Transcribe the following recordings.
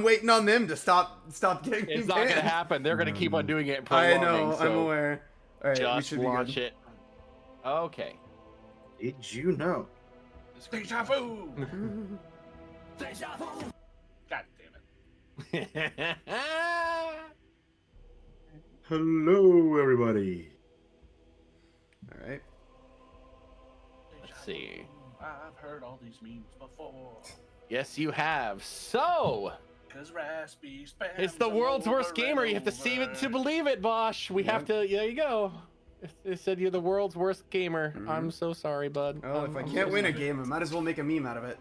I'm waiting on them to stop getting me It's not gonna banned. happen. They're gonna keep on doing it and I prolonging. know. So I'm aware. All right, we just should be launch good. it. Okay. Did you know? Deja vu! God damn it. Hello, everybody. All right. Let's see. I've heard all these memes before. Yes, you have. So Cause Raspy spams it's the them world's worst over gamer. and You have to see it to over. believe it, Bosch. We have to. There you go. It said you're the world's worst gamer. I'm so sorry, bud. Oh, if I I'm can't so win a sorry. game, I might as well make a meme out of it.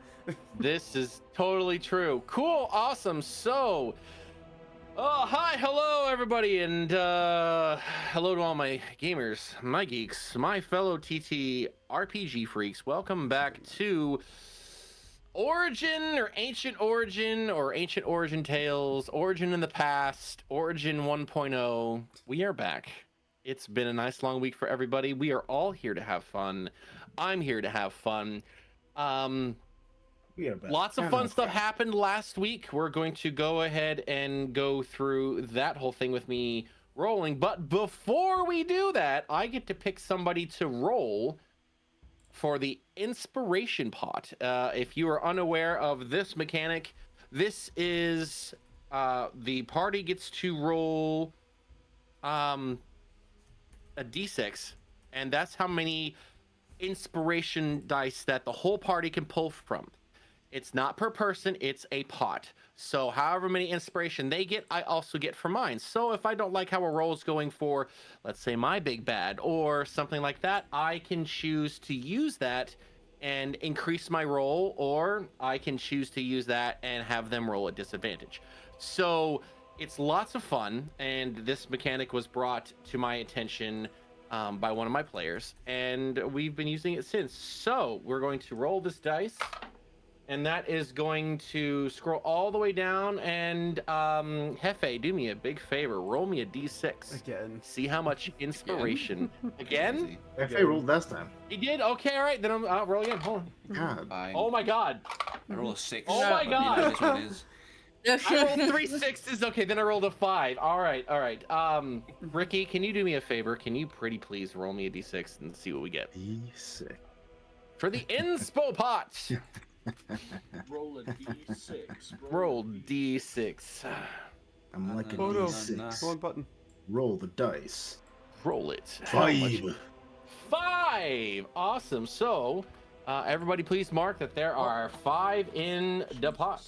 This is totally true. Cool, awesome. So, hi, hello, everybody, and hello to all my gamers, my geeks, my fellow TT RPG freaks. Welcome back to Origin or Ancient Origin Tales, Origin in the Past, Origin 1.0. We are back. It's been a nice long week for everybody. We are all here to have fun. I'm here to have fun. Lots of fun stuff happened last week. We're going to go ahead and go through that whole thing with me rolling. But before we do that, I get to pick somebody to roll for the inspiration pot. If you are unaware of this mechanic, this is the party gets to roll a d6, and that's how many inspiration dice that the whole party can pull from. It's not per person, it's a pot. So however many inspiration they get, I also get for mine. So if I don't like how a roll is going for, let's say, my big bad or something like that, I can choose to use that and increase my roll, or I can choose to use that and have them roll at disadvantage. So it's lots of fun, and this mechanic was brought to my attention by one of my players, and we've been using it since. So we're going to roll this dice, and that is going to scroll all the way down, and Hefe, do me a big favor, roll me a d6 Again. see how much inspiration again. FA rolled last time. He did. Okay, all right, then I'll roll again. Hold on. God. Oh my god, I roll a 6. Oh my but you know God. this one is. I rolled 3 6s. Okay, then I rolled a 5. All right. Ricky, can you do me a favor? Can you pretty please roll me a d6 and see what we get D6. for the inspo pot? Roll a d6. Roll d6. I'm like a Oh no, D6. wrong button. Roll the dice. Roll it. How much? 5. 5. Awesome. So, everybody, please mark that there are 5 in the pot.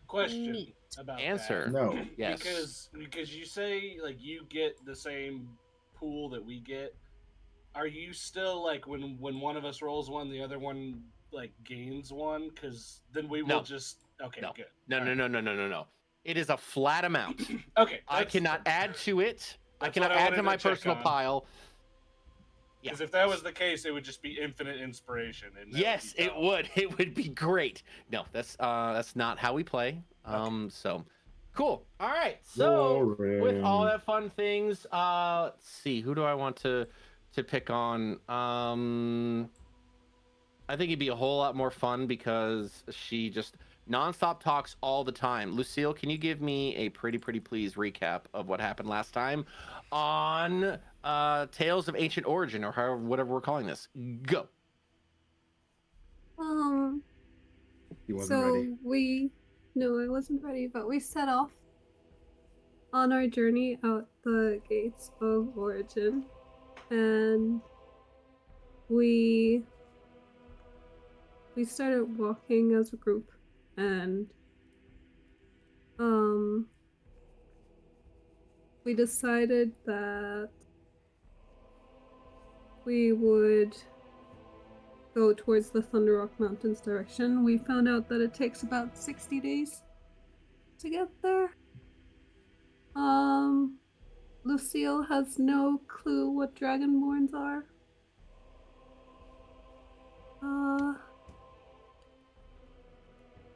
Question about Answer. that. No. Yes. Because you say like you get the same pool that we get. Are you still like when one of us rolls one, the other one like gains one? Because then we will No. just okay, No. good. No. It is a flat amount. Okay, I cannot add to it. I That's cannot what I add wanted to to my check personal on. pile. Because if that was the case, it would just be infinite inspiration. And that Yes, be it dumb. would. It would be great. No, that's not how we play. So cool. All right. So with all that fun things, let's see. Who do I want to pick on? I think it'd be a whole lot more fun because she just nonstop talks all the time. Lucille, can you give me a pretty please recap of what happened last time on Tales of Ancient Origin, or however, whatever we're calling this? Go. He wasn't So ready. no, I wasn't ready, but we set off on our journey out the gates of Origin, and we started walking as a group, and we decided that we would go towards the Thunder Rock Mountains direction. We found out that it takes about 60 days to get there. Lucille has no clue what Dragonborns are.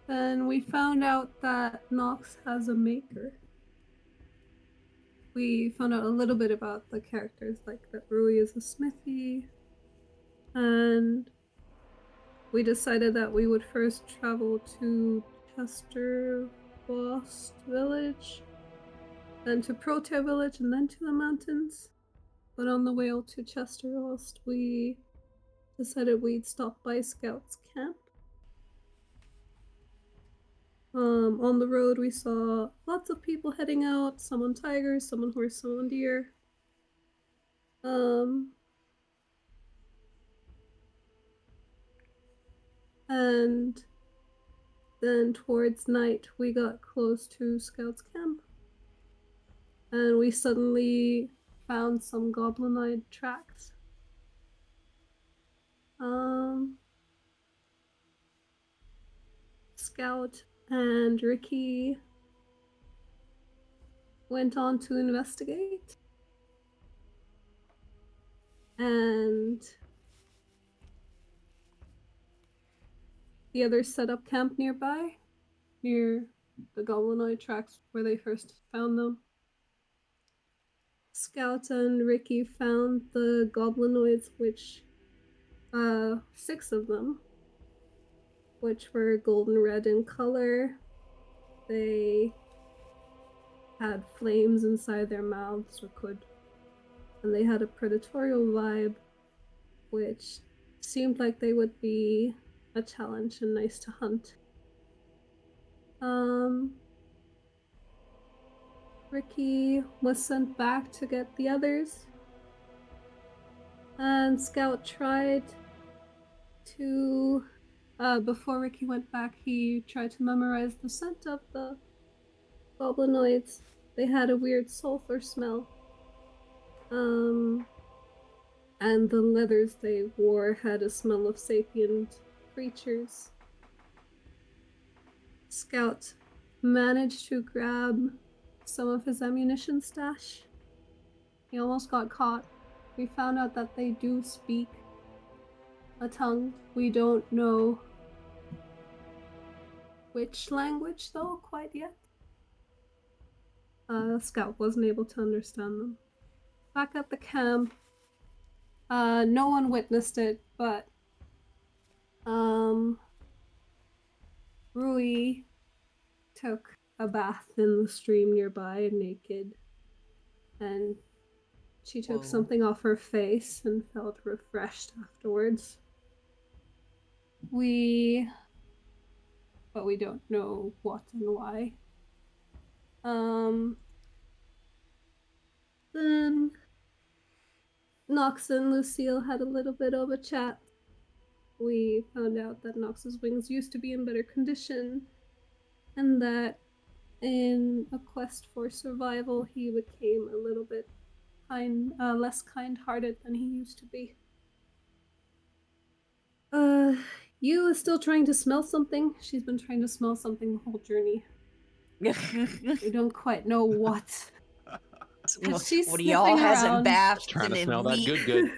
Then we found out that Nox has a maker. We found out a little bit about the characters, like that Rui is a smithy, and we decided that we would first travel to Chester Lost Village, then to Protea Village, and then to the mountains. But on the way out to Chester Lost, we decided we'd stop by Scout's camp. On the road, we saw lots of people heading out, some on tigers, some on horse, some on deer. And then towards night, we got close to Scout's camp. And we suddenly found some goblinoid tracks. Scout and Ricky went on to investigate. And the others set up camp nearby, near the goblinoid tracks where they first found them. Scout and Ricky found the goblinoids, which 6 of them, which were golden red in color. They had flames inside their mouths, and they had a predatorial vibe, which seemed like they would be a challenge and nice to hunt. Ricky was sent back to get the others, and Scout tried to, before Ricky went back, he tried to memorize the scent of the goblinoids. They had a weird sulfur smell. And the leathers they wore had a smell of sapient creatures. Scout managed to grab some of his ammunition stash. He almost got caught. We found out that they do speak a tongue. We don't know which language though quite yet. Scout wasn't able to understand them. Back at the camp, no one witnessed it, but Rui took a bath in the stream nearby naked, and she took something off her face and felt refreshed afterwards. But we don't know what and why. Then Nox and Lucille had a little bit of a chat. We found out that Nox's wings used to be in better condition, and that in a quest for survival, he became a little bit less kind-hearted than he used to be. You is still trying to smell something. She's been trying to smell something the whole journey. We don't quite know what. What y'all hasn't bathed Trying to in smell a that week. good.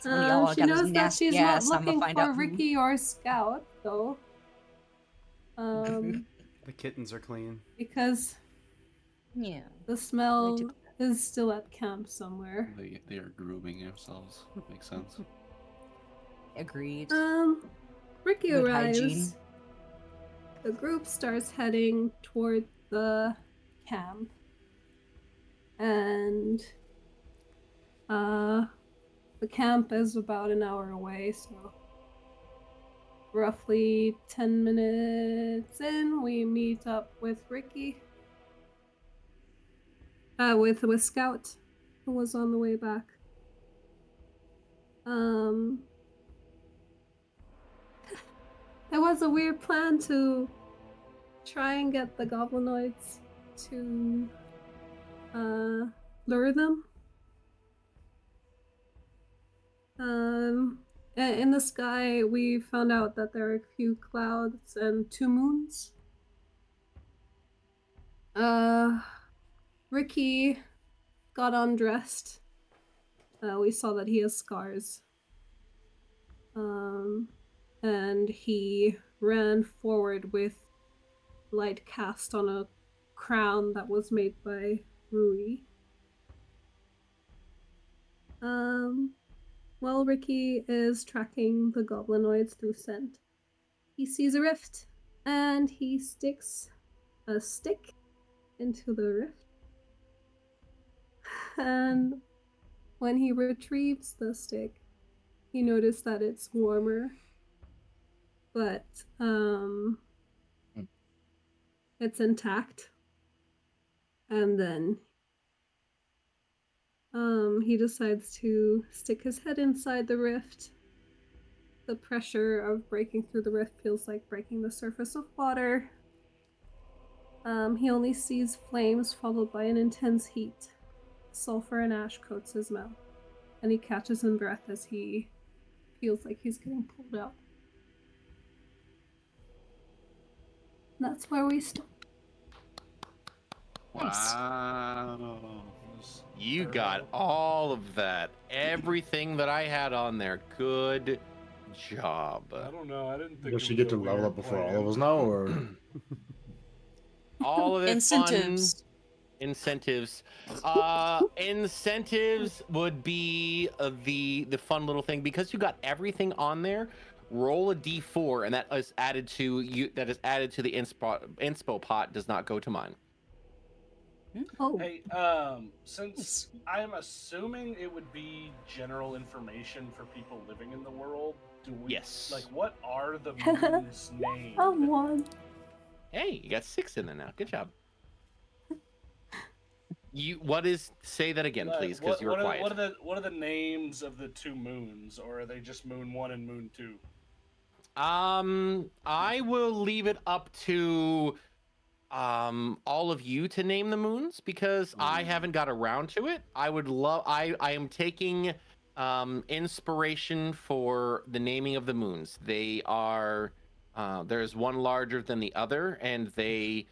When y'all She got his knows that nasty she's not ass, I'ma looking find for out who- Ricky or Scout, though. The kittens are clean. Because Yeah. the smell is still at camp somewhere. They are grooming themselves. That makes sense. Agreed. Ricky Good arrives. hygiene. The group starts heading toward the camp. And the camp is about an hour away, so roughly 10 minutes in, we meet up with Ricky. With Scout, who was on the way back. It was a weird plan to try and get the goblinoids to lure them. In the sky, we found out that there are a few clouds and 2 moons. Ricky got undressed. We saw that he has scars. And he ran forward with light cast on a crown that was made by Rui. While Ricky is tracking the goblinoids through scent, he sees a rift and he sticks a stick into the rift. And when he retrieves the stick, he noticed that it's warmer, but it's intact. And then he decides to stick his head inside the rift. The pressure of breaking through the rift feels like breaking the surface of water. He only sees flames followed by an intense heat. Sulfur and ash coats his mouth, and he catches in breath as he feels like he's getting pulled out. That's where we stop. Nice. Wow. You got all of that. Everything that I had on there. Good job. I don't know. I didn't think. Does it she was get a to level weird up before plan. all of us now, or All of it Incentives. fun. Incentives. Incentives would be the fun little thing, because you got everything on there. Roll a d4, and that is added to you. That is added to the inspo pot. Does not go to mine. Oh, Hey, since I'm assuming it would be general information for people living in the world, do we? Yes. Like, what are the moons named? someone. Hey, you got 6 in there now. Good job. What is? Say that again, please, because you were quiet. What are the names of the 2 moons, or are they just Moon 1 and Moon 2? I will leave it up to all of you to name the moons, because I haven't got around to it. I am taking inspiration for the naming of the moons. They are there's one larger than the other, and they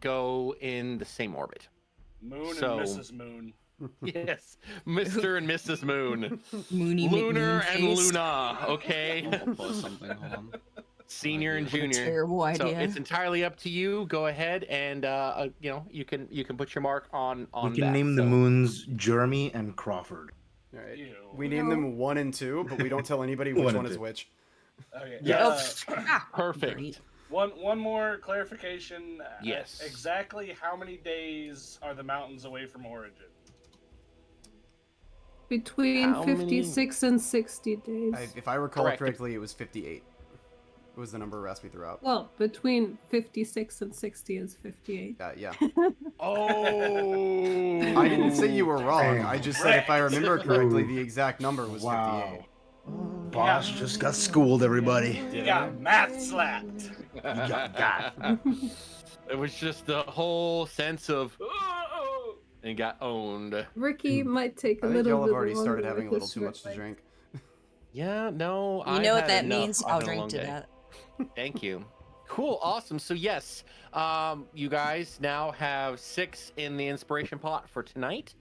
go in the same orbit. Moon So- and Mrs. Moon. Yes, Mr. and Mrs. Moon. Moony Lunar McMoonface. and Luna, okay? I'll post something. Hold on. Senior and What a junior. Terrible So idea. it's entirely up to you. Go ahead and you can put your mark on you that. can name the So- moons Jeremy and Crawford. All right. Ew. We name them 1 and 2, but we don't tell anybody which 1 one and is 2. which. Okay. Yes. Ah, Perfect. great. One more clarification. Yes. Exactly how many days are the mountains away from origin? Between How many- 56 and 60 days. If I recall Correct. correctly, it was 58. Was the number Raspy threw out? Well, between 56 and 60 is 58. Yeah. Oh. I didn't say you were wrong. Damn. I just said if I remember correctly, Ooh. the exact number was 58. Wow. Boss just got schooled, everybody. You got math slapped. You got. It was just the whole sense of and got owned. Ricky might take a I think little y'all bit have already started longer having a with little his too much to short drink. Yeah, no. You I've know what had that enough. means? I've I'll had a drink long to day. that. Thank you. Cool, awesome. So yes, you guys now have 6 in the inspiration pot for tonight.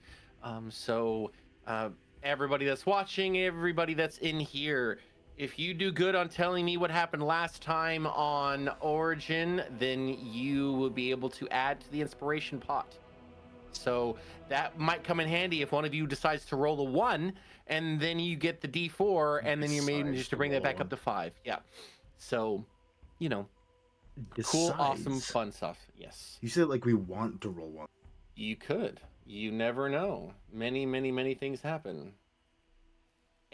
Everybody that's watching, everybody that's in here, if you do good on telling me what happened last time on Origin, then you will be able to add to the inspiration pot. So that might come in handy if one of you decides to roll a 1, and then you get the D4, and then you're maybe Decides just to to bring that roll back one. up to 5. Yeah. So, cool, awesome, Decides. fun stuff. Yes. You said like we want to roll 1. You could. You never know. Many, many, many things happen.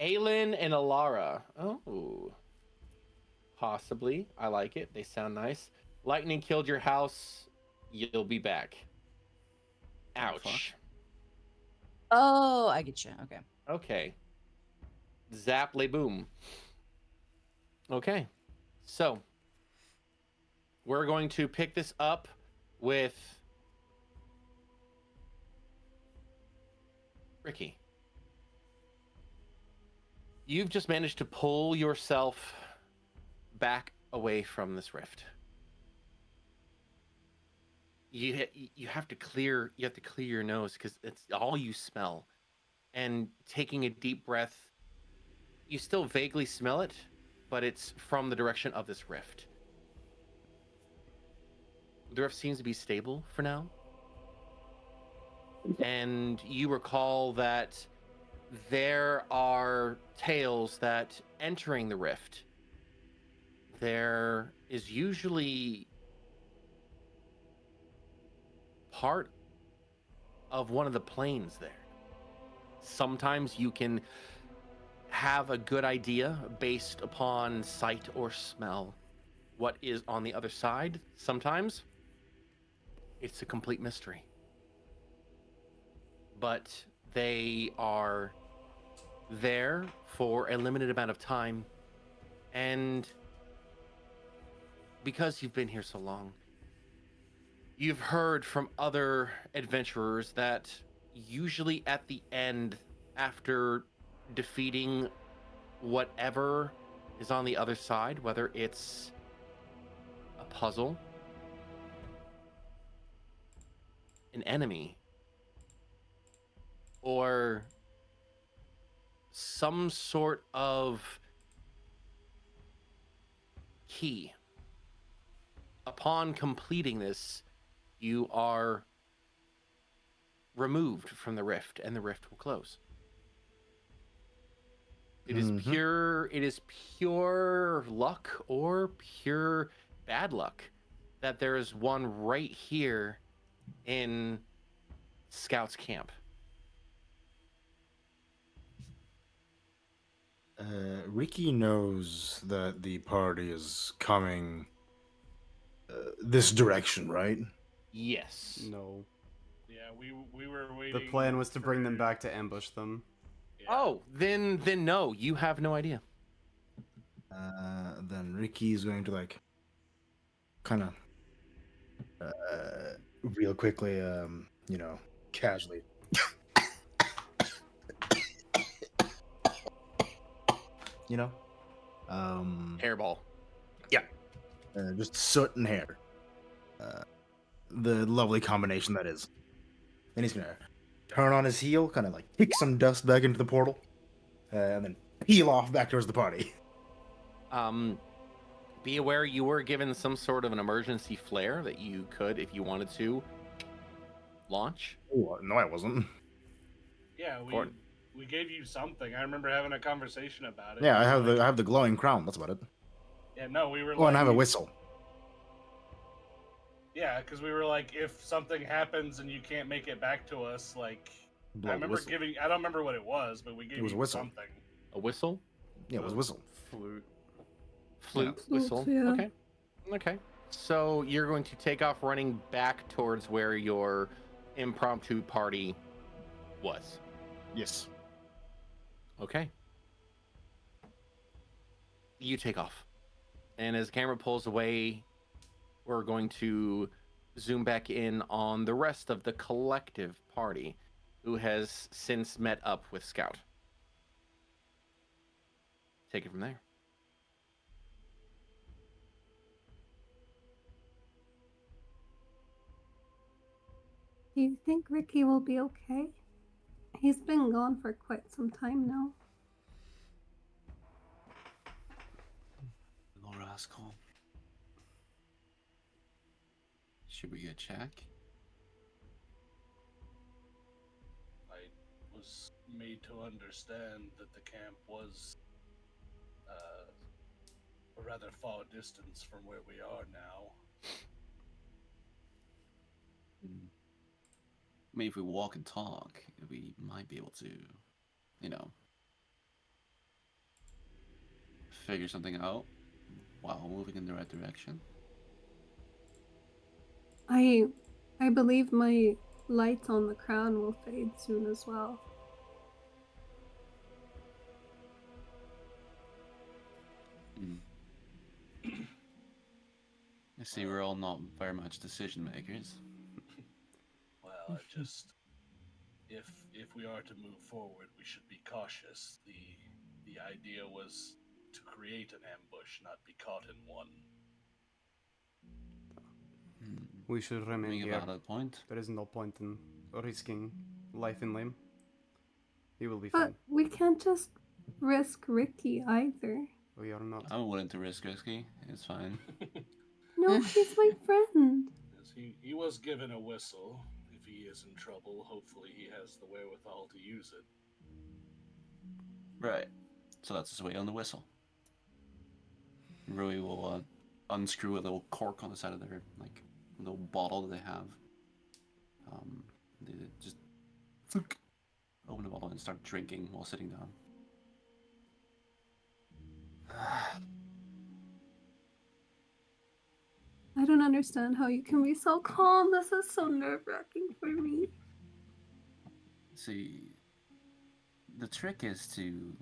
Aelin and Alara. Oh. Possibly. I like it. They sound nice. Lightning killed your house. You'll be back. Ouch. Oh, I get you. Okay. Okay. Zap le boom. Okay. So we're going to pick this up with Ricky. You've just managed to pull yourself back away from this rift. You have to clear your nose because it's all you smell. And taking a deep breath, you still vaguely smell it, but it's from the direction of this rift. The rift seems to be stable for now. And you recall that there are tales that entering the rift, there is usually part of one of the planes there. Sometimes you can have a good idea based upon sight or smell what is on the other side. Sometimes it's a complete mystery. But they are there for a limited amount of time, and because you've been here so long, you've heard from other adventurers that usually at the end, after defeating whatever is on the other side, whether it's a puzzle, an enemy, or some sort of key, upon completing this, you are removed from the rift, and the rift will close. It is pure luck or pure bad luck that there is one right here in Scout's camp. Ricky knows that the party is coming this direction, right? Yes. No. Yeah, we were waiting. The plan was to bring them for- back to ambush them. Yeah. Oh, then no, you have no idea. Then Ricky's going to like kind of real quickly, casually. Hairball. Just soot and hair. The lovely combination that is. And he's gonna turn on his heel, kind of like kick some dust back into the portal, and then peel off back towards the party. Be aware you were given some sort of an emergency flare that you could, if you wanted to, launch. Oh, no, I wasn't. Yeah, Gordon. we gave you something. I remember having a conversation about it. Yeah, I You have were the glowing crown. That's about it. Yeah, no, we were. Oh, and I have a you- whistle. Yeah, because we were like, if something happens and you can't make it back to us, like, Blow I the remember whistle. giving. I don't remember what it was, but we gave It was a you whistle. something. A whistle? Yeah, it was a whistle. Flute. Flute Flute, whistle. yeah. Okay. Okay. So you're going to take off running back towards where your impromptu party was. Yes. Okay. You take off. And as the camera pulls away, we're going to zoom back in on the rest of the collective party who has since met up with Scout. Take it from there. Do you think Ricky will be okay? He's been gone for quite some time now. Little rascal. Should we get check? I was made to understand that the camp was a rather far distance from where we are now. I mean, if we walk and talk, we might be able to, figure something out while moving in the right direction. I believe my light on the crown will fade soon as well. I see we're all not very much decision makers. Well, I just if we are to move forward, we should be cautious. The idea was to create an ambush, not be caught in one. We should remain Bring here. about that point. There is no point in risking life and limb. He will be But fine. we can't just risk Ricky either. We are not. I'm willing to risk risky. It's fine. No, he's my friend. Yes, he was given a whistle. If he is in trouble, hopefully he has the wherewithal to use it. Right. So that's his way on the whistle. Rui will unscrew a little cork on the side of their like little bottle that they have. They just open the bottle and start drinking while sitting down. I don't understand how you can be so calm. This is so nerve-wracking for me. See, the trick is to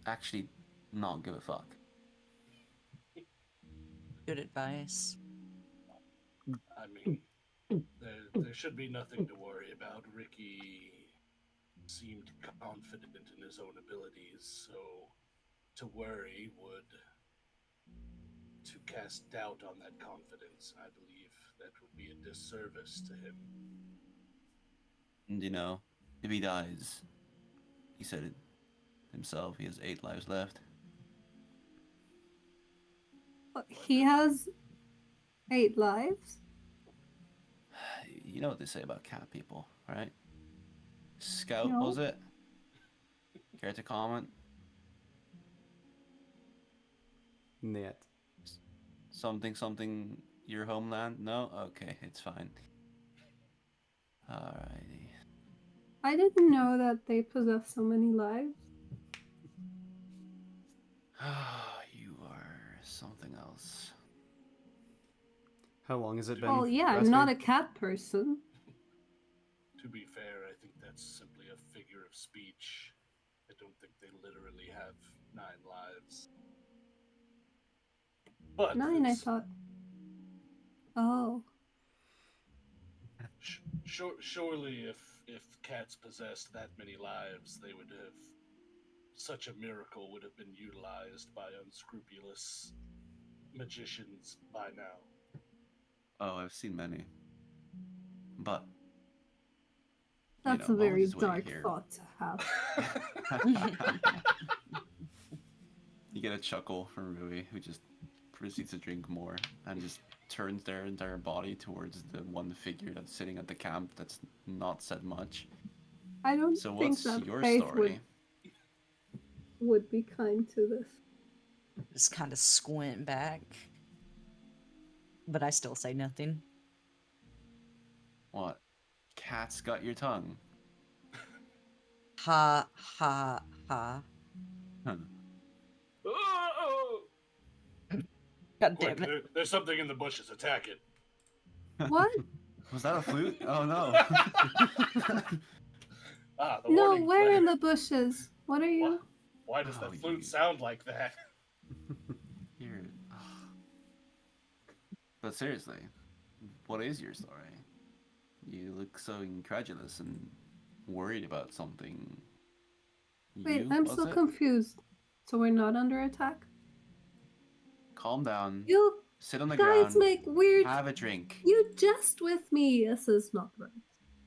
actually not give a fuck. Good advice. I mean, there should be nothing to worry about. Ricky seemed confident in his own abilities, so to worry would to cast doubt on that confidence. I believe that would be a disservice to him. And you know, if he dies, he said it himself, he has 8 lives left. But he has 8 lives? You know what they say about cat people, right? Scout, No. was it? Care to comment? Net. Something, your homeland? No? Okay, it's fine. Alrighty. I didn't know that they possess so many lives. You are something else. How long has it been? Well, yeah, I'm Wesker? not a cat person. To be fair, I think that's simply a figure of speech. I don't think they literally have 9 lives. But 9, I it's- thought. Oh. Surely, if cats possessed that many lives, they would have. Such a miracle would have been utilized by unscrupulous magicians by now. Oh, I've seen many. But That's know, a while very he's waiting dark here- thought to have. you get a chuckle from Rui, who just proceeds to drink more and just turns their entire body towards the one figure that's sitting at the camp that's not said much. I don't So think what's that your Faith story? would be kind to this. Just kind of squint back. But I still say nothing. What? Cat's got your tongue. Ha ha ha. Huh. Oh! God Quick, damn it. there's something in the bushes. Attack it. What? Was that a flute? Oh no. The No, warning where flag. in the bushes? What are you? Why does Oh, that flute you- sound like that? You're... But seriously, what is your story? You look so incredulous and worried about something. Wait, You, I'm was still it? confused. So we're not under attack? Calm down. You Sit on the guys ground. make weird. Have a drink. You jest with me. This is not right.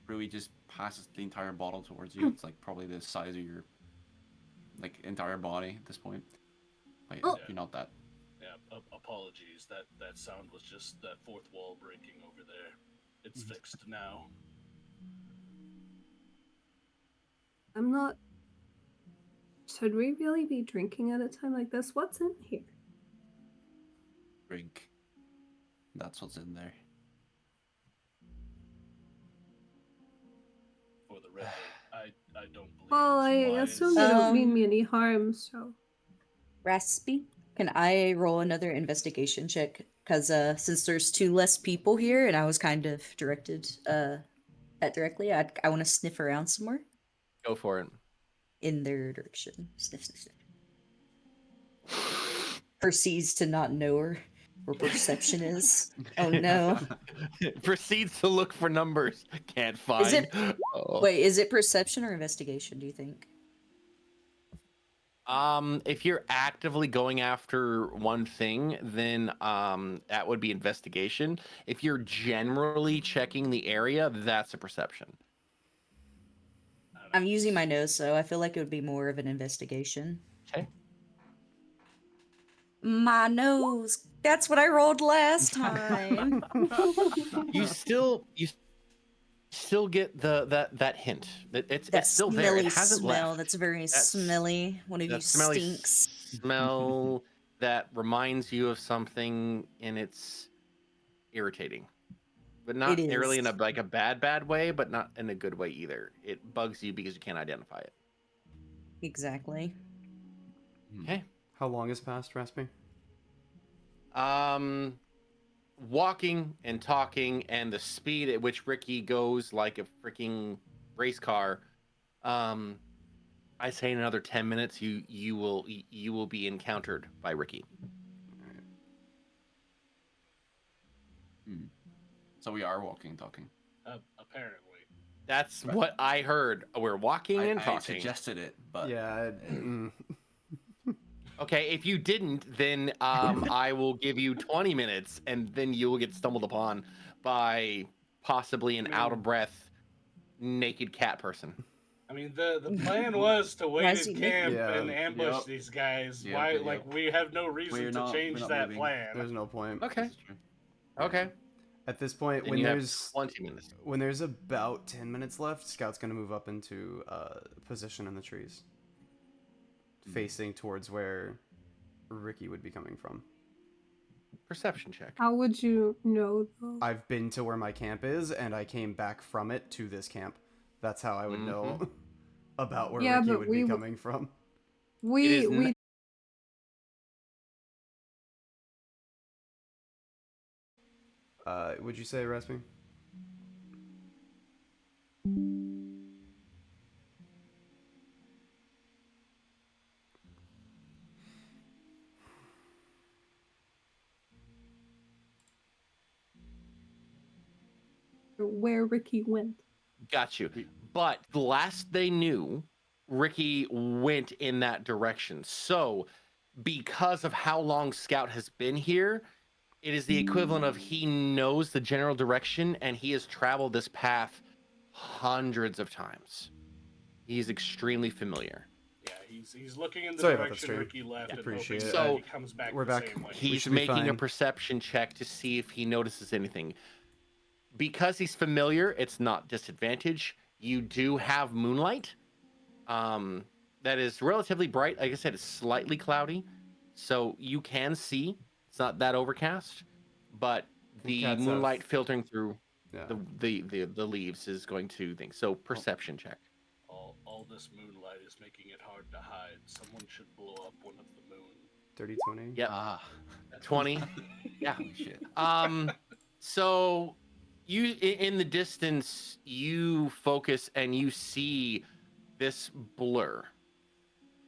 Rui just passes the entire bottle towards you. It's like probably the size of your like entire body at this point. Wait, Oh. you're not that. Yeah, apologies. That sound was just that fourth wall breaking over there. It's fixed now. I'm not. Should we really be drinking at a time like this? What's in here? Drink. That's what's in there. For the record, I don't believe. Well, I it's wise. assume they don't mean Um, me any harm, so. Raspy, can I roll another investigation check? Because since there's 2 less people here and I was kind of directed that directly, I want to sniff around some more Go for it. in their direction. Sniff, sniff, sniff. Proceeds to not know where perception is. Oh no. Proceeds to look for numbers. Can't find. Is it- Oh. Wait, is it perception or investigation, do you think? If you're actively going after one thing, then that would be investigation. If you're generally checking the area, that's a perception. I don't know. I'm using my nose, so I feel like it would be more of an investigation. Okay. My nose. That's what I rolled last time. You still get that hint that it's That still there. smelly It hasn't smell. left. That's very That's- smelly. One of you That smelly stinks. smell that reminds you of something, and it's irritating, but not It really in is. a bad way, but not in a good way either. It bugs you because you can't identify it. Exactly. Okay. How long has passed, Raspy? Walking and talking and the speed at which Ricky goes like a freaking race car. I say in another 10 minutes you will be encountered by Ricky. So we are walking, talking. Apparently. That's Right. what I heard. We're walking and I talking. suggested it, but Yeah. Okay, if you didn't, then I will give you 20 minutes, and then you will get stumbled upon by possibly an out of breath naked cat person. I mean, the plan was to Why wait is in he camp naked? and Yeah. ambush Yep. these guys. Yep, Why? yep, Like, yep. we have no reason We're to not- change we're not that moving. plan. There's no point. Okay. this is true. Okay. At this point, Then when you have there's 20 minutes. when there's about 10 minutes left, Scout's gonna move up into position in the trees, facing towards where Ricky would be coming from. Perception check. How would you know though? I've been to where my camp is, and I came back from it to this camp. That's how I would know about where Yeah, Ricky but would we be w- coming from. It We is we Would you say, Raspy? where Ricky went. Got you. But the last they knew, Ricky went in that direction. So, because of how long Scout has been here, it is the equivalent of he knows the general direction and he has traveled this path hundreds of times. He's extremely familiar. Yeah, he's looking in the Sorry about the direction stream. Ricky left and Appreciate hoping it. that So, he comes back we're the back. same way. He's should be making a fine. perception check to see if he notices anything. Because he's familiar, it's not disadvantage. You do have moonlight. That is relatively bright. Like I said, it's slightly cloudy. So you can see. It's not that overcast. But the Cats have- moonlight filtering through Yeah. the leaves is going to think. So perception check. All this moonlight is making it hard to hide. Someone should blow up one of the moon. 30, 20? Yep. Ah, 20. Yeah. shit. So you in the distance, you focus and you see this blur,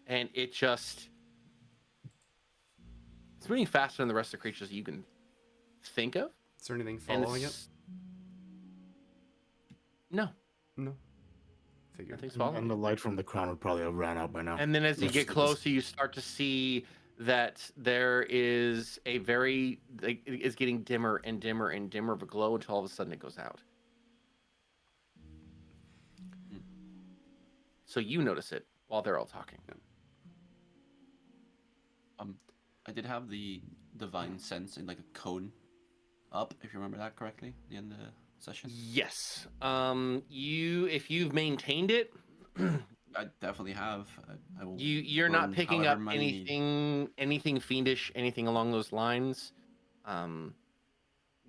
and it's moving faster than the rest of the creatures you can think of. Is there anything And following it? it's- No, No. Figured. nothing's following. And the light from the crown would probably have ran out by now. And then as you Yes, get it is. closer, you start to see that there is it's getting dimmer and dimmer and dimmer of a glow until all of a sudden it goes out. So you notice it while they're all talking. I did have the divine sense in like a cone up, if you remember that correctly, at the end of the session. Yes. If you've maintained it, I definitely have. I will you're not burn picking up however many- anything fiendish, anything along those lines. Nothing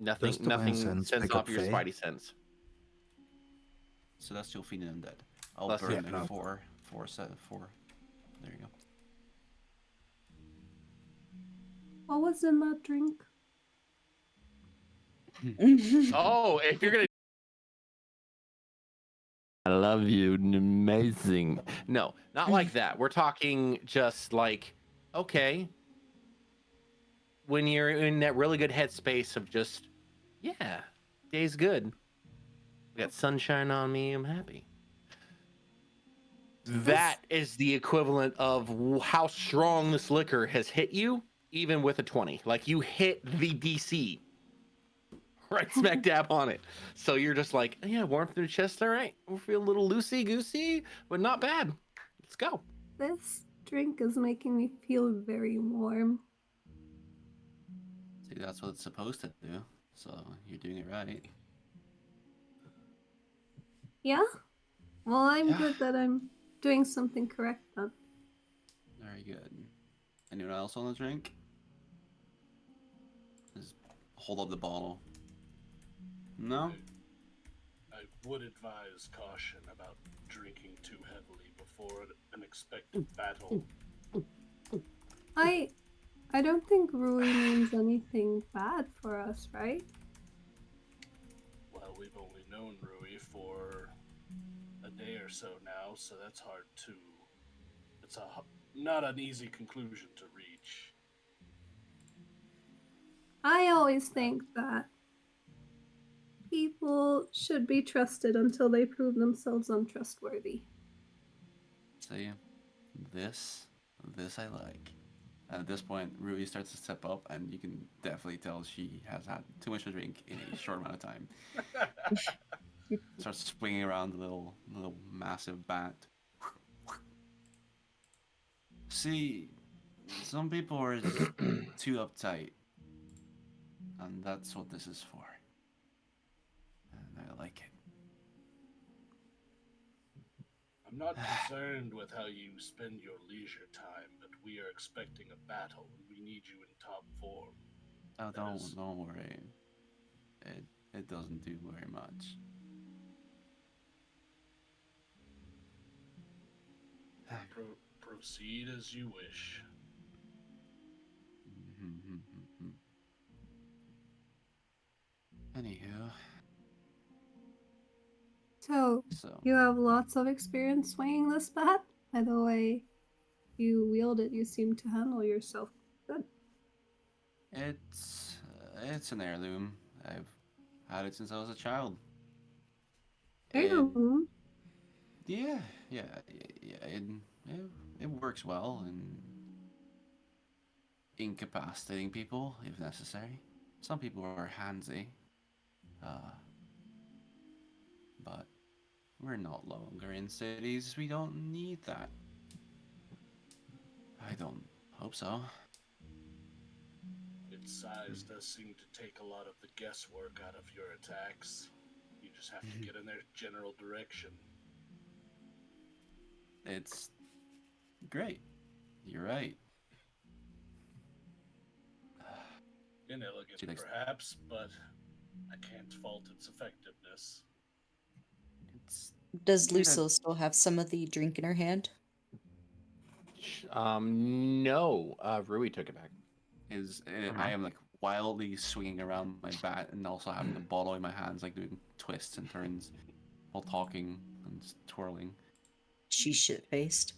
Does divine sense sends pick off up your Fae? spidey sense. Celestial Fiend and Undead. I'll Celestial burn Fiend. it No. four. There you go. What was in that drink? Oh, if you're gonna, I love you, amazing. No, not like that. We're talking just like, okay, when you're in that really good headspace of just, yeah, day's good. We got sunshine on me. I'm happy. That is the equivalent of how strong this liquor has hit you, even with a 20. Like you hit the DC. Right smack dab on it. So you're just like, yeah, warmth in the chest, all right. We'll feel a little loosey-goosey, but not bad. Let's go. This drink is making me feel very warm. See, that's what it's supposed to do. So you're doing it right. Yeah? Well, I'm Yeah. good that I'm doing something correct then. Very good. Anyone else want to drink? hold up the bottle. No? I would advise caution about drinking too heavily before an unexpected battle. I don't think Rui means anything bad for us, right? Well, we've only known Rui for a day or so now, so that's hard to. It's not an easy conclusion to reach. I always think that people should be trusted until they prove themselves untrustworthy. See, this I like. At this point, Rui starts to step up, and you can definitely tell she has had too much to drink in a short amount of time. Starts swinging around the little massive bat. See, some people are just too uptight, and that's what this is for. And I like it. I'm not concerned with how you spend your leisure time, but we are expecting a battle, and we need you in top form. Oh, Yes. don't worry. It doesn't do very much. Proceed as you wish. Anywho, So, so you have lots of experience swinging this bat? By the way you wield it, you seem to handle yourself good. it's an heirloom. I've had it since I was a child. It, Heirloom? yeah, it works well in incapacitating people if necessary. Some people are handsy, but we're not longer in cities. We don't need that. I don't hope so. Its size does seem to take a lot of the guesswork out of your attacks. You just have to get in their general direction. It's great. You're right. Inelegant, She likes- perhaps, but I can't fault its effectiveness. It's Does Yeah. Lucille still have some of the drink in her hand? No. Rui took it back. I am like wildly swinging around my bat and also having the bottle in my hands, like doing twists and turns while talking and just twirling. She's shit faced.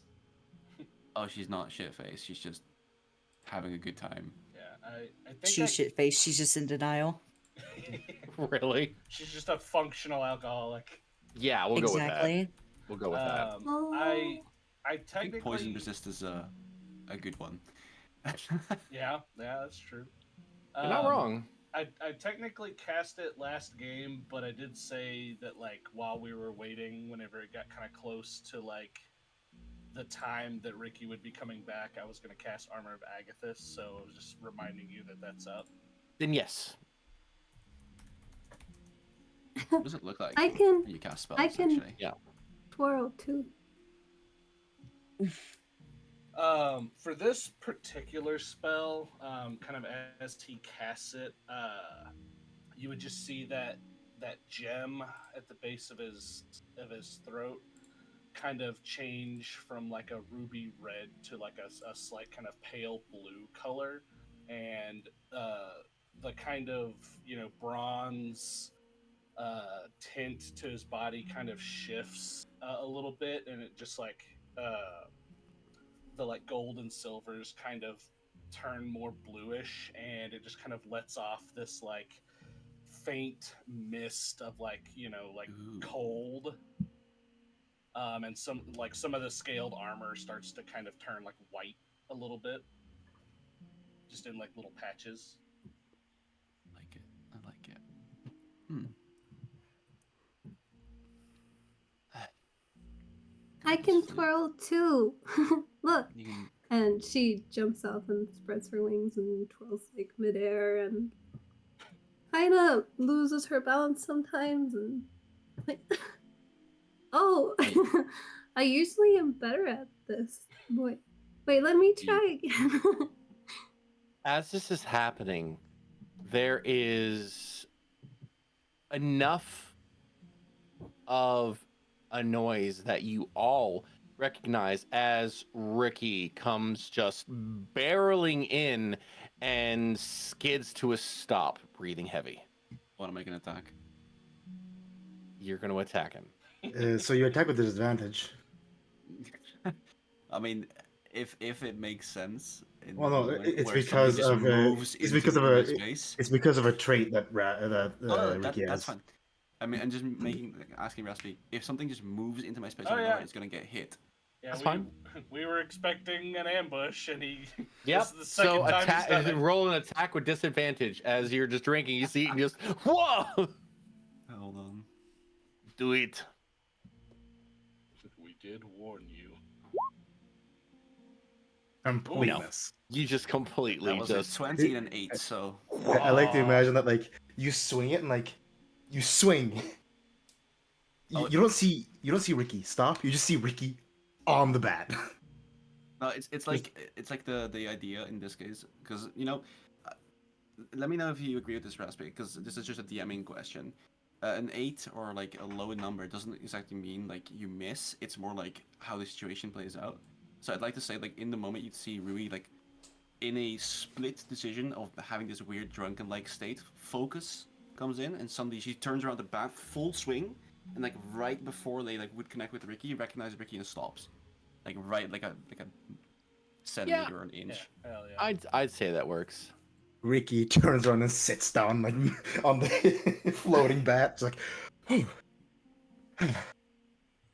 Oh, she's not shit faced. She's just having a good time. Yeah, I think She's shit faced. She's just in denial. Really? She's just a functional alcoholic. Yeah, we'll go with that. Exactly. We'll go with that. Oh. I I think technically poison resist is a good one. Yeah, that's true. You're not wrong. I technically cast it last game, but I did say that like while we were waiting, whenever it got kind of close to like the time that Ricky would be coming back, I was going to cast Armor of Agathis. So I was just reminding you that that's up. Then yes. What does it look like? I can- when you cast spells, I can- actually? Twirl too. For this particular spell, kind of as he casts it, you would just see that gem at the base of his throat kind of change from like a ruby red to like a slight kind of pale blue color, and the kind of bronze tint to his body kind of shifts a little bit, and it just like the like gold and silvers kind of turn more bluish, and it just kind of lets off this like faint mist of like Ooh. cold, and some of the scaled armor starts to kind of turn like white a little bit, just in like little patches. I like it. I can twirl too. Look. You can And she jumps up and spreads her wings and twirls like midair and kind of loses her balance sometimes and like, oh, I usually am better at this. Wait, let me try again. As this is happening, there is enough of a noise that you all recognize as Ricky comes just barreling in and skids to a stop, breathing heavy. Want to make an attack? You're going to attack him. So you attack with disadvantage. I mean, if it makes sense. In Well, the no, moment it's where because something just of moves it's because of into a my space. it's because of a trait that That's Ricky has. fine. I mean, I'm just asking Raspy, if something just moves into my space, Oh, I know yeah. it's gonna get hit. Yeah, That's we, fine. We were expecting an ambush, and he. Yep. This is the second So time he's done it. roll an attack with disadvantage as you're just drinking. You see it and just, whoa! Hold on. Do it. We did warn you. Completeness. You just completely That was just. a 20 and an 8, so I like to imagine that like you swing it and like you swing. Oh, You don't see Ricky stop. You just see Ricky on the bat. no, it's like the idea in this case, because let me know if you agree with this, Raspy, because this is just a DMing question. An 8 or like a low number doesn't exactly mean like you miss. It's more like how the situation plays out. So I'd like to say, like, in the moment you'd see Rui, like, in a split decision of having this weird drunken-like state, focus comes in, and suddenly she turns around the bat, full swing, and, like, right before they, like, would connect with Ricky, recognizes Ricky and stops. Like, right, like a centimeter or an inch. Yeah, hell yeah. I'd say that works. Ricky turns around and sits down like on the floating bat. It's like,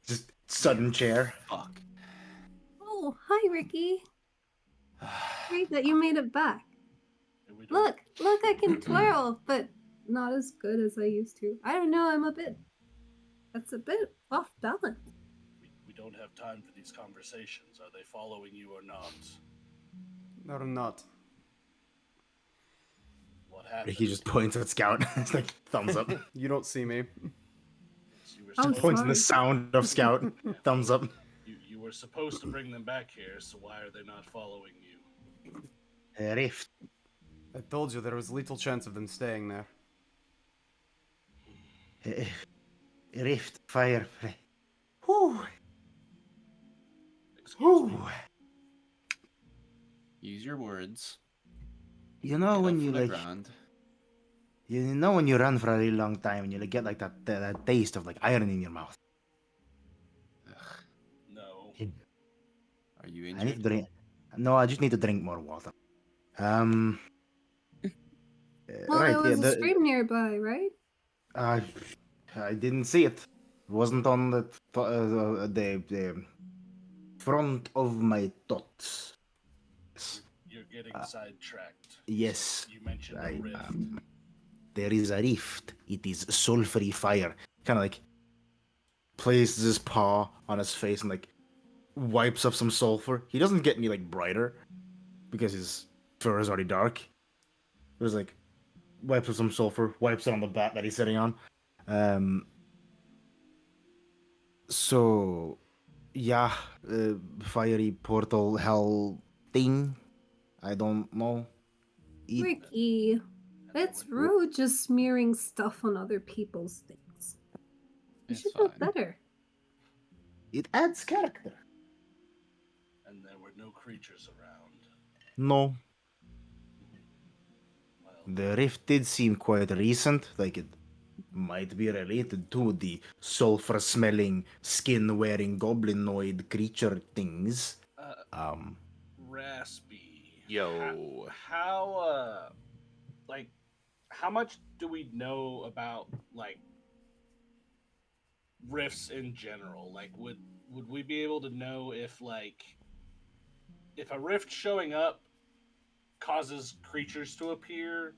just sudden chair. Fuck. Oh, hi, Ricky. Great that you made it back. And we don't- Look, I can twirl, but not as good as I used to. I don't know, that's a bit off balance. we don't have time for these conversations. Are they following you or not? No, I'm not. What happened? Ricky just points at Scout. It's like thumbs up. You don't see me. You were, Oh, supposed, Points in the sorry. sound of Scout. Thumbs up. you were supposed to bring them back here, so why are they not following you? Rift. I told you there was little chance of them staying there. Rift. Fire. Whew. Excuse me. Whew. Use your words. You know Get when up you from the like, ground. you know when you run for a really long time and you like, get like that taste of like iron in your mouth. Ugh, No. are you I need injured? to drink. No, I just need to drink more water. Well, Right. there was Yeah. a stream nearby, right? I didn't see it. It wasn't on the front of my thoughts. You're getting sidetracked. Yes. You mentioned I a rift. There is a rift. It is sulfury fire. Kind of like places his paw on his face and like wipes up some sulfur. He doesn't get any like brighter because his fur is already dark. It was like wipes up some sulfur, wipes it on the bat that he's sitting on. So yeah, fiery portal hell thing. I don't know. It, Ricky, it's rude just smearing stuff on other people's things. You It's should know fine. better. it adds character. And there were no creatures around. No, Well, the rift did seem quite recent, like it might be related to the sulfur-smelling, skin-wearing goblinoid creature things. Raspy. Yo. How like, how much do we know about, like, rifts in general? Like, would we be able to know if, like, if a rift showing up causes creatures to appear,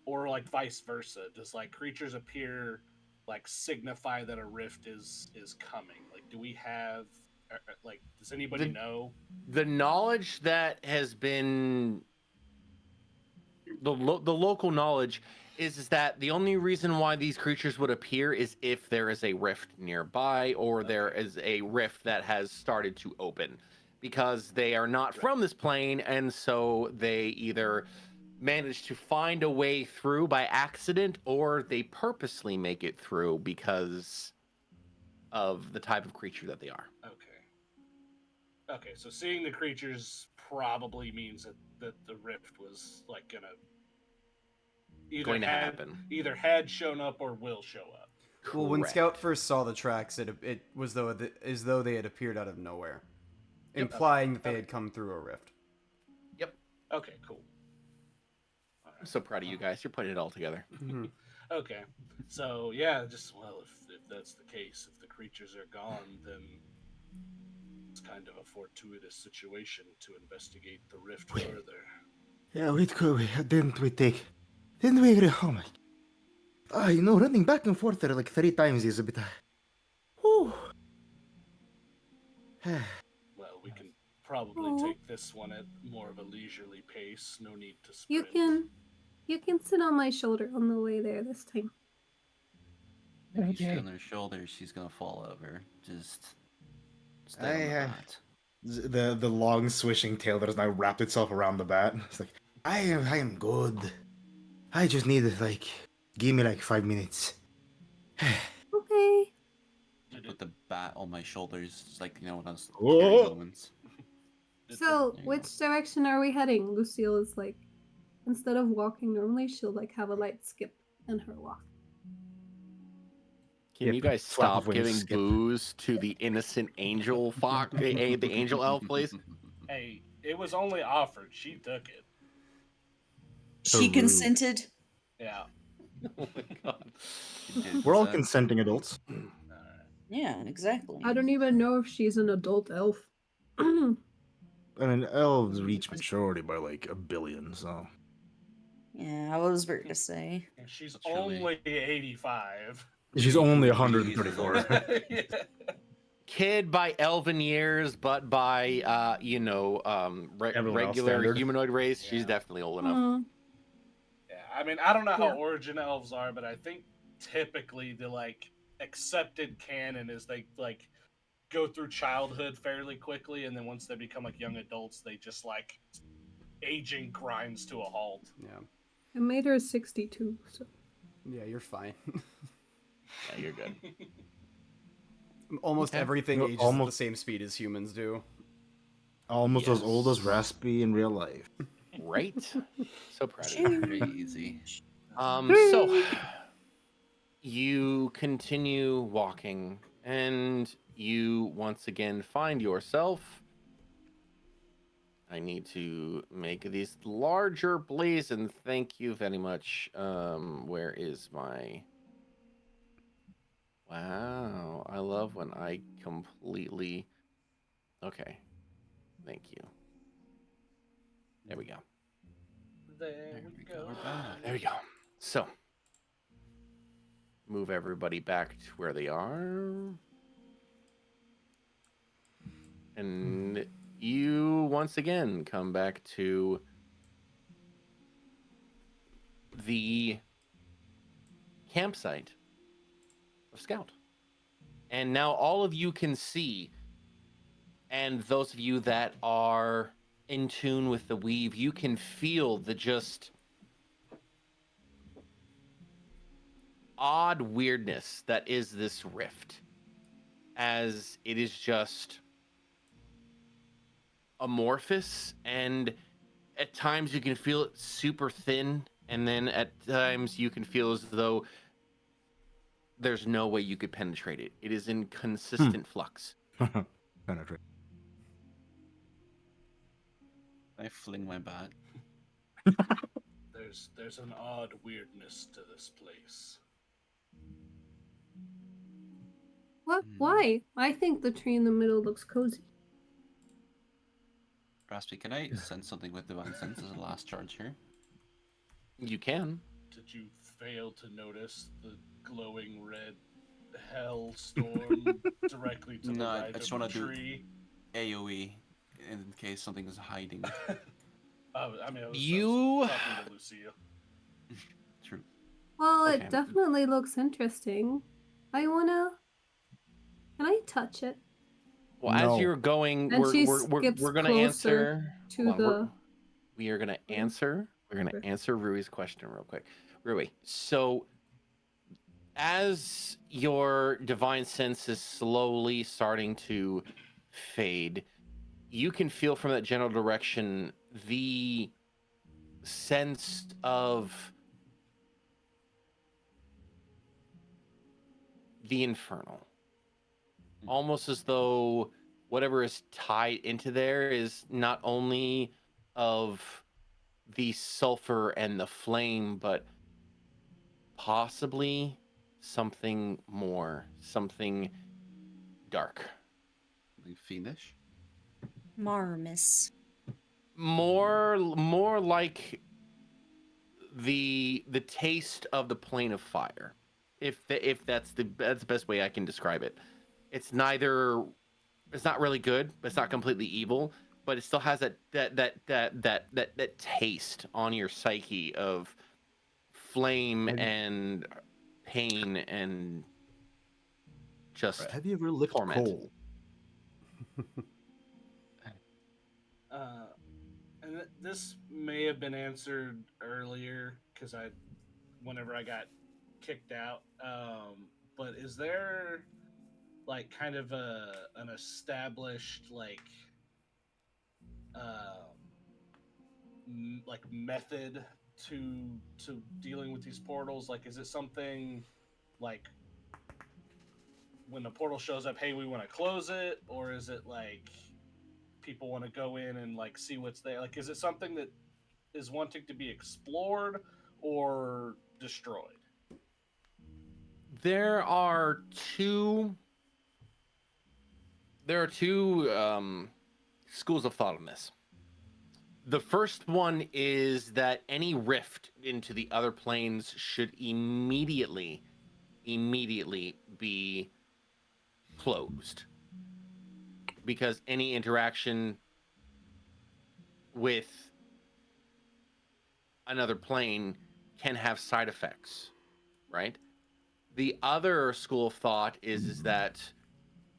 or like vice versa? Does like creatures appear like signify that a rift is coming? Like, do we have like, does anybody know? The knowledge that has been the local knowledge is that the only reason why these creatures would appear is if there is a rift nearby or there is a rift that has started to open, because they are not from this plane, and so they either manage to find a way through by accident, or they purposely make it through because of the type of creature that they are. Okay, so seeing the creatures probably means that the rift was like Going to happen. either had shown up or will show up. Well, when Correct. Scout first saw the tracks, it was as though they had appeared out of nowhere, implying that they had come through a rift. Okay, cool. I'm so proud of you guys. You're putting it all together. Mhm. Okay, so yeah, if that's the case, if the creatures are gone, then it's kind of a fortuitous situation to investigate the rift further. Yeah, didn't we agree? Oh my. Running back and forth there like 3 times is a bit. Whew. Well, we can probably Aw. take this one at more of a leisurely pace. No need to You sprint. can sit on my shoulder on the way there this time. If you sit on her shoulder, she's gonna fall over. Just stay on the I, mat. The long swishing tail that has now wrapped itself around the bat. It's like, I am good. I just need give me 5 minutes. Okay. Put the bat on my shoulders, it's like when I was Whoa. carrying moments. So, There you which direction are we heading? Lucille is instead of walking normally, she'll have a light skip in her walk. Can Yep, you guys flap stop of wings, giving skip. booze to the innocent angel fox, the angel elf, please? Hey, it was only offered. She took it. So She rude. consented. Yeah. Oh my god. We're all consenting adults. Alright. Yeah, exactly. I don't even know if she's an adult elf. I mean, elves reach maturity by 1 billion, so. Yeah, I was about to say. And she's Truly. only 85. She's only Breeze 134. Yeah. Kid by elven years, but by Everyone else regular standard. humanoid race, she's Yeah. definitely old enough. Mm, Yeah, I mean, I don't know how Yeah. origin elves are, but I think typically the accepted canon is they go through childhood fairly quickly, and then once they become young adults, they just aging grinds to a halt. Yeah. I made her 62, so. Yeah, you're fine. Yeah, you're good. Almost Okay. everything You're ages at almost- the same speed as humans do. Almost as old as Yes. Raspy in real life. Right? So proud of you. Crazy. So you continue walking, and you once again find yourself. I need to make these larger, please, and thank you very much. Where is my? Wow, I love when I completely. Okay, thank you. There we go. There we go. We're back. There we go. So, move everybody back to where they are. And you once again come back to the campsite of Scout. And now all of you can see, and those of you that are in tune with the weave, you can feel the just odd weirdness that is this rift, as it is just amorphous, and at times you can feel it super thin, and then at times you can feel as though there's no way you could penetrate it. It is in consistent flux. Penetrate. I fling my bat. There's an odd weirdness to this place. What? Why? I think the tree in the middle looks cozy. Raspy, can I sense something with divine sense as a last charge here? You can. Did you fail to notice the glowing red hell storm directly to the No, I right just of wanna the do- tree? AoE, in case something is hiding. I was You- talking to Lucia. True. Well, Okay. it definitely looks interesting. Can I touch it Well, No. as you're going, And she we're skips gonna closer answer. to hold on, the? we are gonna answer We're gonna Okay. answer Rui's question real quick. Rui, so as your divine sense is slowly starting to fade, you can feel from that general direction the sense of the infernal. Almost as though whatever is tied into there is not only of the sulfur and the flame, but possibly something more, something dark. Something fiendish. Marmus. More like the taste of the plane of fire. If that's the best way I can describe it. It's not really good, but it's not completely evil, but it still has that taste on your psyche of flame Have you- and pain and just Have you ever licked torment. coal? And this may have been answered earlier because whenever I got kicked out. But is there like kind of an established like method to dealing with these portals? Like, is it something like when the portal shows up, hey, we want to close it, or is it like people want to go in and like see what's there? Like, is it something that is wanting to be explored or destroyed? There are two schools of thought on this. The first one is that any rift into the other planes should immediately be closed, because any interaction with another plane can have side effects, right? The other school of thought is that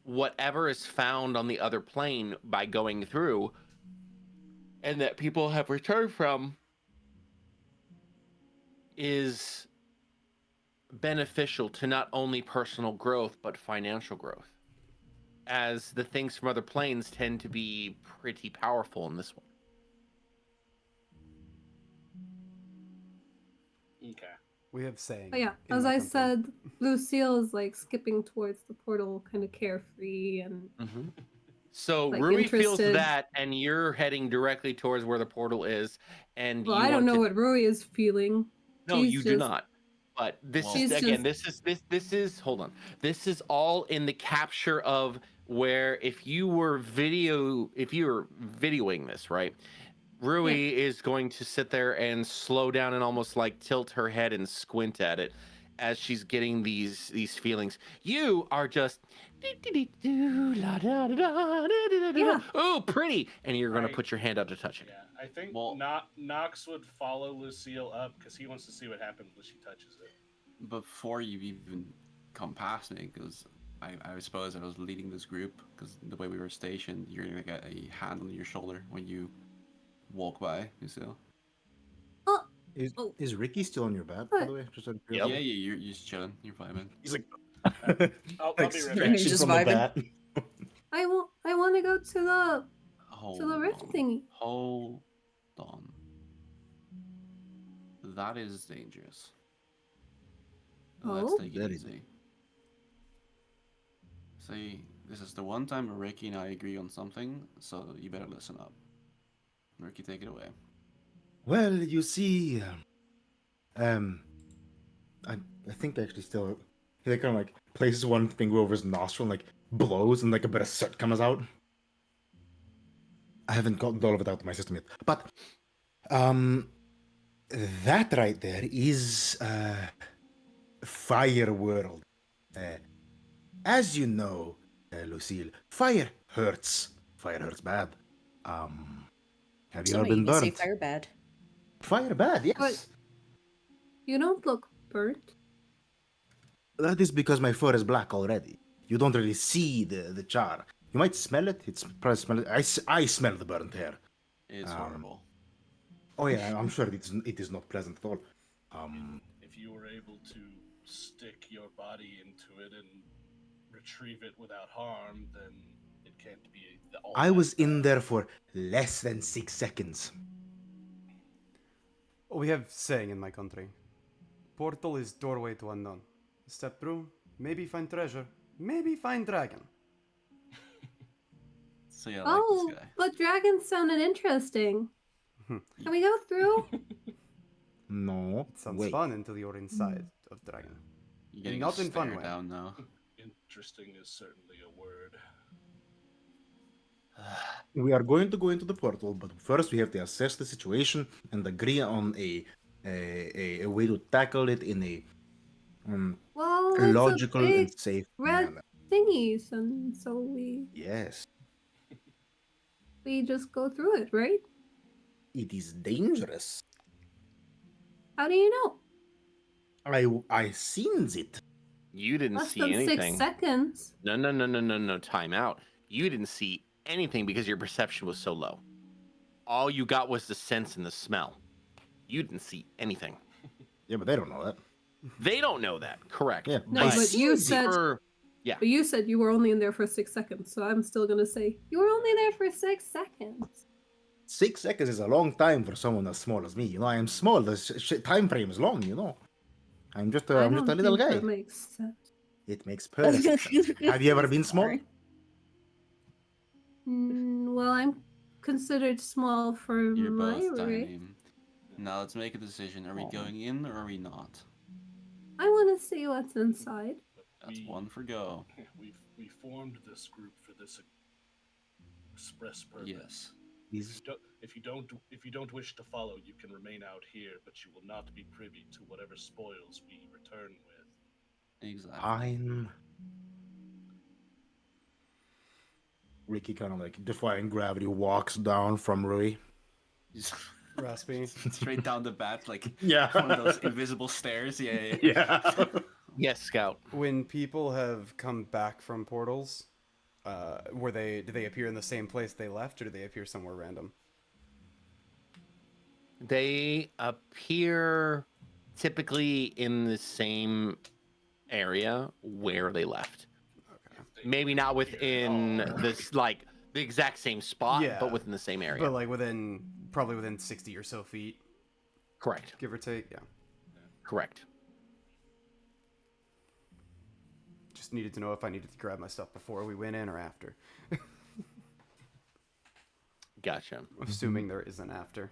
whatever is found on the other plane by going through and that people have returned from is beneficial to not only personal growth but financial growth, as the things from other planes tend to be pretty powerful in this one. Okay. We have saying. But yeah, in as my I company. said, Lucille is like skipping towards the portal, kind of carefree and So Like, Rui feels interested. that, and you're heading directly towards where the portal is, and well, you I don't want know to... what Rui is feeling. No, She's you do just- not. But this Well- is She's again. just- This is. Hold on. This is all in the capture of where if you were videoing this, right? Rui is going to sit there and slow down and almost like tilt her head and squint at it as she's getting these feelings. You are just Yeah. oh, pretty, and you're gonna Right. put your hand out to touch it. Yeah, I think Well- Nox would follow Lucille up because he wants to see what happens when she touches it. Before you even come past me, because I suppose I was leading this group, because the way we were stationed, you're gonna get a hand on your shoulder when you walk by, Lucille. Is Ricky still on your back, by the way? Just out of Yep. Yeah, you're just chilling. You're vibing. He's like, I'll like be right You're stretching just from the vibing. bat. I want to go to the Hold rift on. thingy. Hold on. That is dangerous. Let's Oh? take it Very easy. See, this is the one time where Ricky and I agree on something, so you better listen up. Ricky, take it away. Well, you see, I think they actually still. He like, kind of like places one finger over his nostril and like blows, and like a bit of soot comes out. I haven't gotten all of it out of my system yet, but that right there is Fire World. As you know, Lucille, fire hurts. Fire hurts bad. Have you Some ever may been even say burnt? fire bad. Fire bad, yes. But- You don't look burnt. That is because my fur is black already. You don't really see the char. You might smell it. It's probably smell it. I smell the burnt hair. It's Um, horrible. Oh yeah, I'm sure it is not pleasant at all. If you were able to stick your body into it and retrieve it without harm, then it can't be all I that was in bad. there for less than 6 seconds. We have saying in my country. Portal is doorway to unknown. Step through, maybe find treasure, maybe find dragon. So yeah, I like Oh, this guy. but dragons sounded interesting. Hmm. Can we go through? No, It sounds wait. fun until you're inside of dragon. You're getting not a in fun stare way. down now. Interesting is certainly a word. We are going to go into the portal, but first we have to assess the situation and agree on a way to tackle it in a Well, it's a logical big and safe red manner. thingies, and so Yes, we just go through it, right? it is dangerous. How do you know? I seen it. You didn't Less see than anything. 6 seconds. No. Time out. You didn't see anything because your perception was so low. All you got was the sense and the smell. You didn't see anything. Yeah, but they don't know that. They don't know that. Correct. Yeah, No, I but you seen it. said But you said you were only in there for 6 seconds, so I'm still gonna say you were only there for 6 seconds. 6 seconds is a long time for someone as small as me. You know, I am small. The time frame is long. You know, I'm just a I don't little think guy. that makes sense. It makes perfect sense. Have you ever been small? Sorry. Well, I'm considered small for You're my both race. tiny. Now let's make a decision. Are we going in or are we not? I want to see what's inside. That's one for go. We formed this group for this express purpose. Yes. If you don't wish to follow, you can remain out here, but you will not be privy to whatever spoils we return with. Exactly. Fine. Ricky kind of like defying gravity walks down from Rui. Raspy. Straight down the bat, like Yeah. one of those invisible stairs. Yeah. Yeah. Yes, Scout. When people have come back from portals, do they appear in the same place they left, or do they appear somewhere random? They appear typically in the same area where they left. Maybe not within this like the exact same spot, Yeah. but within the same area. But like probably within 60 or so feet, Correct. give or take. Yeah. Correct. Just needed to know if I needed to grab my stuff before we went in or after. Gotcha. Assuming there is an after.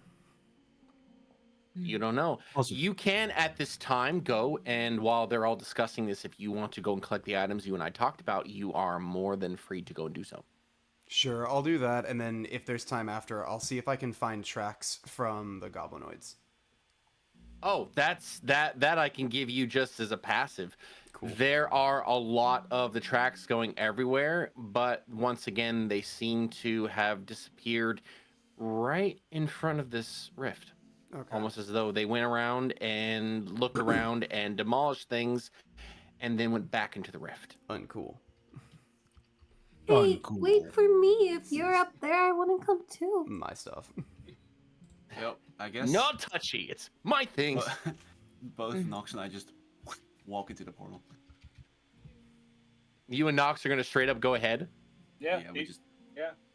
You don't know. Also- You can at this time go and while they're all discussing this, if you want to go and collect the items you and I talked about, you are more than free to go and do so. Sure, I'll do that, and then if there's time after, I'll see if I can find tracks from the goblinoids. Oh, that I can give you just as a passive. Cool. There are a lot of the tracks going everywhere, but once again, they seem to have disappeared right in front of this rift. Okay. Almost as though they went around and looked around and demolished things and then went back into the rift. Uncool. Hey, Uncool. wait for me. If you're up there, I want to come too. My stuff. Yep. I guess. Not touchy. It's my things. Both Nox and I just walk into the portal. You and Nox are going to straight up go ahead. Yeah, we just.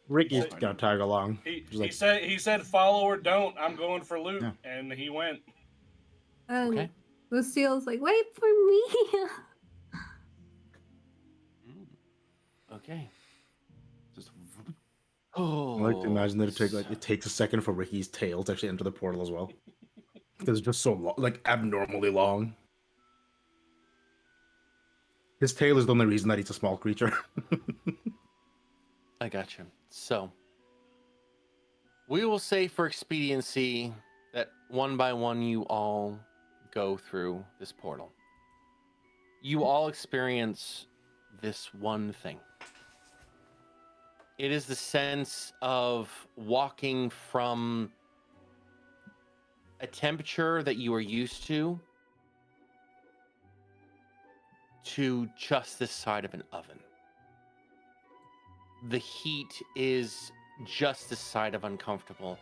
Ricky's Yeah. gonna tag along. Just like, he said follow or don't. I'm going for loot, Yeah. and he went. And Okay. Lucille's like, wait for me. Okay. Just. Oh. I like to imagine that it takes a second for Ricky's tail to actually enter the portal as well. Because it's just so long, like abnormally long. His tail is the only reason that he's a small creature. I got you. So, we will say for expediency that one by one you all go through this portal. You all experience this one thing. It is the sense of walking from a temperature that you are used to just this side of an oven. The heat is just this side of uncomfortable.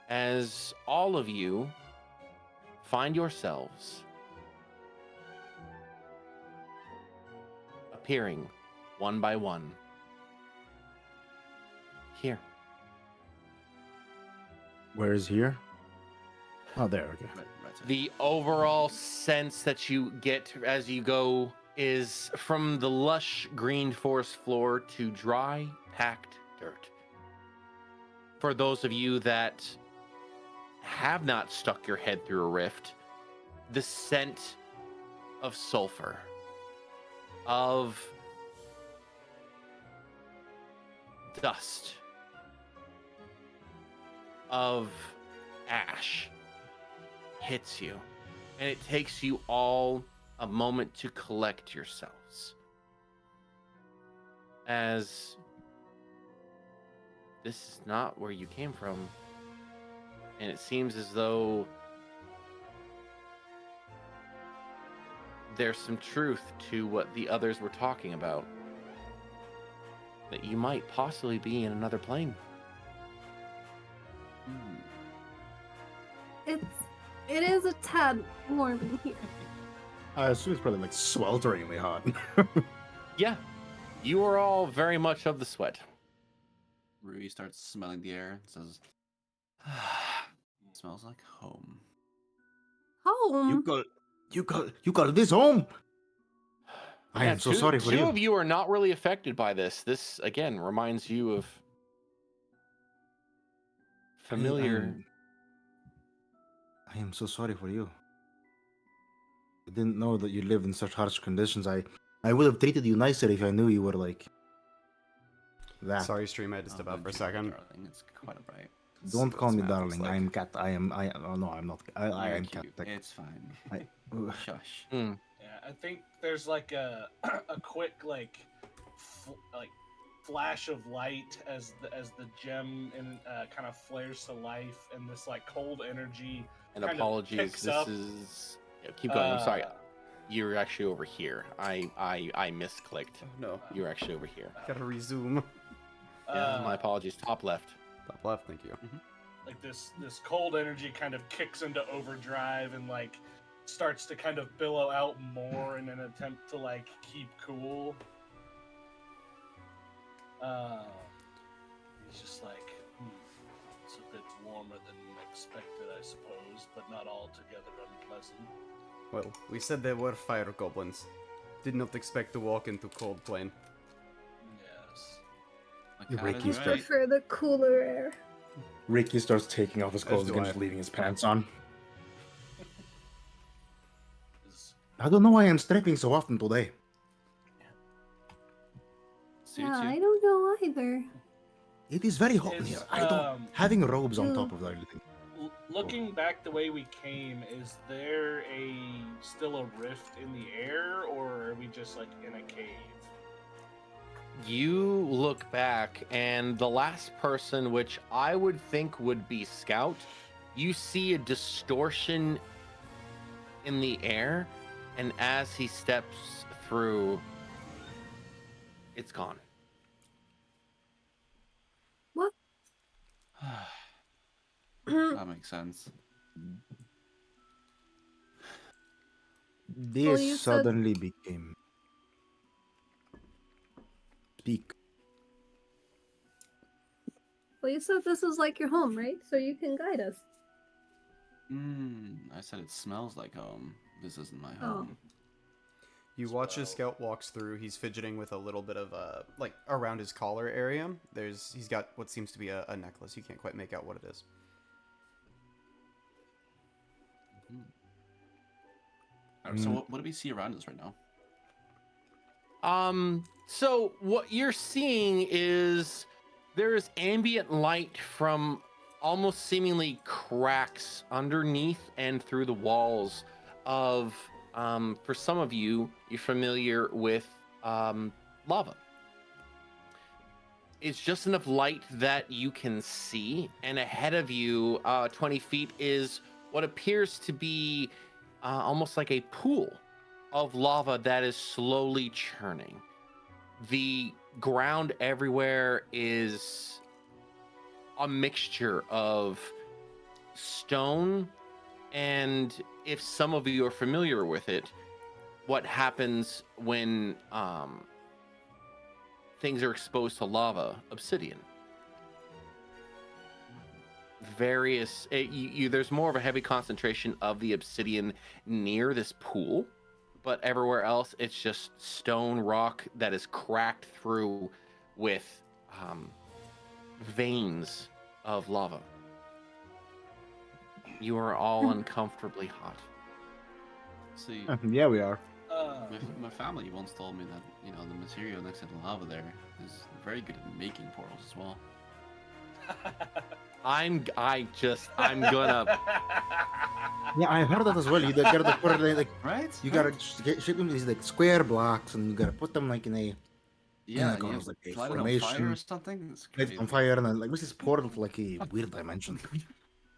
as all of you find yourselves appearing one by one here. Where is here? Oh, there. Okay. Right. The overall sense that you get as you go is from the lush green forest floor to dry, packed dirt. For those of you that have not stuck your head through a rift, the scent of sulfur, of dust, of ash hits you, and it takes you all a moment to collect yourselves, as this is not where you came from, and it seems as though there's some truth to what the others were talking about, that you might possibly be in another plane. It is a tad warm in here. I assume it's probably like swelteringly hot. Yeah, you are all very much of the sweat. Rui starts smelling the air and says, "Smells like home." Home. You got this home. I Yeah, am so sorry for two you. of you are not really affected by this. This again reminds you of familiar. I am so sorry for you. I didn't know that you lived in such harsh conditions. I would have treated you nicer if I knew you were like that. Sorry, stream. I had to step out for a second. Darling, it's quite alright. Don't call me It's fine. darling. It's I am cat. Oh no, I'm not. I you're am cat. cute. It's fine. I- Shush. Yeah, I think there's like a a quick flash of light as the gem kind of flares to life, and this like cold energy. And kind of apologies, picks this up, is. Yeah, keep going. I'm sorry. uh, You're actually over here. I misclicked. Oh no. You're actually over here. Gotta resume. Yeah, my apologies. Top left. Top left, thank you. Like this cold energy kind of kicks into overdrive and like starts to kind of billow out more in an attempt to like keep cool. He's just like, it's a bit warmer than expected, I suppose, but not altogether unpleasant. Well, we said there were fire goblins. Did not expect to walk into cold plain. Yes. My cat Ricky is I right. prefer the cooler air. Ricky starts taking off his As clothes do again, I. just leaving his pants on. Is- I don't know why I'm stripping so often today. Suits Yeah, you. I don't know either. It is very hot in Is, here. I don't having robes on top of everything. Looking back the way we came, is there still a rift in the air, or are we just like in a cave? You look back, and the last person, which I would think would be Scout, you see a distortion in the air, and as he steps through, it's gone. What? That makes sense. This Well, you said- suddenly became. Speak. Well, you said this is like your home, right? So you can guide us. I said it smells like home. This isn't my Oh. home. You watch as So- Scout walks through. He's fidgeting with a little bit of like around his collar area. He's got what seems to be a necklace. You can't quite make out what it is. Alright, so what do we see around us right now? So what you're seeing is there is ambient light from almost seemingly cracks underneath and through the walls of, for some of you, you're familiar with lava. It's just enough light that you can see, and ahead of you, 20 feet, is what appears to be almost like a pool of lava that is slowly churning. The ground everywhere is a mixture of stone, and if some of you are familiar with it, what happens when things are exposed to lava, obsidian. There's more of a heavy concentration of the obsidian near this pool, but everywhere else it's just stone rock that is cracked through with veins of lava. You are all uncomfortably hot. See, Yeah, we are. my family once told me that the material next to the lava there is very good at making portals as well. I'm gonna Yeah, I heard that as well. You gotta put it like Right? you gotta shape them these like square blocks, and you gotta put them like in a Yeah, like, you almost like a light it on formation. fire or something. It's Light crazy. it on fire, and then like what's this portal to like a weird dimension?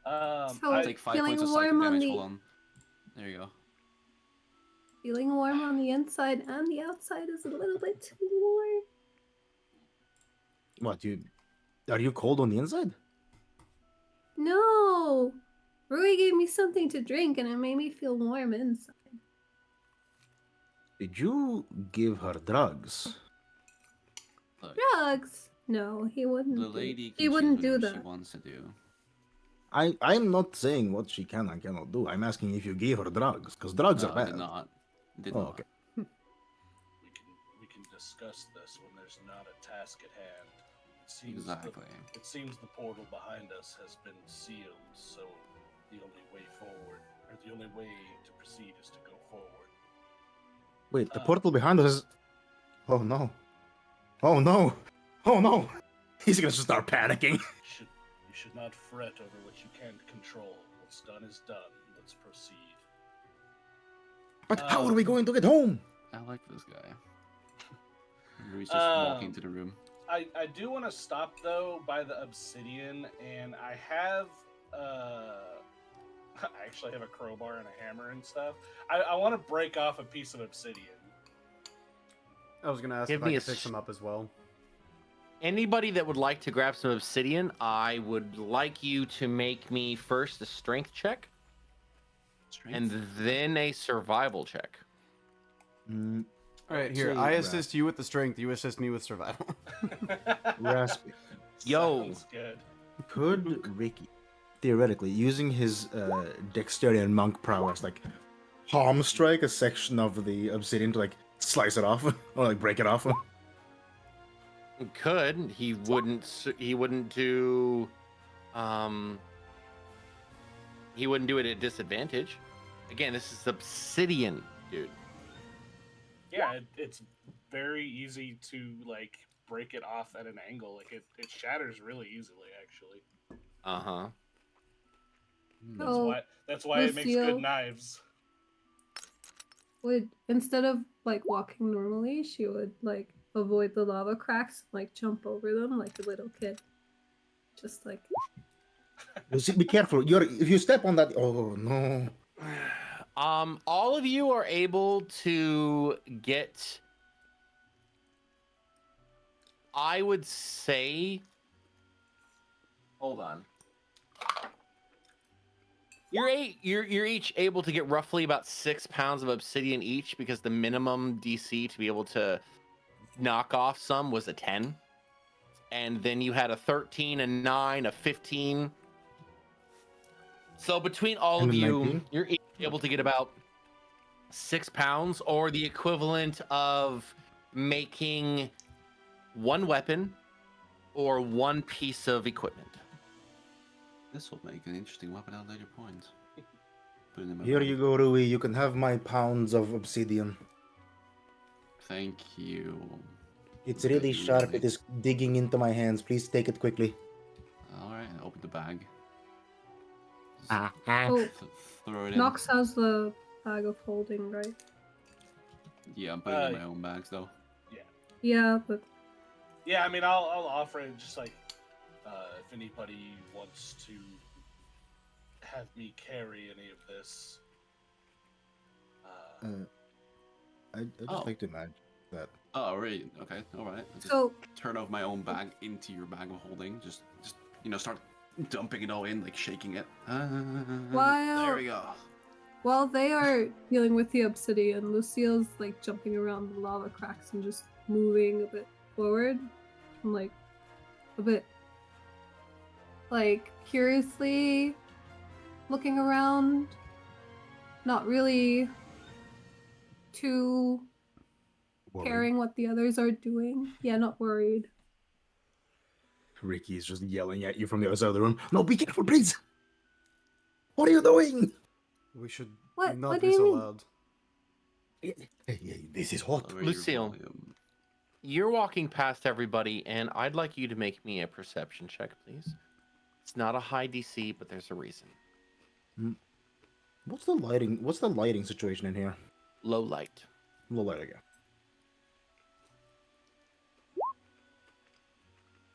So I take 5 feeling points of psychic warm on damage. the Hold on. There you go. feeling warm on the inside and the outside is a little bit too warm. What are you cold on the inside? No, Rui gave me something to drink and it made me feel warm inside. Did you give her drugs? Look, Drugs? No, he wouldn't. the lady He can wouldn't choose do what she that. wants to do. I'm not saying what she can and cannot do. I'm asking if you gave her drugs, because drugs No, are I bad. did not. Did Oh, not. okay. We can discuss this when there's not a task at hand. Exactly. It seems the portal behind us has been sealed, so the only way forward, or the only way to proceed, is to go forward. Wait, the portal behind us is. Oh no. Oh no. Oh no. He's gonna start panicking. You should not fret over what you can't control. What's done is done. Let's proceed. But how are we going to get home? I like this guy. Rui's just walking to the room. I do want to stop though by the obsidian, and I have I actually have a crowbar and a hammer and stuff. I want to break off a piece of obsidian. I was gonna ask Give if me I a could pick s- some up as well. Anybody that would like to grab some obsidian, I would like you to make me first a strength check Strength. and then a survival check. Mm, All right, here. Say I that. assist you with the strength. You assist me with survival. Raspy. Yo. Sounds good. Could Ricky, theoretically, using his dexterity and monk prowess, like palm strike a section of the obsidian to like slice it off or like break it off? Could he wouldn't do he wouldn't do it at disadvantage. Again, this is obsidian, dude. Yeah, it's very easy to like break it off at an angle. Like it shatters really easily, actually. Uh-huh. That's Oh, that's why it makes Lucio. good knives. Would instead of like walking normally, she would like avoid the lava cracks, like jump over them like a little kid. Just like You see, be careful. If you step on that, oh no. All of you are able to get, I would say, hold on. You're each able to get roughly about 6 pounds of obsidian each, because the minimum DC to be able to knock off some was a 10. And then you had a 13, a 9, a 15. So between all And of a you, 19? you're each able to get about 6 pounds, or the equivalent of making one weapon or one piece of equipment. This will make an interesting weapon at a later point. Put it in my Here bag. you go, Rui. You can have my pounds of obsidian. Thank you. It's really Thank you, sharp. Rui. It is digging into my hands. Please take it quickly. Alright, open the bag. Just oh, throw it in. Nox has the bag of holding, right? Yeah, I'm putting it in my own bags though. Yeah, but Yeah, I mean, I'll offer it just like if anybody wants to have me carry any of this. I'd just Oh. like to imagine that. Oh, really? Okay, alright. I'll just so turn off my own bag into your bag of holding. Just start dumping it all in, like shaking it. While- There we go. While they are dealing with the obsidian, Lucille's like jumping around the lava cracks and just moving a bit forward. And like a bit like curiously looking around. Not really too caring what the others are doing. Yeah, not worried. Ricky's just yelling at you from the other side of the room. No, be careful, please! What are you doing? We should What? not What be do you so mean? loud. This is hot. Lower your Lucille. volume. You're walking past everybody, and I'd like you to make me a perception check, please. It's not a high DC, but there's a reason. What's the lighting situation in here? Low light. Low light again.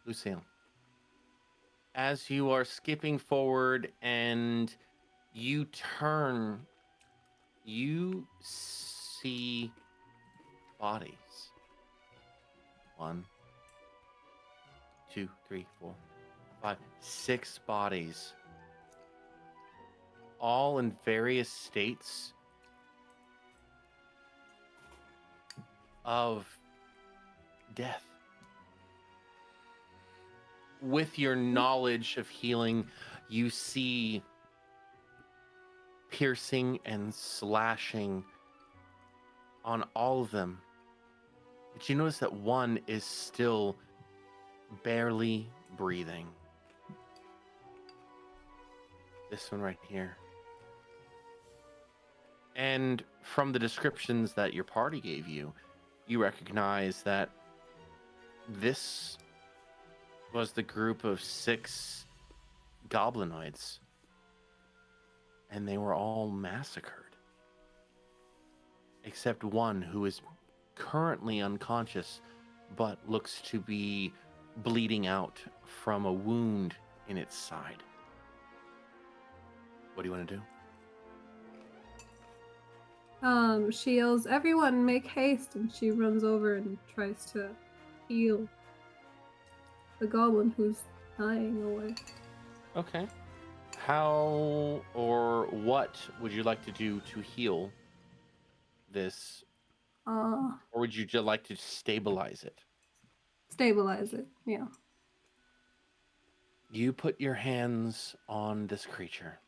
Lucille. As you are skipping forward and you turn, you see bodies. 1, 2, 3, 4, 5, 6 bodies. All in various states of death. With your knowledge of healing, you see piercing and slashing on all of them. But you notice that one is still barely breathing. This one right here. And from the descriptions that your party gave you, you recognize that this was the group of 6 goblinoids. And they were all massacred. Except one who is currently unconscious, but looks to be bleeding out from a wound in its side. What do you want to do? She yells, "Everyone, make haste!" and she runs over and tries to heal the goblin who's dying away. Okay. How or what would you like to do to heal this? Or would you just like to stabilize it? Stabilize it, yeah. You put your hands on this creature,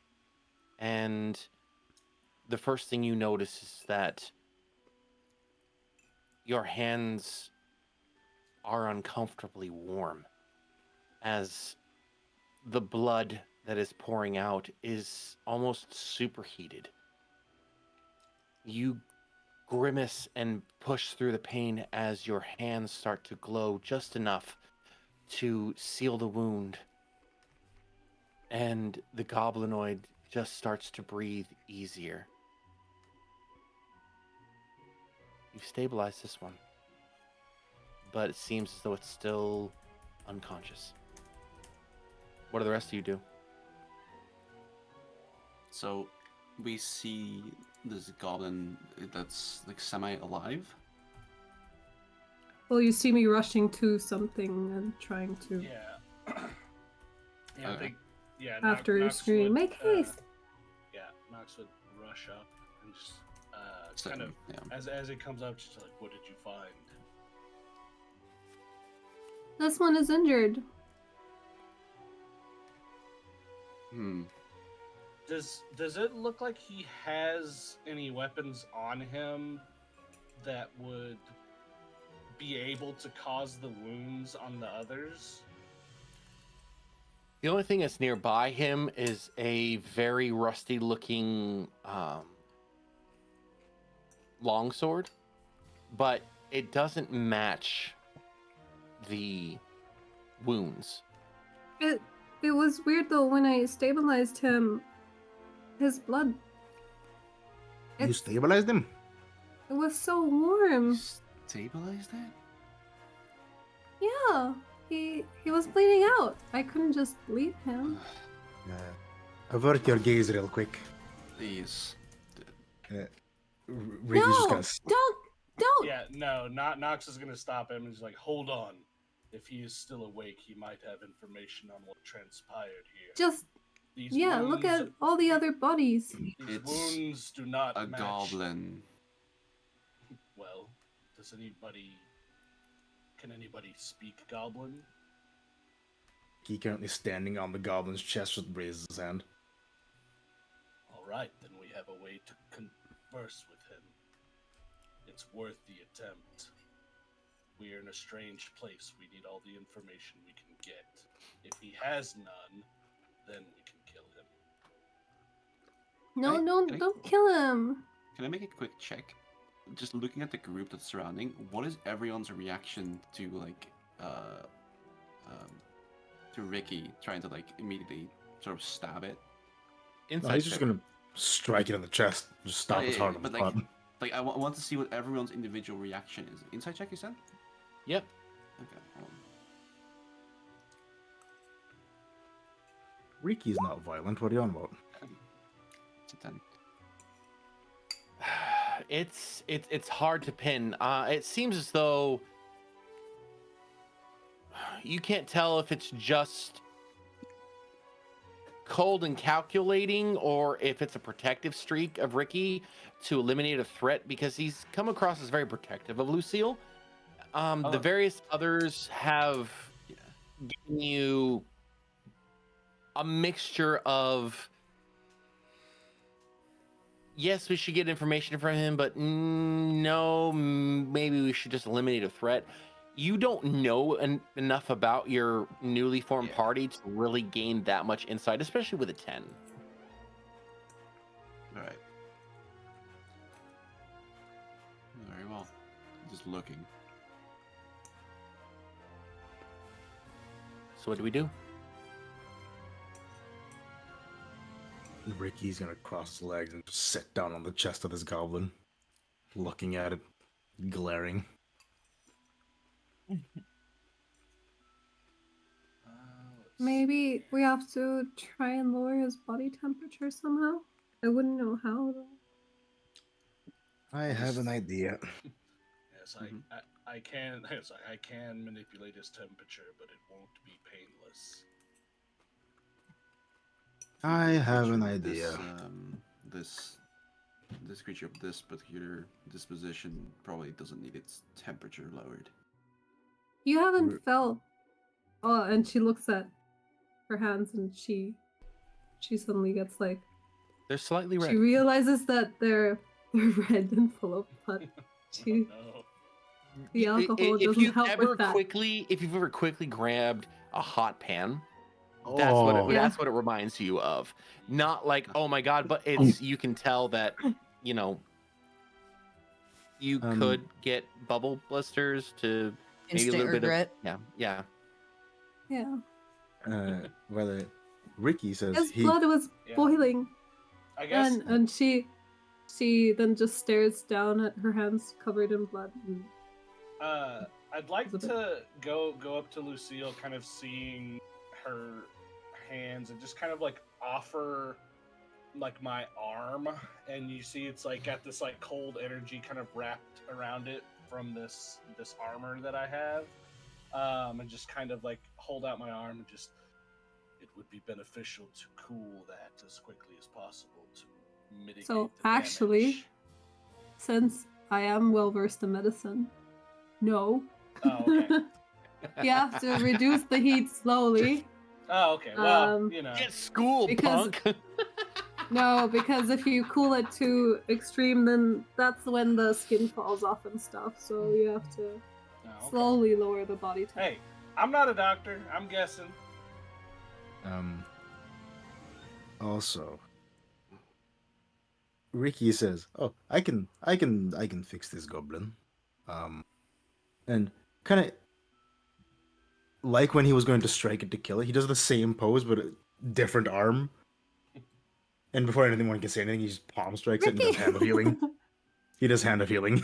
and the first thing you notice is that your hands are uncomfortably warm as the blood that is pouring out is almost superheated. You grimace and push through the pain as your hands start to glow just enough to seal the wound. And the goblinoid just starts to breathe easier. You've stabilized this one, but it seems as though it's still unconscious. What do the rest of you do? So we see this goblin that's like semi-alive. Well, you see me rushing to something and trying to, Yeah. Yeah, I Okay. think. Yeah. after Nox screaming, would, "Make haste!" Yeah, Nox would rush up and just So, kind of yeah. as it comes up, just like, "What did you find?" This one is injured. Does it look like he has any weapons on him that would be able to cause the wounds on the others? The only thing that's nearby him is a very rusty looking longsword, but it doesn't match the wounds. It was weird though when I stabilized him. His blood. You It's- stabilized him? It was so warm. Stabilized it? Yeah, he was bleeding out. I couldn't just leave him. Avert your gaze real quick. Please. Ricky's just No, gonna... don't. Yeah, no, not Nox is gonna stop him and he's like, "Hold on." If he is still awake, he might have information on what transpired here. Just These yeah, look wounds- at all the other bodies. These It's wounds do not A match. goblin. Well, can anybody speak Goblin? He currently standing on the goblin's chest with raises his hand. All right, then we have a way to converse with him. It's worth the attempt. We are in a strange place. We need all the information we can get. If he has none, then we can kill him. No, Hey, no, can I- don't kill him. Can I make a quick check? Just looking at the group that's surrounding, what is everyone's reaction to like to Ricky trying to like immediately sort of stab it? No, Inside he's just check. gonna strike it in the chest. Just stop Yeah, as yeah, hard yeah, as but, the like- Like I want to see what everyone's individual reaction is. Inside check, you said? Yep. Okay. Hold on. Ricky's not violent. What are you on about? It's a 10. It's hard to pin. It seems as though you can't tell if it's just cold and calculating or if it's a protective streak of Ricky to eliminate a threat, because he's come across as very protective of Lucille. The Oh. various others have Yeah. given you a mixture of, yes, we should get information from him, but no, maybe we should just eliminate a threat. You don't know enough about your newly formed Yeah. party to really gain that much insight, especially with a 10. All right. Very well. Just looking. So what do we do? Ricky's gonna cross his legs and just sit down on the chest of this goblin, looking at it, glaring. Maybe we have to try and lower his body temperature somehow. I wouldn't know how though. I have an idea. Yes, Mhm. I can. Yes, I can manipulate his temperature, but it won't be painless. I have an Creature of idea. This creature of this particular disposition probably doesn't need its temperature lowered. You haven't We're- felt. Oh, and she looks at her hands and she suddenly gets like They're slightly red. she realizes that they're red and full of blood. She Oh, no. the alcohol If doesn't you've help ever with that. if you've ever quickly grabbed a hot pan, that's what Oh. it, that's what it reminds you of. Not like, oh my god, but it's, you can tell that, you know, you Um, could get bubble blisters to maybe a Instant little regret. bit of, yeah. Yeah. Whether Ricky says His he blood was Yeah. boiling, I guess. and she then just stares down at her hands covered in blood. And I'd like It's a to go up to Lucille, kind of seeing her hands, and just kind of like offer like my arm, and you see it's like got this like cold energy kind of wrapped around it from this armor that I have, and just kind of like hold out my arm and just, it would be beneficial to cool that as quickly as possible to mitigate. So, the actually- damage. since I am well versed in medicine, no. Oh, okay. You have to reduce the heat slowly. Oh, okay. Well, Um, you know. Get schooled, Because- punk. No, because if you cool it too extreme, then that's when the skin falls off and stuff. So you have to Oh, okay. slowly lower the body temperature. Hey, I'm not a doctor. I'm guessing. Also, Ricky says, "Oh, I can fix this goblin," and kind of like when he was going to strike it to kill it, he does the same pose but a different arm. And before anyone can say anything, he just palm strikes it and does hand of healing. He does hand of healing.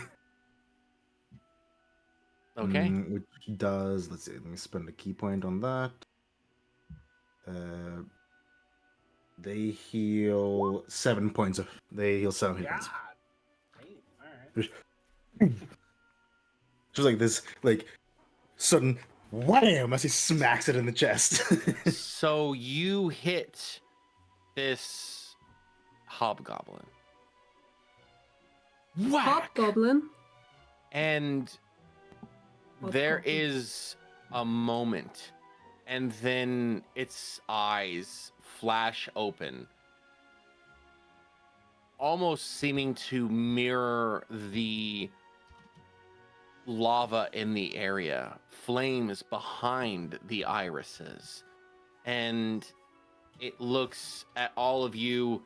Okay. Which does, let's see, let me spend a key point on that. They heal 7 points of. They heal 7 hit Yeah. points. All right. Just like this, like sudden Wham! As he smacks it in the chest. So you hit this hobgoblin. Whack! Hobgoblin. And there Hobgoblin. is a moment, and then its eyes flash open, almost seeming to mirror the lava in the area, flames behind the irises. And it looks at all of you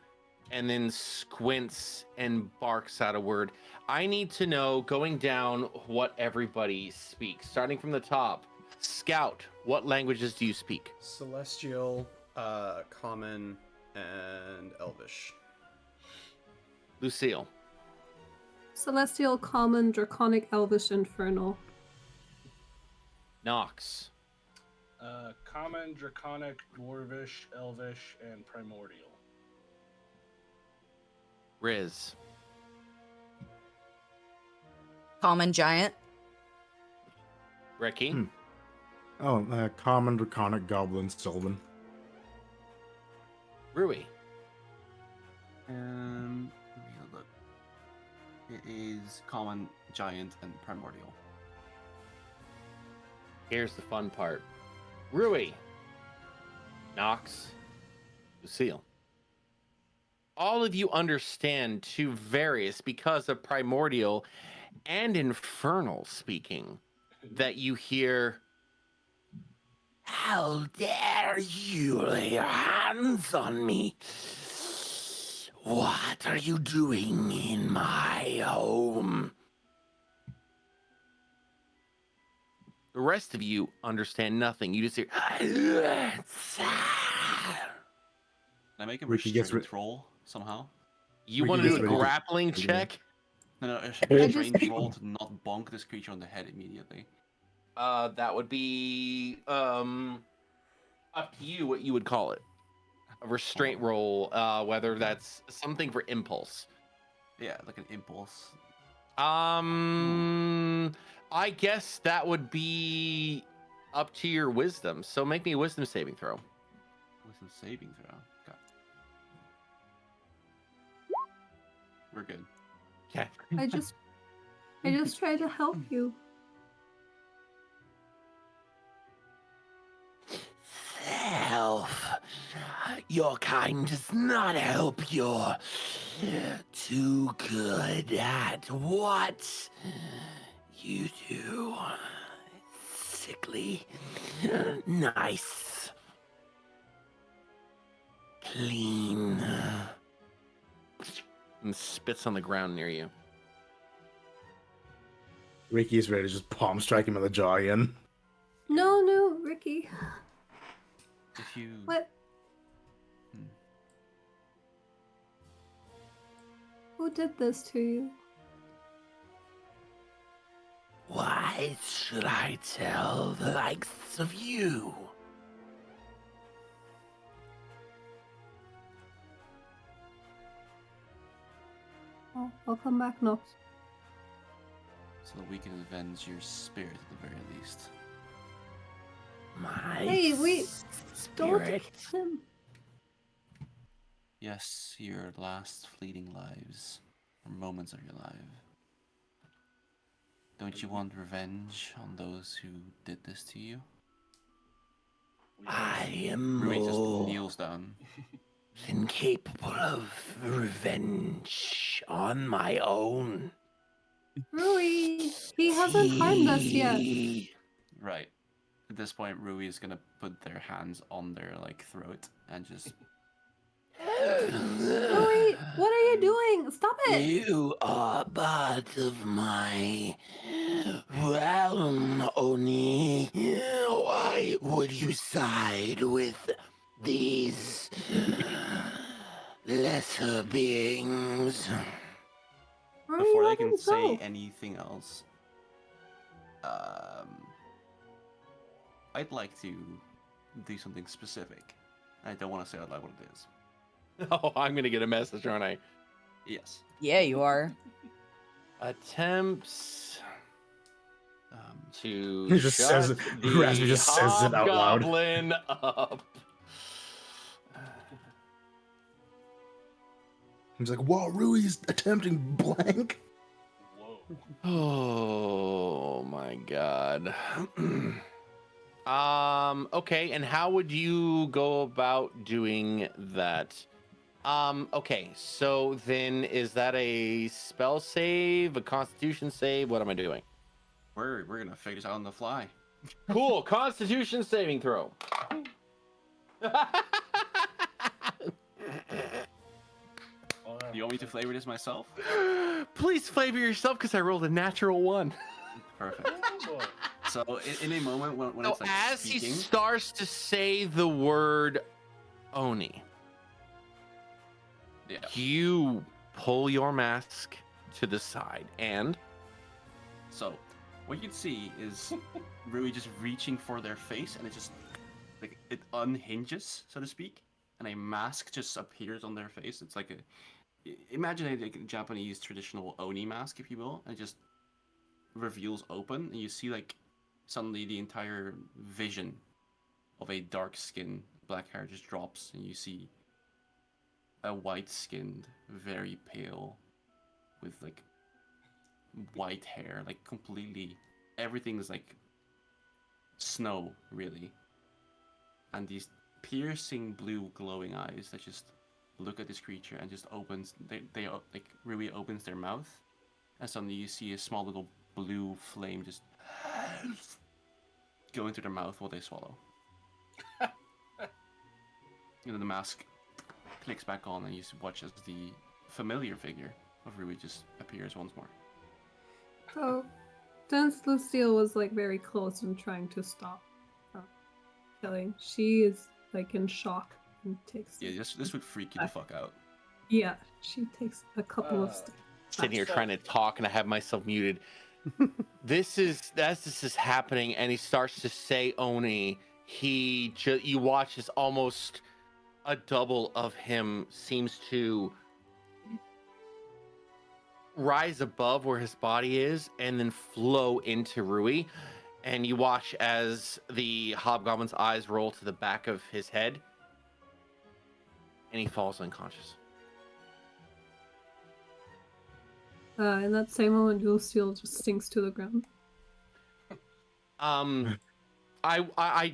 and then squints and barks out a word. I need to know, going down, what everybody speaks. Starting from the top, Scout, what languages do you speak? Celestial, Common, and Elvish. Lucille. Celestial, Common, Draconic, Elvish, Infernal. Nox. Common, Draconic, Dwarvish, Elvish, and Primordial. Riz. Common giant. Ricky. Common, Draconic, Goblin, Sylvan. Rui. Let me have a look. It is common, giant, and primordial. Here's the fun part. Rui. Nox. Lucille. All of you understand to various, because of primordial and infernal speaking, that you hear, "How dare you lay your hands on me? What are you doing in my home?" The rest of you understand nothing. You just hear, Can I make a Ricky gets restraint roll somehow? you Ricky want to do gets a ready to- grappling check? No, a I restraint just- roll to not bonk this creature on the head immediately. That would be up to you what you would call it. A restraint roll, whether that's something for impulse. Yeah, like an impulse. I guess that would be up to your wisdom. So make me a wisdom saving throw. Wisdom saving throw. Okay. We're good. Okay. I just try to help you. Self, your kind does not help. You're too good at what you do. Sickly, nice, clean, and spits on the ground near you. Ricky's ready to just palm strike him in the jaw again. No, Ricky. If you What? Who did this to you? Why should I tell the likes of you? Oh, I'll come back, Nox. so that we can avenge your spirit at the very least. My Hey, wait! Don't spirit. hit him. Yes, your last fleeting lives, or moments of your life. Don't you want revenge on those who did this to you? I am Rui just more kneels down. than capable of revenge on my own. Rui, he hasn't harmed us yet. Right. At this point, Rui is gonna put their hands on their throat and just. Rui, what are you doing? Stop it! You are part of my realm, Oni. Why would you side with these lesser beings? Rui, Before they let can him say go. anything else, I'd like to do something specific. I don't want to say out loud what it is. Oh, I'm gonna get a message, aren't I? Yes. Yeah, you are. Attempts. to He just shut says it- the Raspy just says it out loud. hobgoblin up. He's like, "Wow, Rui's attempting blank." Whoa. Oh my god. Okay, and how would you go about doing that? Okay, so then is that a spell save, a constitution save? What am I doing? We're gonna figure this out on the fly. Cool, constitution saving throw. Do you want me to flavor this myself? Please flavor yourself because I rolled a natural one. Perfect. So in a moment when So it's like as speaking, he starts to say the word Oni, yeah, you pull your mask to the side and so what you'd see is Rui just reaching for their face, and it just like it unhinges, so to speak, and a mask just appears on their face. It's like imagine a like, Japanese traditional Oni mask, if you will, and it just reveals open, and you see like suddenly the entire vision of a dark skin black hair just drops, and you see a white skinned, very pale, with like white hair, like completely everything is like snow, really, and these piercing blue glowing eyes that just look at this creature and just opens they like Rui opens their mouth, and suddenly you see a small little blue flame just go into their mouth while they swallow. And then the mask clicks back on, and you watch as the familiar figure of Rui just appears once more. So, since Lucille was like very close and trying to stop killing, she is like in shock and takes. Yeah, this would freak you the fuck out. Yeah, she takes a couple of steps. sitting here trying to talk and I have myself muted. This is happening, and he starts to say Oni. You watch as almost a double of him seems to rise above where his body is and then flow into Rui. And you watch as the hobgoblin's eyes roll to the back of his head, and he falls unconscious. In that same moment, Lucille just sinks to the ground. I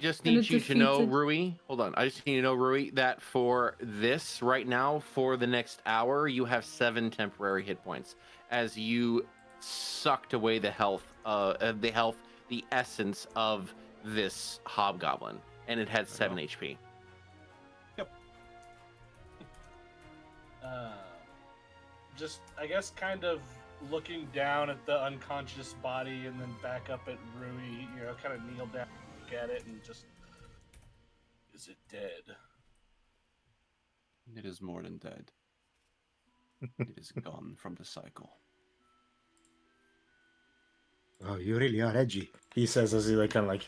just And need it you to know, defeated- Rui. Hold on. I just need you to know, Rui, that for this right now, for the next hour, you have 7 temporary hit points as you sucked away the essence of this hobgoblin, and it had 7 HP. Just, I guess, kind of looking down at the unconscious body and then back up at Rui, kind of kneel down, look at it, and just, is it dead? It is more than dead. It is gone from the cycle. Oh, you really are edgy. He says as he like kind of like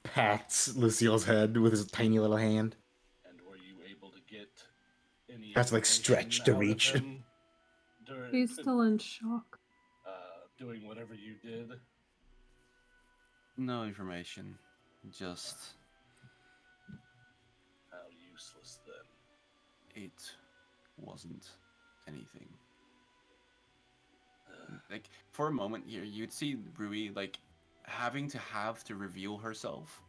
pats Lucille's head with his tiny little hand. And were you able to get any? That's, like, information stretched to out of reach. him during He's still in shock. doing whatever you did? No information. Just How useless then. it wasn't anything. Like for a moment here, you'd see Rui like having to reveal herself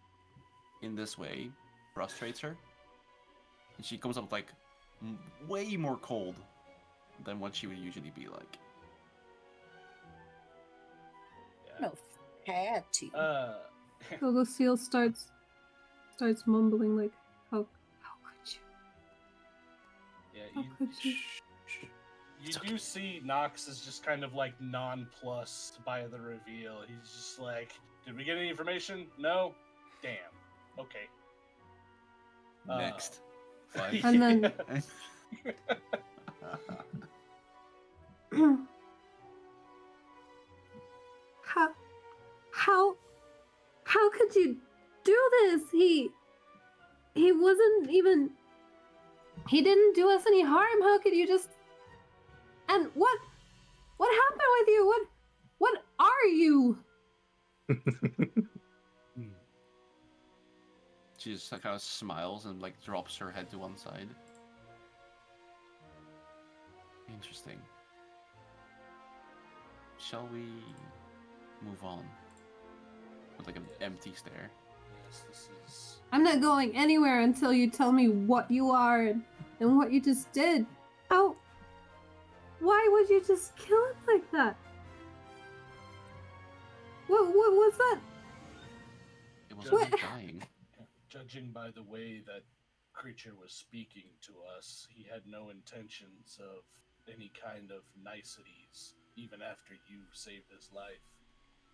in this way frustrates her, and she comes up like way more cold than what she would usually be like. No, had to. So Lucille starts mumbling like, "How could you? Yeah, How could you?" you do see Nox is just kind of like nonplussed by the reveal. He's just like, did we get any information? No? Damn. Okay. Next, fight. And then- How could you do this? He wasn't even. He didn't do us any harm. How could you just? And what happened with you? What are you? She just like kind of smiles and like drops her head to one side. Interesting. Shall we move on? With like an empty stare. Yes, this is. I'm not going anywhere until you tell me what you are and what you just did. How? Why would you just kill him like that? What was that? It was What? me dying. Judging by the way that creature was speaking to us, he had no intentions of any kind of niceties. Even after you saved his life,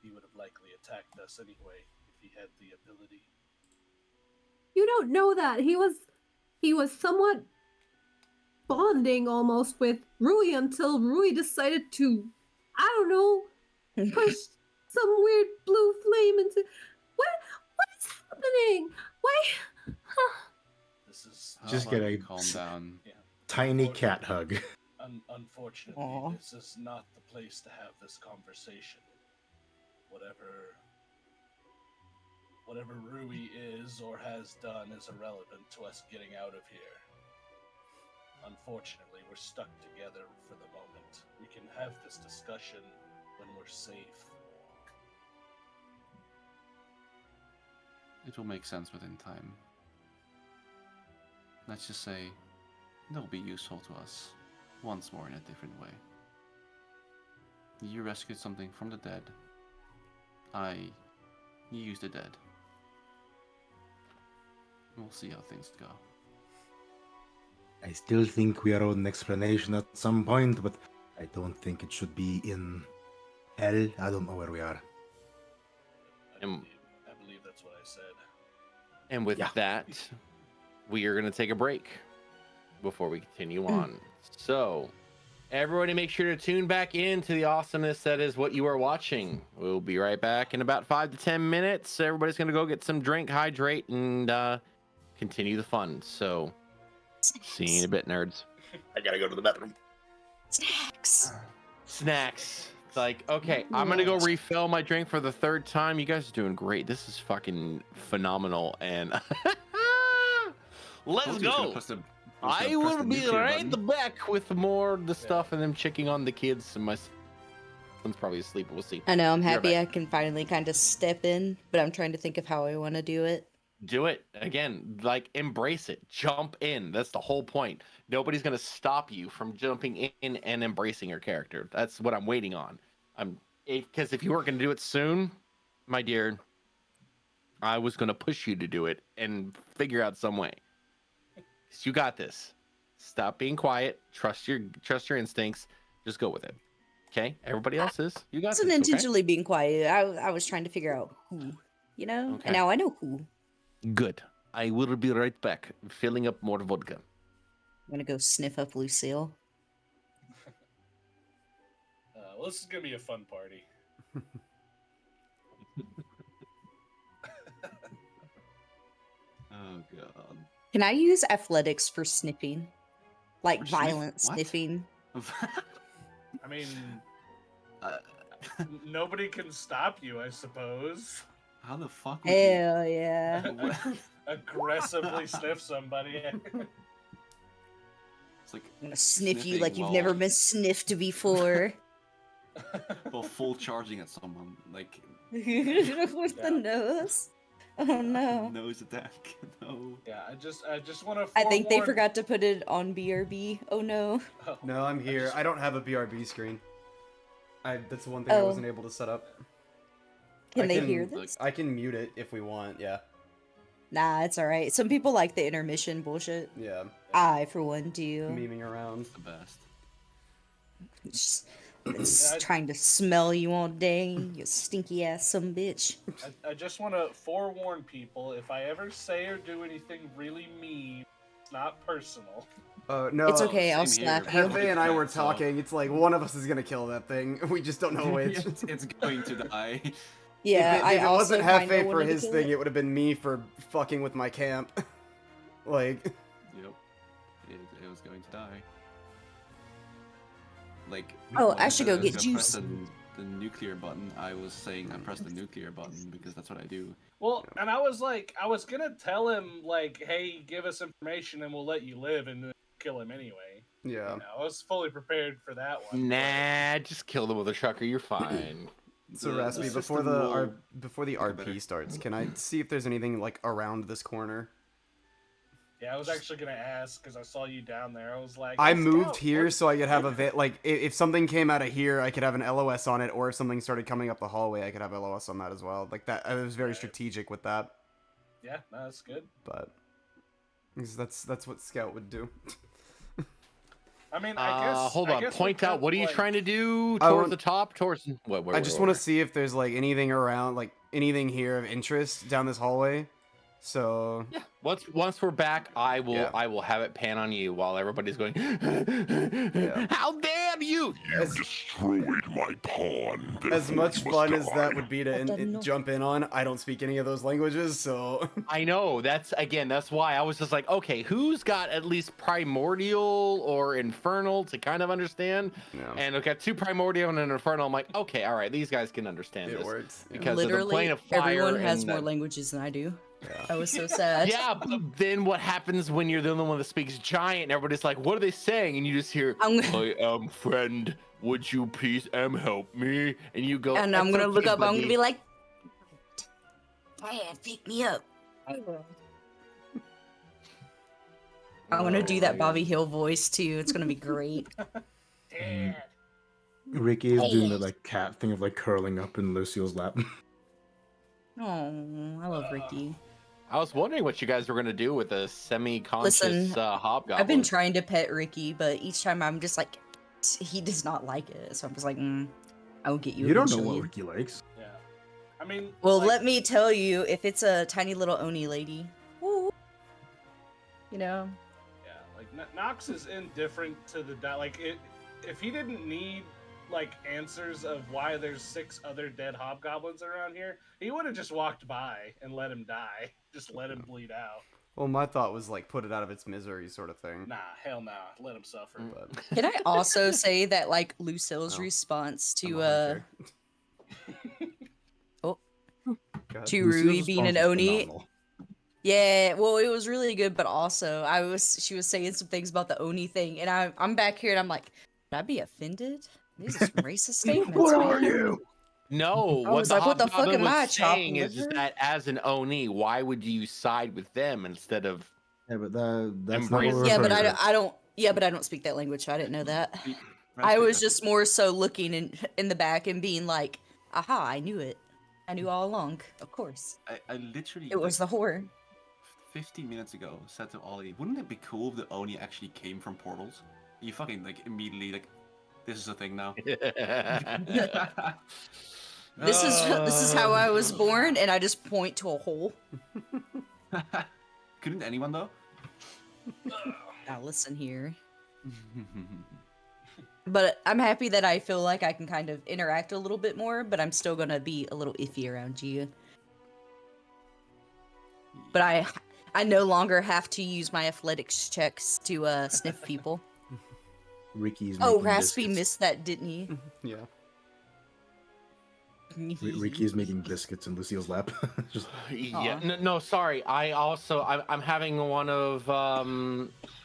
he would have likely attacked us anyway if he had the ability. You don't know that. He was somewhat bonding almost with Rui until Rui decided to, I don't know, push some weird blue flame into. What is happening? Why? This is How Just about get you a- calm down. Tiny cat hug. Unfortunately, Aw. this is not the place to have this conversation. Whatever Rui is or has done is irrelevant to us getting out of here. Unfortunately, we're stuck together for the moment. We can have this discussion when we're safe. It will make sense within time. Let's just say they'll be useful to us once more in a different way. You rescued something from the dead. I used the dead. We'll see how things go. I still think we are owed an explanation at some point, but I don't think it should be in hell. I don't know where we are. I believe that's what I said. And with Yeah. that, we are going to take a break before we continue on. So, everybody make sure to tune back in to the awesomeness that is what you are watching. We'll be right back in about 5 to 10 minutes. Everybody's going to go get some drink, hydrate, and continue the fun. So, see you in a bit, nerds. I gotta go to the bathroom. Snacks. Snacks. It's like, okay, I'm going to go refill my drink for the third time. You guys are doing great. This is fucking phenomenal. And let's Told you it's gonna go. push the- I press will the be nuclear right button. the back with more of the stuff and them checking on the kids. And my son's probably asleep, but we'll see. I know. I'm Be right happy back. I can finally kind of step in, but I'm trying to think of how I want to do it. Do it again. Like, embrace it. Jump in. That's the whole point. Nobody's gonna stop you from jumping in and embracing your character. That's what I'm waiting on. Because if you weren't gonna do it soon, my dear, I was gonna push you to do it and figure out some way. You got this. Stop being quiet. Trust your instincts. Just go with it. Okay. Everybody else is. You I got wasn't this. Okay? intentionally being quiet. I was trying to figure out who, you know? Okay. And now I know who. Good. I will be right back, filling up more vodka. I'm gonna go sniff up Lucille. Well, this is gonna be a fun party. Oh god. Can I use athletics for sniffing? Like For sniff- violent what? sniffing? I mean, Uh, nobody can stop you, I suppose. how the fuck would you... Hell yeah. Aggressively sniff somebody. It's like I'm gonna sniff you Sniffing like you've while- never been sniffed before. well, full charging at someone, like With Yeah. the nose. Oh no. nose attack. No. Yeah, I just want to. I think they forgot to put it on BRB. Oh no. No, I'm here. I don't have a BRB screen. That's the one thing I Oh. wasn't able to set up. Can I they can, hear like, this? I can mute it if we want. Yeah. Nah, it's alright. Some people like the intermission bullshit. Yeah. I, for one, do. Memeing around. It's the best. Just it's Yeah, I- trying to smell you all day, you stinky ass some bitch. I just want to forewarn people: if I ever say or do anything really mean, it's not personal. No. It's okay, I'll same here, slap you. Hefe and I were So- talking. It's like one of us is gonna kill that thing. We just don't know which. it's going to die. Yeah, if I it also wasn't kinda Hefe for wanted to his kill thing, it. it would have been me for fucking with my camp. Like, Yep. It was going to die. Like. Oh, I should go get press juice. the nuclear button, I was saying I pressed the nuclear button because that's what I do. Well, and I was gonna tell him like, hey, give us information and we'll let you live, and then kill him anyway. Yeah. You know, I was fully prepared for that one. Nah, just kill the mother trucker. You're fine. So The Raspy, before system the will before the make it better. RP starts, can I see if there's anything like around this corner? Yeah, I was actually gonna ask because I saw you down there. I was like, I "Hey, moved Scout, here what-" so I could have if something came out of here, I could have an LOS on it, or if something started coming up the hallway, I could have LOS on that as well. Like that, I was very Right. strategic with that, Yeah, no, that's good. but because that's what Scout would do. I mean, I guess. Hold I on. guess we Point out. could, What are you like- trying to do I towards want- the top? Towards what? I just want to see if there's like anything around, like anything here of interest down this hallway. So Yeah. Once we're back, I will Yeah. have it pan on you while everybody's going. How dare you! as, Destroyed my pawn. as therefore much you fun must as that die. would be to Didn't jump in on, I don't speak any of those languages, so I know. That's why I was just like, okay, who's got at least primordial or infernal to kind of understand? yeah, And I've got 2 primordial and an infernal. I'm like, okay, all right, these guys can understand it this. works. Yeah. Because of the Literally, plane of fire everyone has and more the- languages than I do. Yeah. I was so sad. Yeah, but then what happens when you're the only one that speaks giant and everybody's like, what are they saying? And you just hear, I'm- I am friend, would you please help me? And you go, And I'm "That's gonna look okay, up. I'm gonna buddy." be like, "Dad, pick me up." I'm gonna do that Bobby Hill voice too. It's gonna be great. Dad. Ricky is doing the Yes. like cat thing of like curling up in Lucio's lap. Oh, I love Ricky. I was wondering what you guys were gonna do with a semi-conscious Listen, hobgoblin. I've been trying to pet Ricky, but each time I'm just like, he does not like it. So I'm just like, I will get you. You don't know eventually. what Ricky likes. Yeah. I mean, Well, like, let me tell you, if it's a tiny little Oni lady, woo, you know, Yeah, like Nox is indifferent to the like it. If he didn't need like answers of why there's 6 other dead hobgoblins around here, he would have just walked by and let him die. Just let him bleed out. Well, my thought was like put it out of its misery, sort of thing. Nah, hell nah. Let him suffer. But can I also say that like Lucille's No. response I'm to a hunter. oh. Go ahead. to Lucio's Rui being an response is Oni, phenomenal. yeah, well, it was really good, but also she was saying some things about the Oni thing, and I'm back here and I'm like, would I be offended? These are some racist statements. What man. are you? No, I what was the like, what the fuck hobgoblin am I, was chopped saying is liver? that as an Oni, why would you side with them instead of? Yeah, but that's Embrace not it. what we're Yeah, but referring to. I don't. Yeah, but I don't speak that language, so I didn't know that. Raspy, I was Raspy. just more so looking in the back and being like, aha, I knew it. I knew all along. Of course. I literally. It was the horror. 15 minutes ago said to Ollie, wouldn't it be cool if the Oni actually came from portals? You fucking like immediately like, this is a thing now. This is how I was born, and I just point to a hole. Couldn't anyone though? Now listen here. But I'm happy that I feel like I can kind of interact a little bit more, but I'm still gonna be a little iffy around you. But I no longer have to use my athletics checks to sniff people. Ricky's Oh, making Raspy biscuits. missed that, didn't he? Yeah. Ricky's making biscuits in Lucille's lap. Just Yeah, Aw. no, sorry. I'm having one of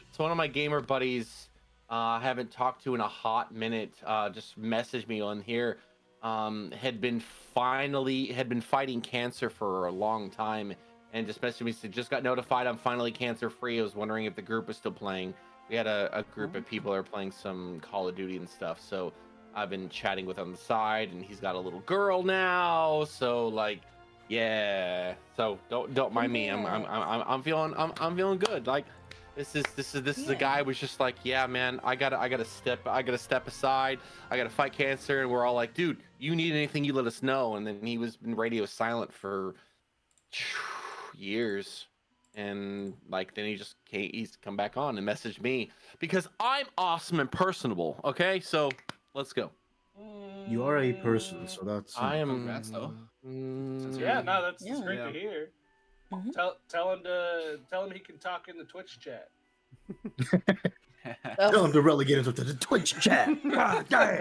it's one of my gamer buddies. I haven't talked to in a hot minute. Just messaged me on here. Had been fighting cancer for a long time, and just messaged me said just got notified I'm finally cancer free. I was wondering if the group is still playing. We had a group of people that are playing some Call of Duty and stuff. So I've been chatting with him on the side, and he's got a little girl now. So like, yeah. So don't mind me. I'm feeling good. Like this is a guy who was just like, yeah, man, I gotta step aside. I gotta fight cancer, and we're all like, dude, you need anything, you let us know. And then he was been radio silent for years. And like then he's come back on and messaged me because I'm awesome and personable. Okay, so let's go. you are a person, so that's. I am. Congrats, though. Yeah, no, that's Yeah. great Yeah. to hear. Mhm. Tell him he can talk in the Twitch chat. Tell him to relegate himself to the Twitch chat.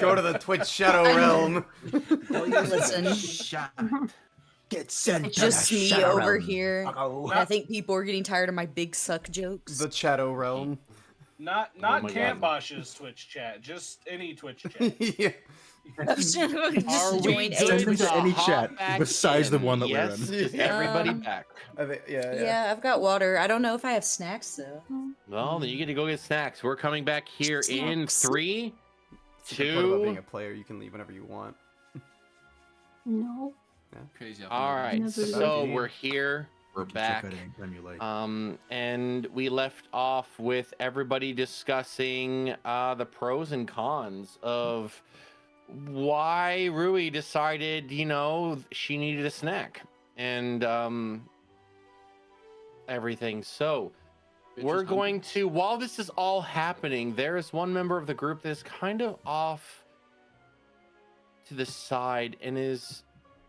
Go to the Twitch Shadow Realm. Listen. Shut. Get sent It's to the just me Shadow over Realm. here. Uh-oh. And I think people are getting tired of my big suck jokes. The Shadow Realm. Not Oh my Camp God. Bosch's Twitch chat, just any Twitch chat. Yeah. Just Are we join good Send him to to any hop chat back besides the in? one that we're Yes, in? is everybody Um, back? I think, yeah. Yeah, I've got water. I don't know if I have snacks though. Well, then you get to go get snacks. We're coming back here in Snacks. 3, It's the part about being 2. a player. You can leave whenever you want. No. Crazy. All right, Never so did. we're here. We're You can back. check out anytime you like. And we left off with everybody discussing the pros and cons of why Rui decided, she needed a snack and everything. So Bitch we're is going hungry. to, while this is all happening, there is one member of the group that's kind of off to the side and is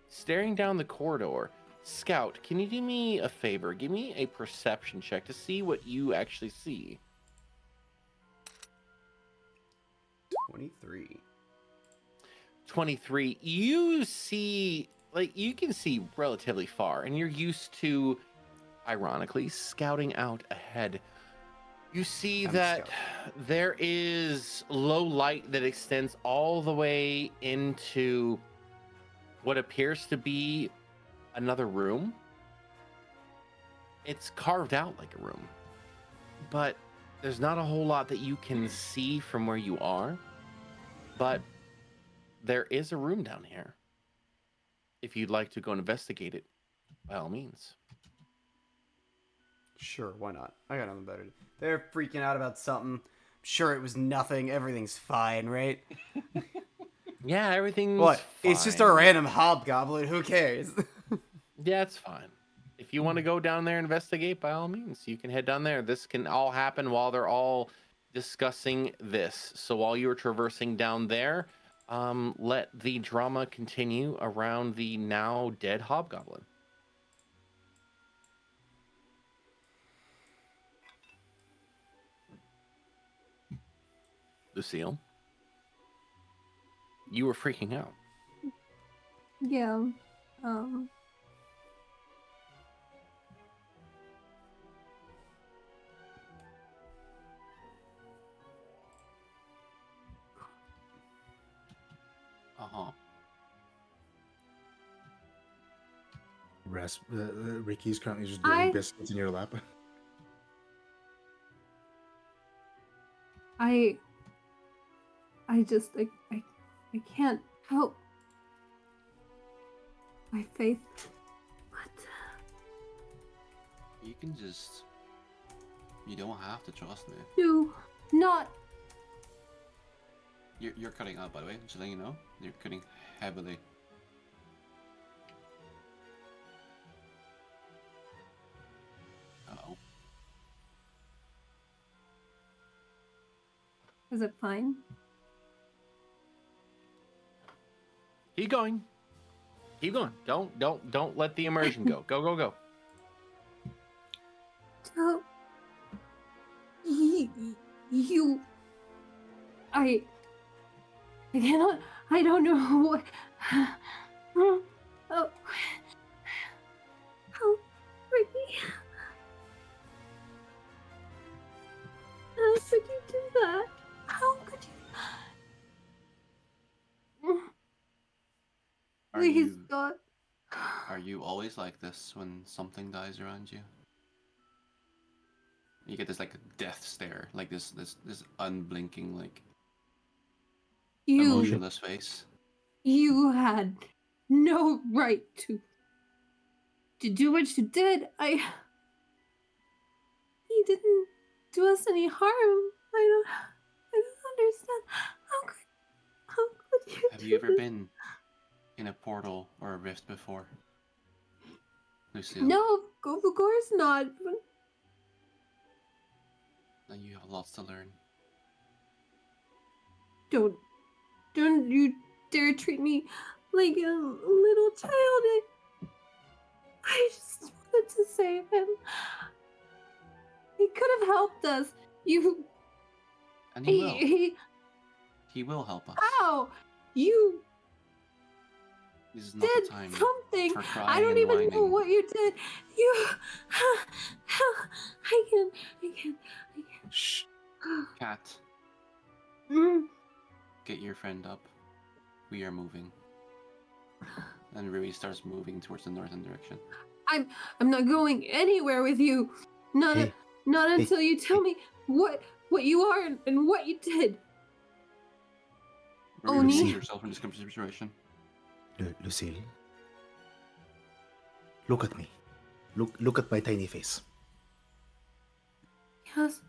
staring down the corridor. Scout, can you do me a favor? Give me a perception check to see what you actually see. 23. 23. You see, you can see relatively far, and you're used to, ironically, scouting out ahead. You see I'm a that scout. there is low light that extends all the way into what appears to be another room. It's carved out like a room, but there's not a whole lot that you can see from where you are. But there is a room down here. If you'd like to go investigate it, by all means. Sure, why not? I got nothing better to do. They're freaking out about something. Sure, it was nothing. Everything's fine, right? Yeah, everything's What? It's just a fine. random hobgoblin. Who cares? Yeah, it's fine. If you want to go down there and investigate, by all means, you can head down there. This can all happen while they're all discussing this. So while you were traversing down there, let the drama continue around the now dead hobgoblin. Lucille, you were freaking out. Yeah. Uh-huh. Ricky's currently just doing biscuits in your lap. I just I can't help my faith. What? You can just. You don't have to trust me. Do not. You're cutting out, by the way. Just letting you know. You're cutting heavily. Uh-oh. Is it fine? Keep going. Keep going. Don't let the immersion go. Go. Tell you. I cannot. I don't know what. Oh, how, Ricky? How could you do that? How could you? Are Please, you God. are you always like this when something dies around you? You get this like death stare, like this unblinking, like You emotionless face. You had no right to do what you did. He didn't do us any harm. I don't understand. How could you? Have do you ever this? been in a portal or a rift before, Lucille? No, of course not. But Then you have lots to learn. don't you dare treat me like a little child. I just wanted to save him. He could have helped us. You And he will. He, He will help us. ow! You This is not did the time something. for crying I don't and even know whining. what you did. You. I can. Shh. Cat, Mm. get your friend up. We are moving. And Rui starts moving towards the northern direction. I'm not going anywhere with you. Not Hey, not hey, until you tell me what you are and what you did. Rui, Oni? remove yourself from this situation. Lucille, look at me. Look at my tiny face. Yes,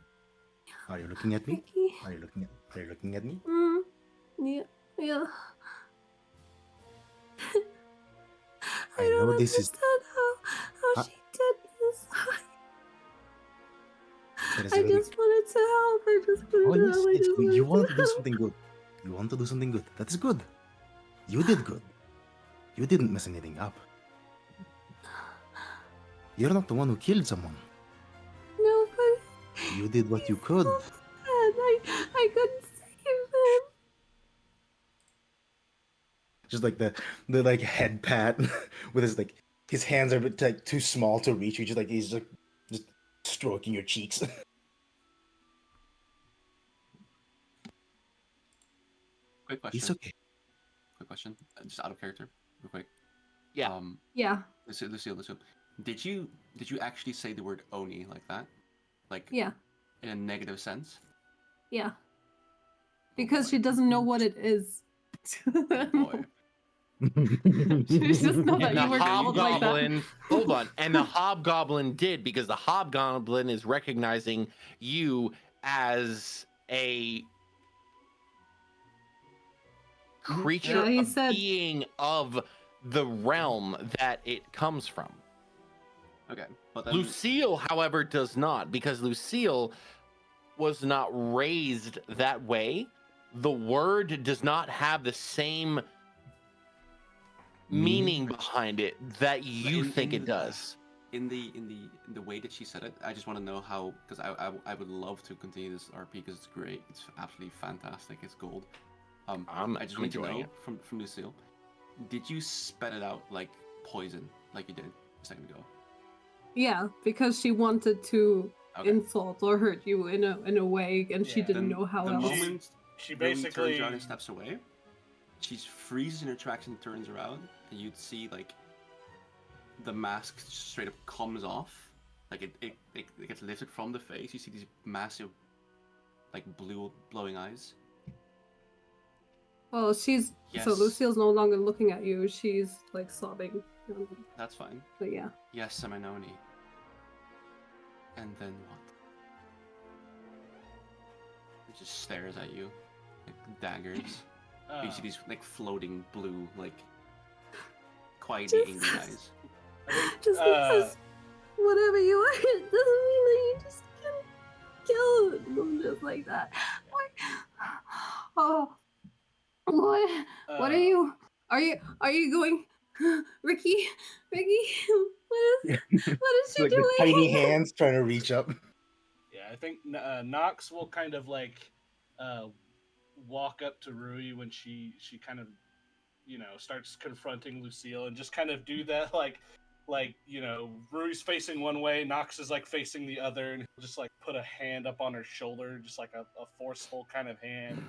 Are you looking at me? Ricky. Are you looking at me? Yeah. I I know don't this is- understand how Uh, she did this. There is I a very- just wanted to help. I just wanted Oh, to yes, help. I yes. just You wanted want to do help. something good. You want to do something good. That is good. You did good. You didn't mess anything up. You're not the one who killed someone. No, but You did what you could. I couldn't save him. Just like the like head pat with his like his hands are a bit like too small to reach you. Just like he's like just stroking your cheeks. Quick question. It's okay. Quick question. Just out of character, real quick. Yeah. Yeah, Lucille. Did you actually say the word Oni like that? Like yeah, in a negative sense? yeah. Because she doesn't know what it is. Oh boy. She just know that And the you were called like that. hobgoblin, hold on, and the hobgoblin did, because the hobgoblin is recognizing you as a creature, Yeah, he a said- being of the realm that it comes from. Okay. But then Lucille, however, does not, because Lucille was not raised that way. The word does not have the same meaning behind it that you in- think in it the- does. in the way that she said it, I just want to know how, because I would love to continue this RP because it's great. It's absolutely fantastic. It's gold. I'm I just need to enjoying know it. from Lucille, did you spit it out like poison, like you did a second ago? Yeah, because she wanted to Okay. insult or hurt you in a way, and she Yeah. didn't Then know how the else. moment She Rui basically turns around and steps away, she freezes in her tracks and turns around, and you'd see like the mask straight up comes off, like it gets lifted from the face. You see these massive, like blue glowing eyes. Well, she's so Yes. Lucille's no longer looking at you. She's like sobbing. That's fine. But yeah. Yes, Seminoni. And then what? It just stares at you, like daggers. You see these like floating blue, like quietly angry eyes. Just because whatever you are, it doesn't mean that you just can kill them just like that. Why? Oh, what are you? Are you going, Ricky? What is she like doing? the tiny hands trying to reach up. Yeah, I think Nox will kind of like walk up to Rui when she kind of, you know, starts confronting Lucille and just kind of do that like you know, Rui's facing one way, Nox is like facing the other, and he'll just like put a hand up on her shoulder, just like a forceful kind of hand,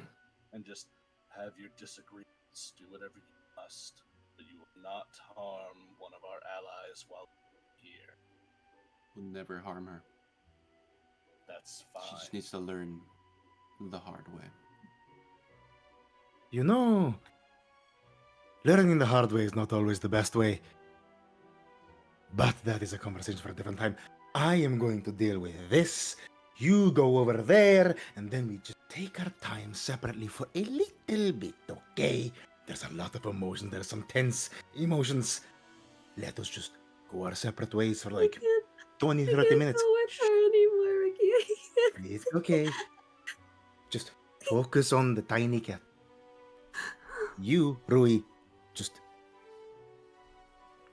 and just have your disagreements, do whatever you must, but you will not harm one of our allies while here. Will never harm her. That's She fine. just needs to learn the hard way. You know, learning the hard way is not always the best way. But that is a conversation for a different time. I am going to deal with this. You go over there, and then we just take our time separately for a little bit, okay? There's a lot of emotion, there's some tense emotions. Let us just go our separate ways for like 20, I 30 can't minutes. go with her anymore, Ricky. I can't. It's okay. Just focus on the tiny cat. You, Rui, just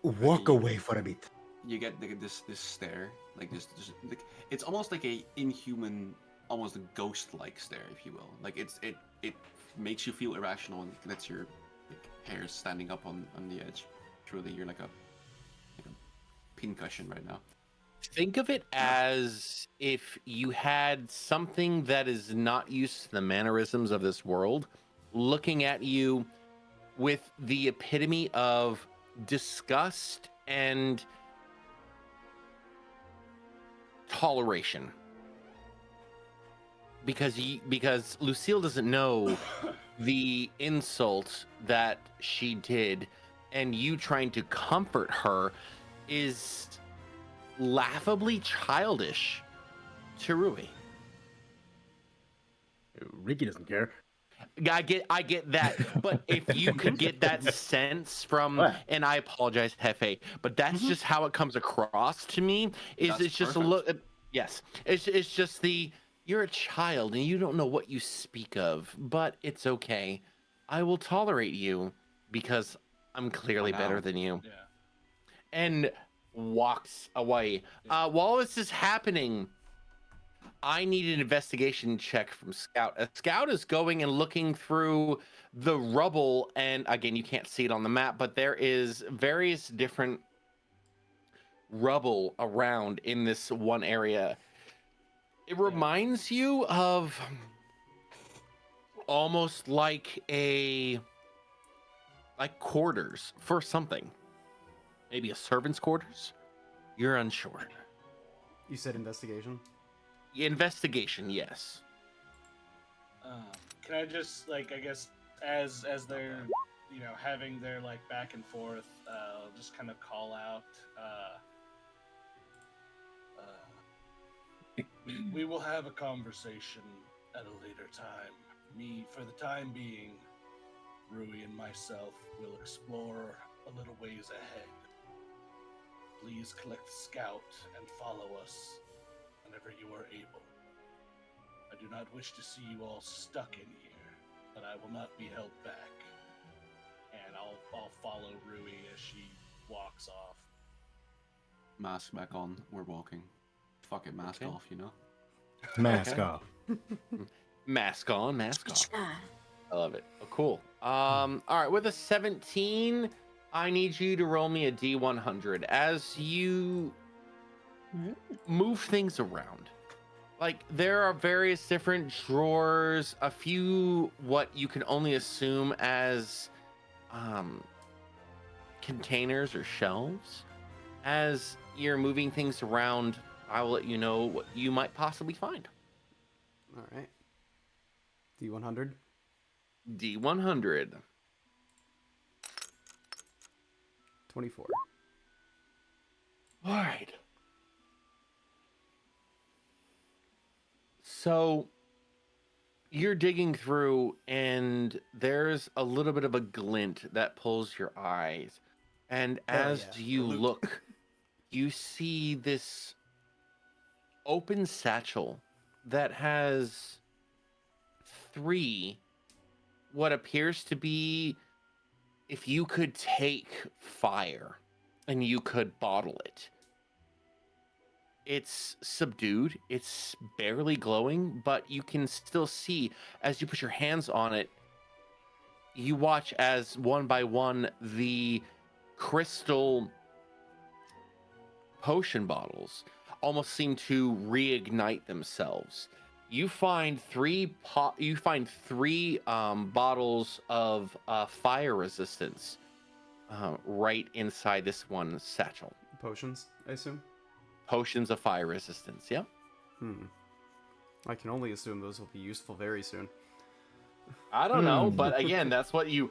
walk Ricky. away for a bit. You get this stare, like this like it's almost like a inhuman almost a ghost-like stare, if you will. Like it makes you feel irrational and gets your hairs standing up on the edge. Truly, you're like a pincushion right now. Think of it as if you had something that is not used to the mannerisms of this world looking at you with the epitome of disgust and toleration. Because Lucille doesn't know the insult that she did, and you trying to comfort her is laughably childish to Rui. Ricky doesn't care. I get that, but if you could get that sense from, What? and I apologize, Hefe, but that's just how it comes across to me. That's It's just perfect. a look. Yes, it's just you're a child and you don't know what you speak of, but it's okay. I will tolerate you because I'm clearly Wow. better than you. Yeah. And walks away. While this is happening, I need an investigation check from Scout. A Scout is going and looking through the rubble, and again, you can't see it on the map, but there is various different rubble around in this one area. It reminds you of almost like quarters for something. Maybe a servant's quarters? You're unsure. You said investigation? Investigation, yes. Can I just I guess as they're having their back and forth, just kind of call out. We will have a conversation at a later time. Me, for the time being, Rui and myself will explore a little ways ahead. Please collect Scout and follow us whenever you are able. I do not wish to see you all stuck in here, but I will not be held back. And I'll follow Rui as she walks off. Mask back on. We're walking. Fuck it, mask Okay. off. Mask Okay. off. Mask on, mask off. I love it. Oh, cool. All right, with a 17, I need you to roll me a D100 as you move things around. Like, there are various different drawers, a few what you can only assume as containers or shelves. As you're moving things around, I will let you know what you might possibly find. All right. D100. D100. 24. All right. So you're digging through, and there's a little bit of a glint that pulls your eyes. And as yeah. you look, you see this open satchel that has 3 what appears to be, if you could take fire and you could bottle it. It's subdued, it's barely glowing, but you can still see as you put your hands on it, you watch as one by one the crystal potion bottles almost seem to reignite themselves. You find 3 bottles of fire resistance right inside this one satchel. Potions, I assume? Potions of fire resistance, yeah. I can only assume those will be useful very soon. I don't know, but again, that's what you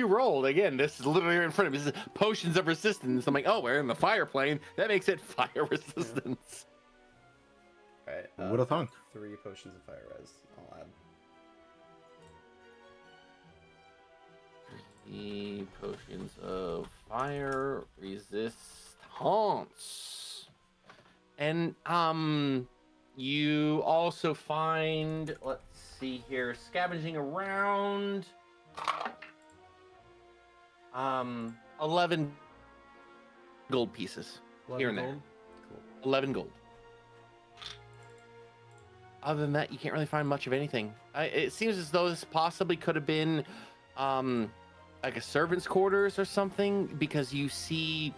rolled. Again, this is literally right in front of me. This is potions of resistance. I'm like, oh, we're in the fire plane. That makes it fire resistance. All right. Who would've thunk? 3 potions of fire res. I'll add. 3 potions of fire resistance. And you also find, let's see here, scavenging around 11 gold pieces here and there. Gold? Cool. 11 gold. Other than that, you can't really find much of anything. It seems as though this possibly could have been like a servant's quarters or something, because you see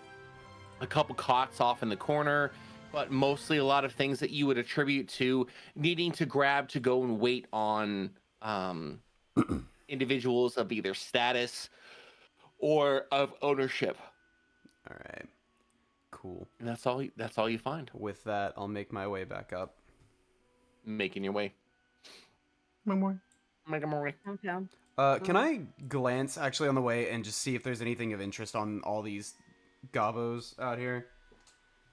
a couple cots off in the corner, but mostly a lot of things that you would attribute to needing to grab to go and wait on individuals of either status or of ownership. All right. Cool. And that's all you find. With that, I'll make my way back up. Making your way. One more. Making my way. Downtown. Can I glance actually on the way and just see if there's anything of interest on all these gobos out here?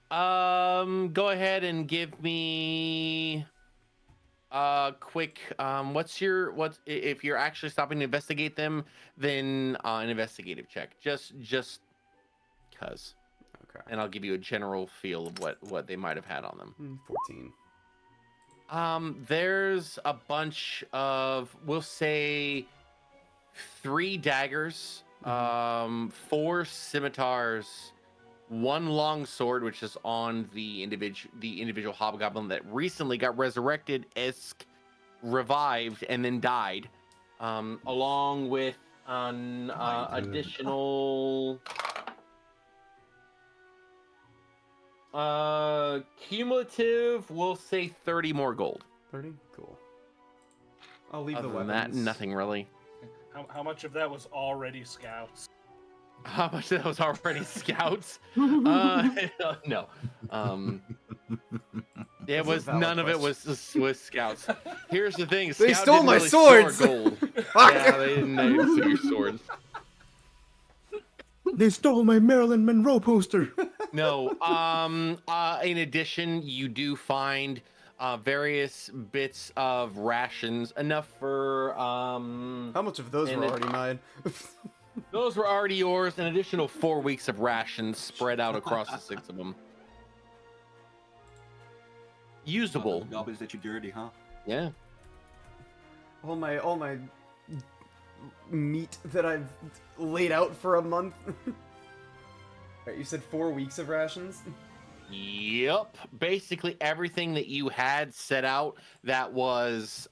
Go ahead and give me quick what's if you're actually stopping to investigate them, then an investigative check. Just cuz. Okay. And I'll give you a general feel of what they might have had on them. 14. There's a bunch of, we'll say, 3 daggers, 4 scimitars, 1 long sword, which is on the individual hobgoblin that recently got resurrected, revived, and then died, along with an additional cumulative, we'll say 30 more gold. 30? Cool. I'll leave Other the than weapons. that, nothing really. How much of that was already scouts? How much of that was already scouts? No. It That's a was valid none of it was scouts. Here's the thing: They Scout stole didn't my really store swords! gold. Fuck! Yeah, they didn't steal your swords. They stole my Marilyn Monroe poster. No. In addition, you do find various bits of rations, enough for How much of those and were it- already mine? those were already yours. An additional 4 weeks of rations spread out across the 6 of them. Usable. Goblins that you dirty, huh? Yeah. all my meat that I've laid out for a month. Right, you said 4 weeks of rations? Yep. Basically everything that you had set out that was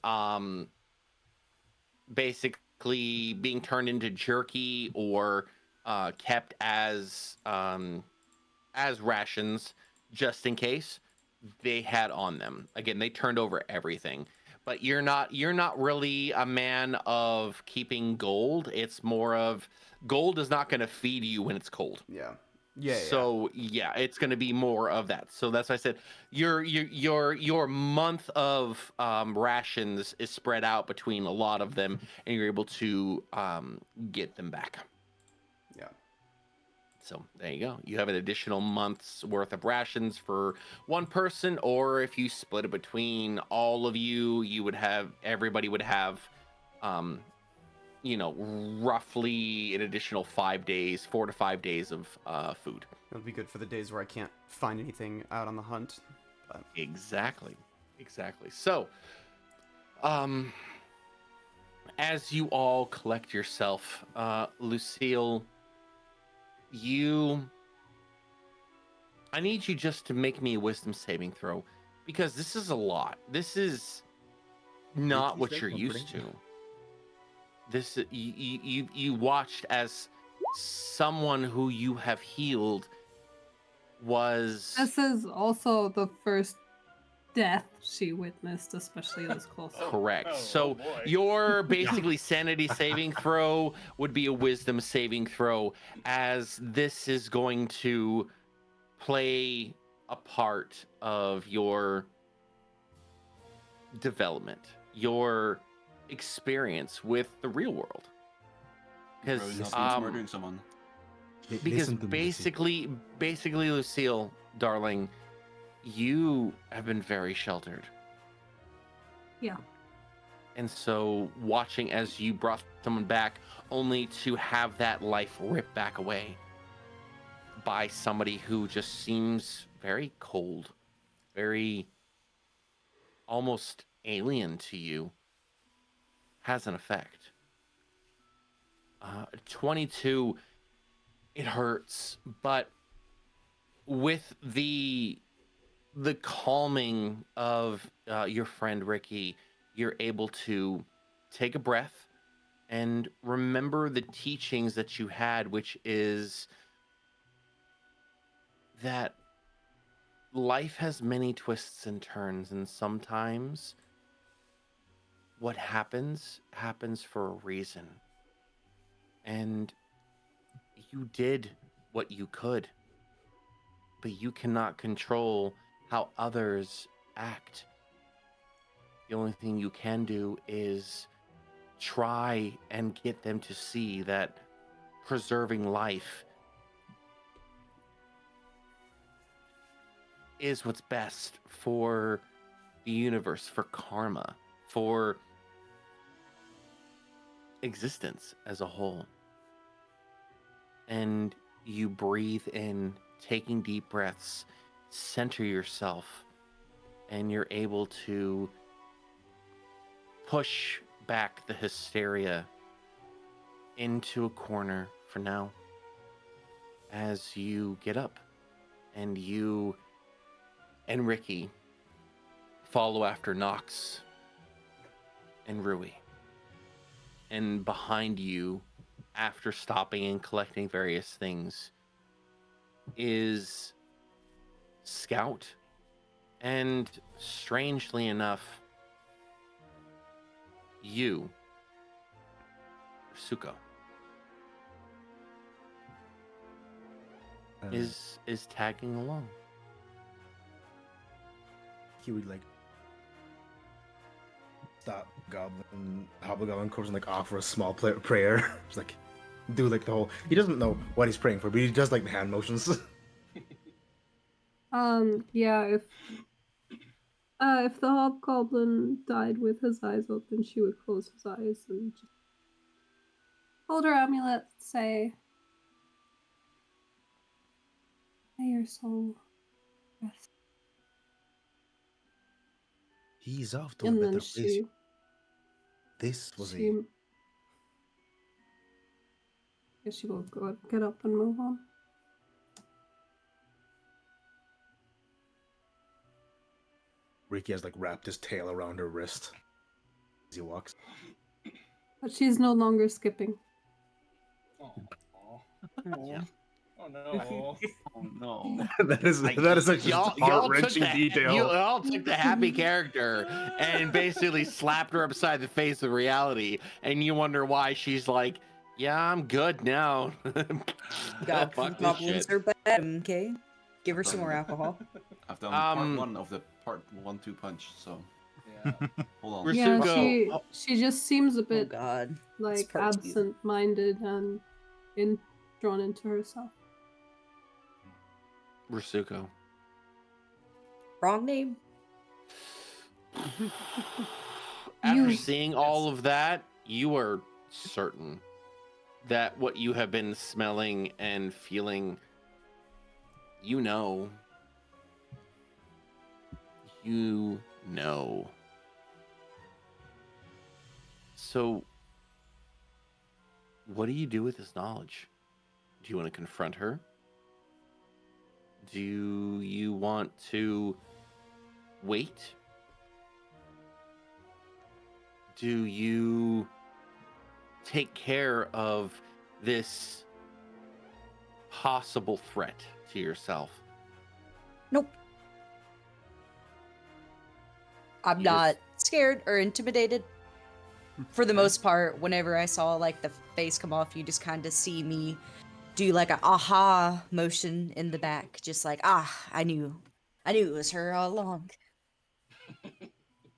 basically being turned into jerky or kept as rations just in case, they had on them. Again, they turned over everything. But you're not really a man of keeping gold. It's more of gold is not going to feed you when it's cold. Yeah. Yeah. So yeah, it's going to be more of that. So that's why I said your month of rations is spread out between a lot of them, and you're able to get them back. Yeah. So there you go. You have an additional month's worth of rations for one person, or if you split it between all of you, everybody would have, roughly an additional 4 to 5 days of food. It'll be good for the days where I can't find anything out on the hunt. But... Exactly. So, as you all collect yourself, Lucille, I need you just to make me a wisdom saving throw, because this is a lot. This is not what you're used to. This you watched as someone who you have healed was. This is also the first death she witnessed, especially this close. Correct. Oh, So boy. your basically sanity saving throw would be a wisdom saving throw, as this is going to play a part of your development, your experience with the real world. Growing Because up means murdering someone. because basically, Lucille, darling, you have been very sheltered. Yeah. And so watching as you brought someone back only to have that life ripped back away by somebody who just seems very cold, very almost alien to you, has an effect. 22, it hurts, but with the the calming of your friend Ricky, you're able to take a breath and remember the teachings that you had, which is that life has many twists and turns, and sometimes what happens happens for a reason. And you did what you could, but you cannot control how others act. The only thing you can do is try and get them to see that preserving life is what's best for the universe, for karma, for existence as a whole. And you breathe in, taking deep breaths, center yourself, and you're able to push back the hysteria into a corner for now as you get up and you and Ricky follow after Nox and Rui. And behind you, after stopping and collecting various things, is Scout. And strangely enough, you, Suko, is tagging along. He would like stop Goblin, Hobgoblin Corpse and like offer a small prayer. Just like do like the whole. He doesn't know what he's praying for, but he does like the hand motions. Yeah, if the hobgoblin died with his eyes open, she would close his eyes and just hold her amulet, say, "May your soul rest." He's off to a And better then place. This was she, guess she will go get up and move on. Ricky has like wrapped his tail around her wrist as he walks. But she's no longer skipping. Oh, Yeah. oh no. Oh no. that is actually Y'all a took heart-wrenching the detail. y'all took the happy character and basically slapped her upside the face of reality, and you wonder why she's like, "Yeah, I'm good now." Fuck this Goblins shit. are bad. Okay, give her some more alcohol. I've done part Um, 1 of the part 1-2 punch, so Yeah. hold on. Yeah, Rasuko. she just seems a Oh bit God, like part two. absent-minded and drawn into herself. Rasuko. Wrong name. After You- seeing all of that, you are certain that what you have been smelling and feeling, you know. You know. So, what do you do with this knowledge? Do you want to confront her? Do you want to wait? Do you take care of this possible threat to yourself? Nope. I'm You not scared or intimidated. For the most part, whenever I saw like the face come off, you just kind of see me do like a aha motion in the back, just like I knew it was her all along.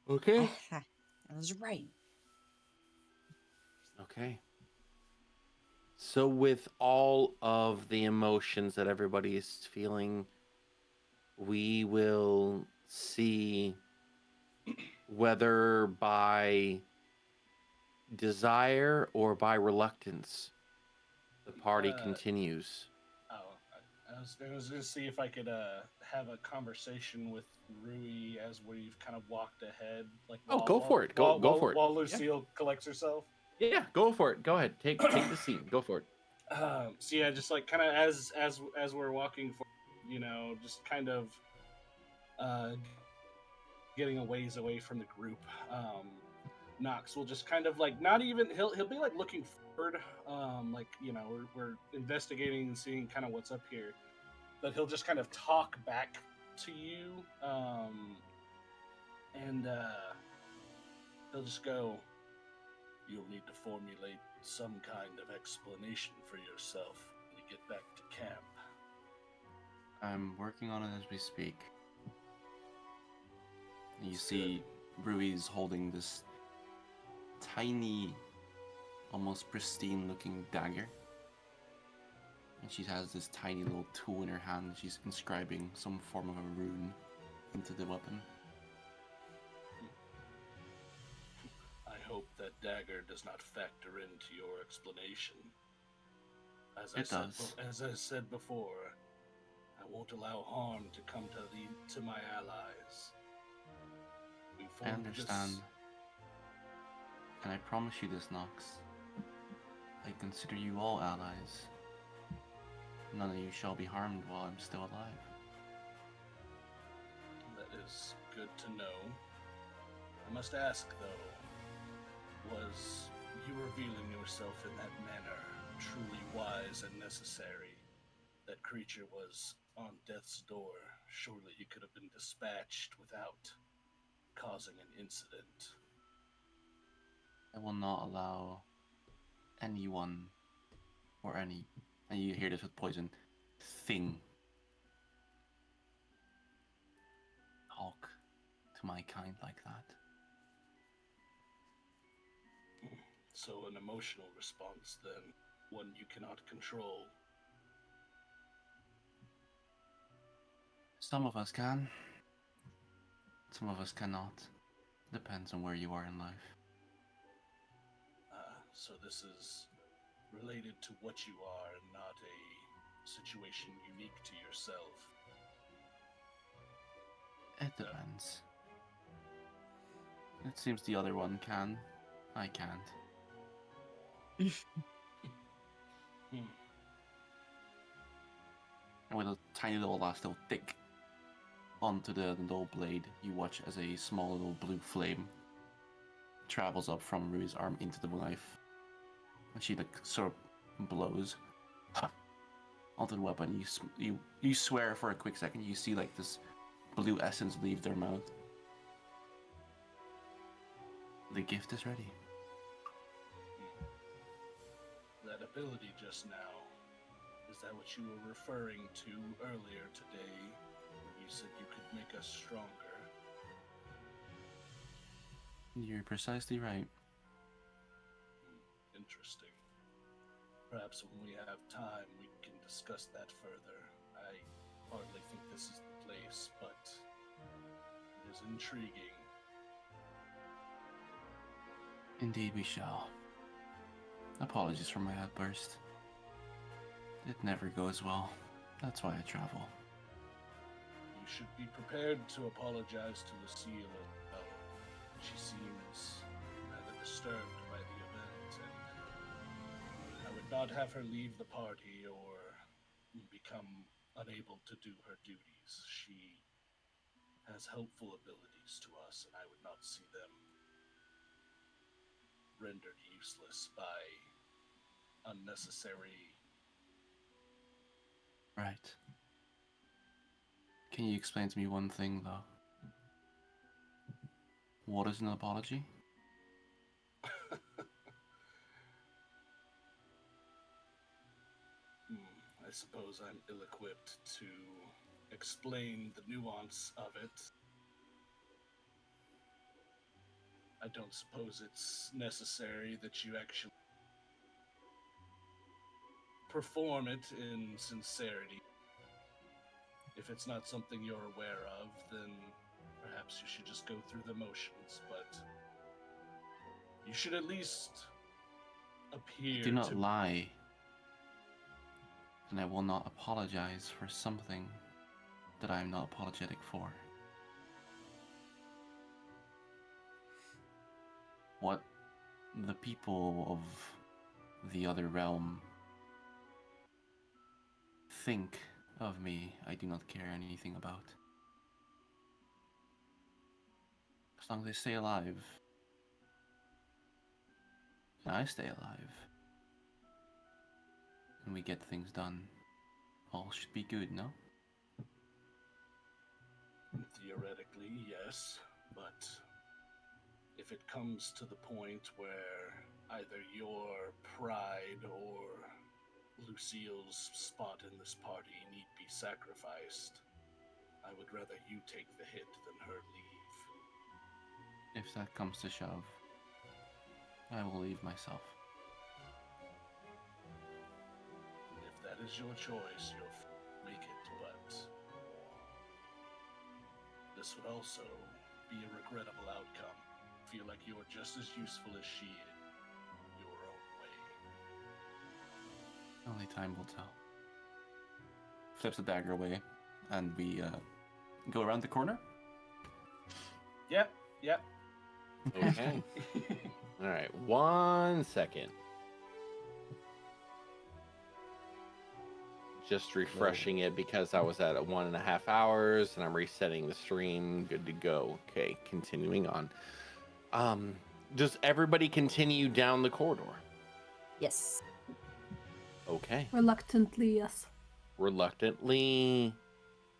Okay. I was right. Okay. So, with all of the emotions that everybody is feeling, we will see whether by desire or by reluctance the party continues. Oh, I was going to see if I could have a conversation with Rui as we've kind of walked ahead. Like, Oh, go for it. Go for it. While Lucille collects herself. Yeah, go for it. Go ahead. Take the scene. Go for it. So yeah, just like kind of as we're walking for, just kind of uh, getting a ways away from the group, Knox will just kind of like not even he'll be like looking forward, like we're investigating and seeing kind of what's up here, but he'll just kind of talk back to you, and he'll just go, "You'll need to formulate some kind of explanation for yourself when we get back to camp." I'm working on it as we speak. You see, Rui's holding this tiny, almost pristine-looking dagger, and she has this tiny little tool in her hand. She's inscribing some form of a rune into the weapon. I hope that dagger does not factor into your explanation. As I said before, I won't allow harm to come to my allies. I understand. And I promise you this, Nox. I consider you all allies. None of you shall be harmed while I'm still alive. That is good to know. I must ask, though, was you revealing yourself in that manner truly wise and necessary? That creature was on death's door. Surely you could have been dispatched without causing an incident. I will not allow anyone or any, and you hear this with poison, thing talk to my kind like that. So an emotional response, then, one you cannot control. Some of us can. Some of us cannot. Depends on where you are in life. So this is related to what you are and not a situation unique to yourself. It depends. It seems the other one can. I can't. And with a tiny little last little tick onto the little blade, you watch as a small little blue flame travels up from Rui's arm into the knife. And she like sort of blows onto the weapon. You swear for a quick second. You see like this blue essence leave their mouth. The gift is ready. That ability just now, is that what you were referring to earlier today? When you said you could make us stronger. You're precisely right. Interesting. Perhaps when we have time, we can discuss that further. I hardly think this is the place, but it is intriguing. Indeed we shall. Apologies for my outburst. It never goes well. That's why I travel. You should be prepared to apologize to Lucille as well. She seems rather disturbed by the event, and I would not have her leave the party or become unable to do her duties. She has helpful abilities to us, and I would not see them rendered useless by unnecessary. Right. Can you explain to me one thing, though? What is an apology? I suppose I'm ill-equipped to explain the nuance of it. I don't suppose it's necessary that you actually perform it in sincerity. If it's not something you're aware of, then perhaps you should just go through the motions, but you should at least appear Do not to lie. And I will not apologize for something that I am not apologetic for. What the people of the other realm think of me, I do not care anything about. As long as they stay alive. And I stay alive. And we get things done. All should be good, no? Theoretically, yes, but if it comes to the point where either your pride or Lucille's spot in this party need be sacrificed, I would rather you take the hit than her leave. If that comes to shove, I will leave myself. If that is your choice, you'll make it, but this would also be a regrettable outcome. Feel like you are just as useful as she is, your own way. Only time will tell. Flips the dagger away, and we go around the corner. Yep. Okay. All right. 1 second. Just refreshing it because I was at 1.5 hours and I'm resetting the stream. Good to go. Okay, continuing on. Does everybody continue down the corridor? Yes. Okay. Reluctantly, yes. Reluctantly,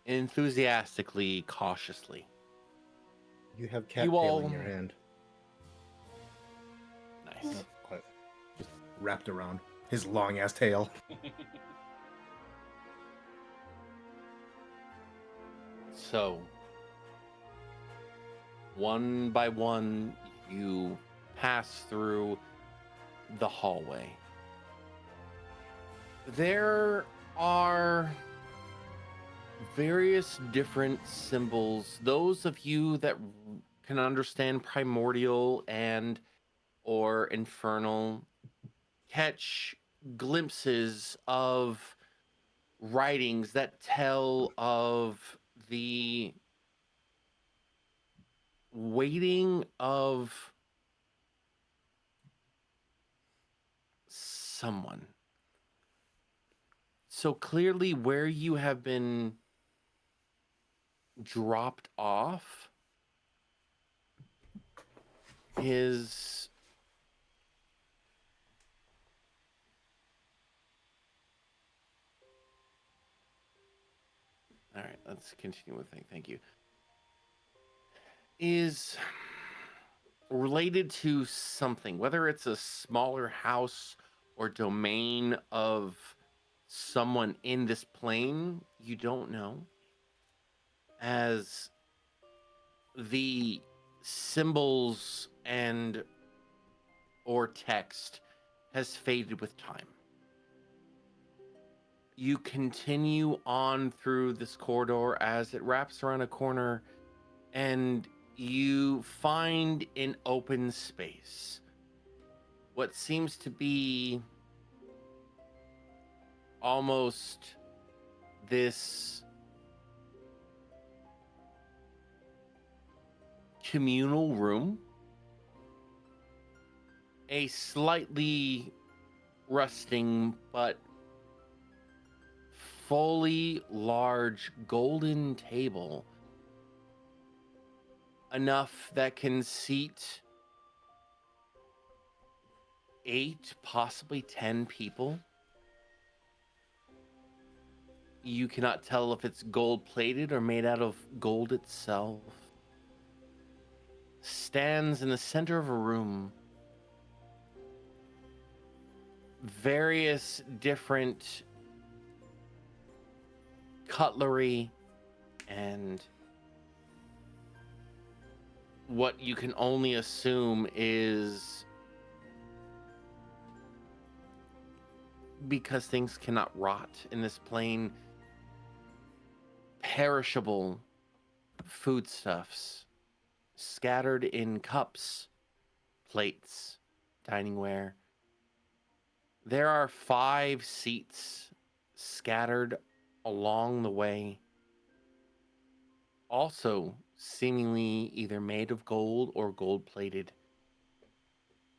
enthusiastically, cautiously. You have cat You tail all- in your hand. Nice. Not quite. Just wrapped around his long ass tail. So, one by one, you pass through the hallway. There are various different symbols. Those of you that can understand primordial and or infernal catch glimpses of writings that tell of the waiting of someone. So clearly where you have been dropped off is all right, let's continue with thing. Thank you. Is related to something, whether it's a smaller house or domain of someone in this plane, you don't know. As the symbols and or text has faded with time. You continue on through this corridor as it wraps around a corner and you find an open space. What seems to be almost this communal room. A slightly rusting but fully large golden table, enough that can seat 8, possibly 10 people. You cannot tell if it's gold plated or made out of gold itself. Stands in the center of a room. Various different cutlery and what you can only assume is, because things cannot rot in this plane, perishable foodstuffs scattered in cups, plates, diningware. There are 5 seats scattered along the way, also seemingly either made of gold or gold plated.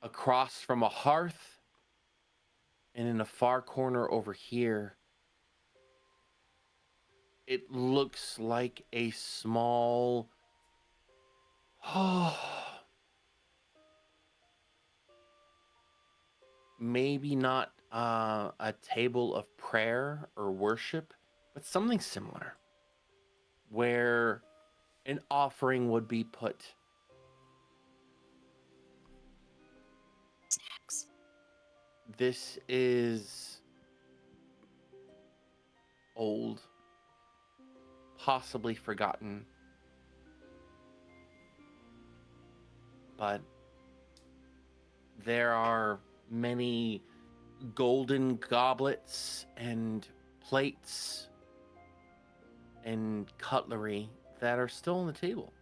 Across from a hearth, and in a far corner over here, it looks like a small Maybe not a table of prayer or worship, but something similar, where an offering would be put. Snacks. This is old, possibly forgotten, but there are many golden goblets and plates and cutlery that are still on the table.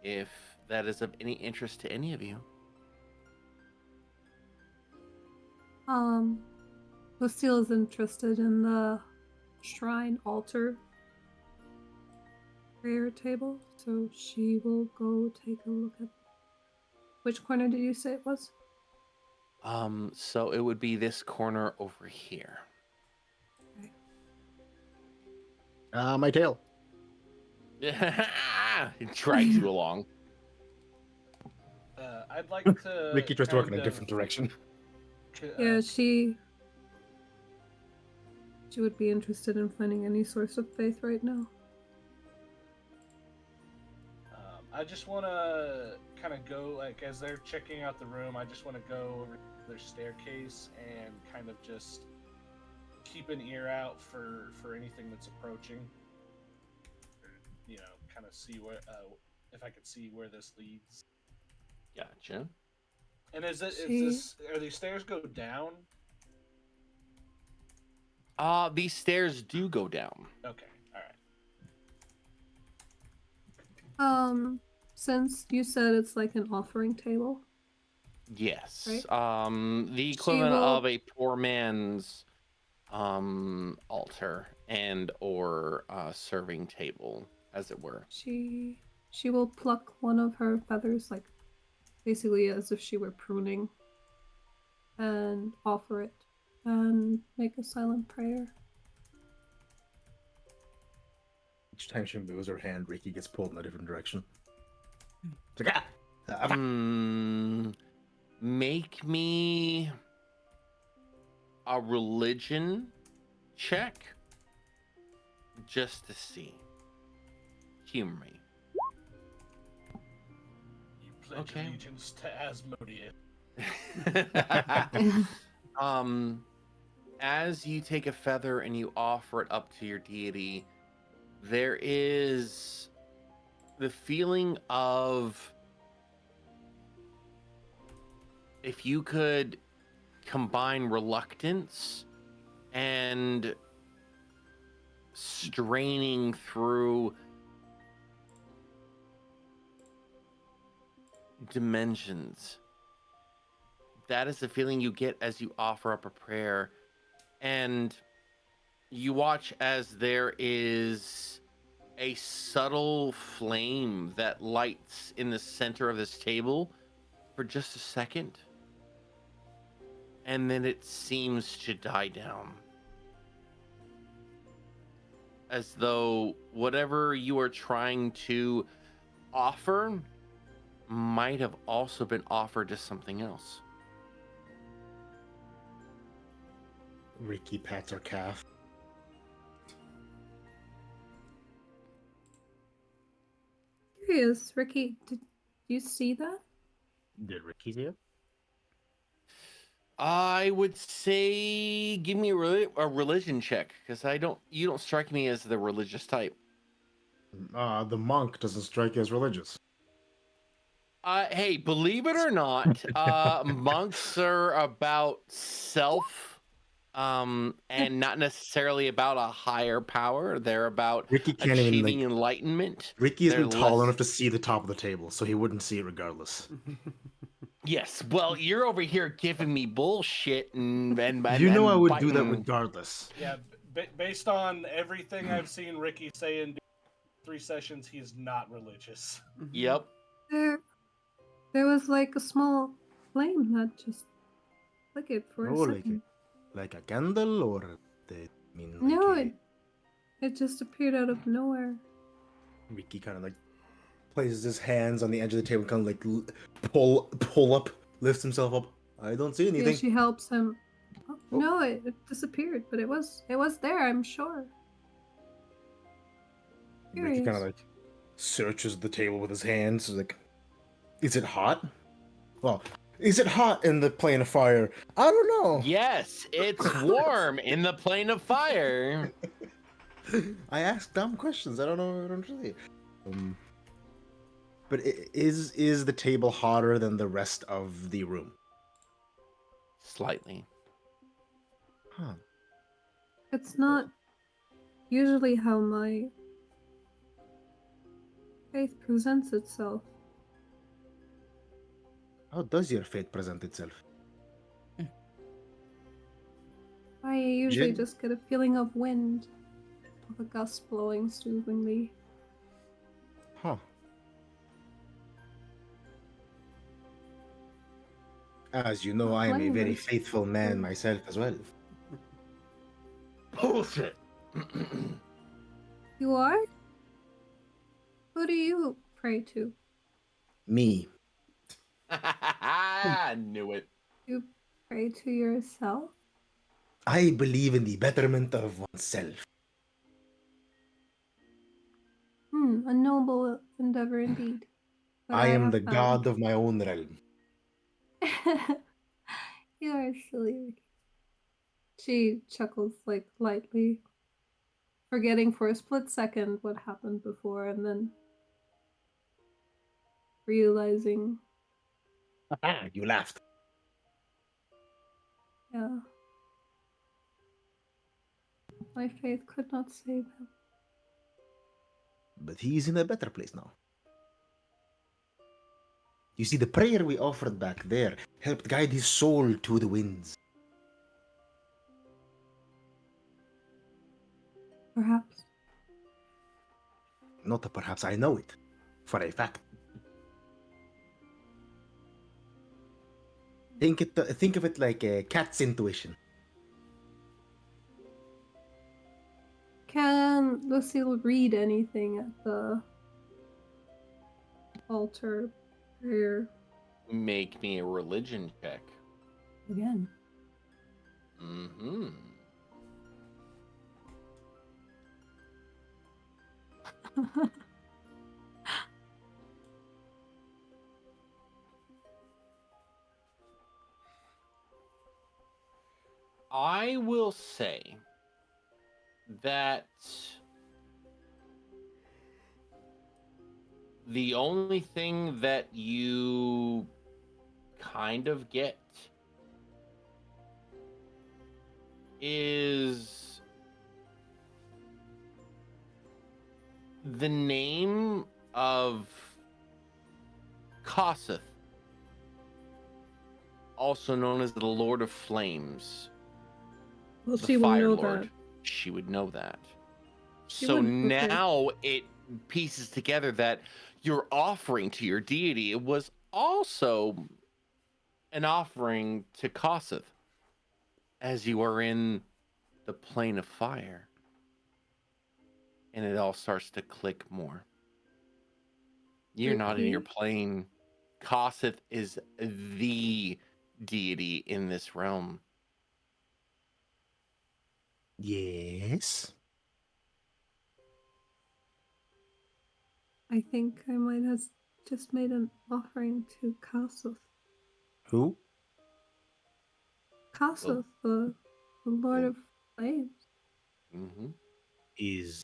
If that is of any interest to any of you. Lucille is interested in the shrine altar prayer table, so she will go take a look at. Which corner did you say it was? So it would be this corner over here. My tail. It drags you along. I'd like to. Ricky tries to walk in a kind different direction. Yeah, she would be interested in finding any source of faith right now. I just want to kind of go, like, as they're checking out the room, I just want to go over to their staircase and kind of just keep an ear out for anything that's approaching. You know, kind of see where, if I could see where this leads. Gotcha. And are these stairs go down? These stairs do go down. Okay, all right. Since you said it's like an offering table. Yes. Right. The equivalent will- of a poor man's altar and or serving table, as it were. She will pluck one of her feathers, like basically as if she were pruning, and offer it and make a silent prayer. Each time she moves her hand, Ricky gets pulled in a different direction. It's like, Make me a religion check just to see. Humor me. You pledge Okay. allegiance to Asmodeus. As you take a feather and you offer it up to your deity, there is the feeling of, if you could combine reluctance and straining through dimensions. That is the feeling you get as you offer up a prayer. And you watch as there is a subtle flame that lights in the center of this table for just a second. And then it seems to die down. As though whatever you are trying to offer might have also been offered to something else. Ricky pats her calf. Curious, Ricky, did you see that? Did Ricky see it? I would say give me a religion check, because you don't strike me as the religious type. The monk doesn't strike you as religious. Hey, believe it or not, monks are about self, and not necessarily about a higher power. They're about Ricky can't achieving even enlightenment. Ricky isn't They're tall less- enough to see the top of the table, so he wouldn't see it regardless. Yes, well, you're over here giving me bullshit and You know I would do that biting- regardless. Yeah, based on everything I've seen Ricky say in 3 sessions, he's not religious. Yep. There was like a small flame that just flickered for Oh, a second. like a candle, or they mean No, like it just appeared out of nowhere. Ricky kind of like places his hands on the edge of the table, kind of like pull up, lifts himself up. I don't see anything. Yeah, she helps him. Oh, no, it disappeared, but it was there, I'm sure. Ricky kind of Curious. like searches the table with his hands. Like, is it hot? Well, is it hot in the plane of fire? I don't know. Yes, it's warm in the plane of fire. I ask dumb questions. I don't know. I don't really. But is the table hotter than the rest of the room? Slightly. Huh. It's not usually how my faith presents itself. How does your fate present itself? I usually Jin? just get a feeling of wind, of a gust blowing soothingly. Huh. As you know, I am a very Flames. faithful man myself as well. Bullshit. You are? Who do you pray to? Me. I knew it. You pray to yourself? I believe in the betterment of oneself. A noble endeavor indeed. But I am have the found- god of my own realm. You are silly, Ricky. She chuckles like lightly, forgetting for a split second what happened before, and then realizing, You laughed. yeah, my faith could not save him. But he is in a better place now. You see, the prayer we offered back there helped guide his soul to the winds. Perhaps. Not that perhaps I know it, for a fact. Think of it like a cat's intuition. Can Lucille read anything at the altar prayer Make me a religion check. Again. Mm-hmm. I will say that the only thing that you kind of get is the name of Kosseth, also known as the Lord of Flames. Well, The she will Fire know Lord. that. She would know that. She So would, okay. now it pieces together that your offering to your deity was also an offering to Kosseth, as you are in the plane of fire. And it all starts to click more. You're not in your Okay. plane. Kosseth is the deity in this realm. Yes. I think I might have just made an offering to Kosseth. Who? Kosseth, the Lord of Flames. Mm-hmm. Is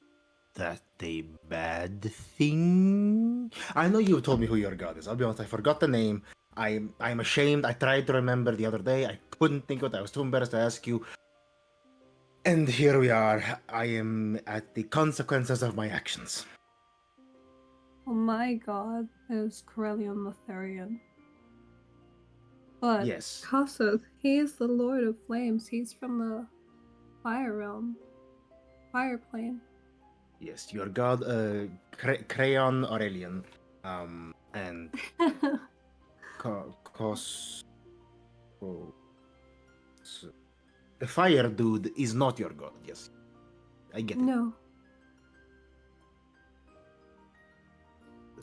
that a bad thing? I know you told me who your god is. I'll be honest, I forgot the name. I'm ashamed. I tried to remember the other day. I couldn't think of it. I was too embarrassed to ask you. And here we are. I am at the consequences of my actions. Oh my god is Corellion Lotharian. But Yes. Kosseth, he is the Lord of Flames. He's from the Fire Realm. Fire Plane. Yes, your god, Crayon Aurelian. And Cos. The fire dude is not your god, yes. I get it. No.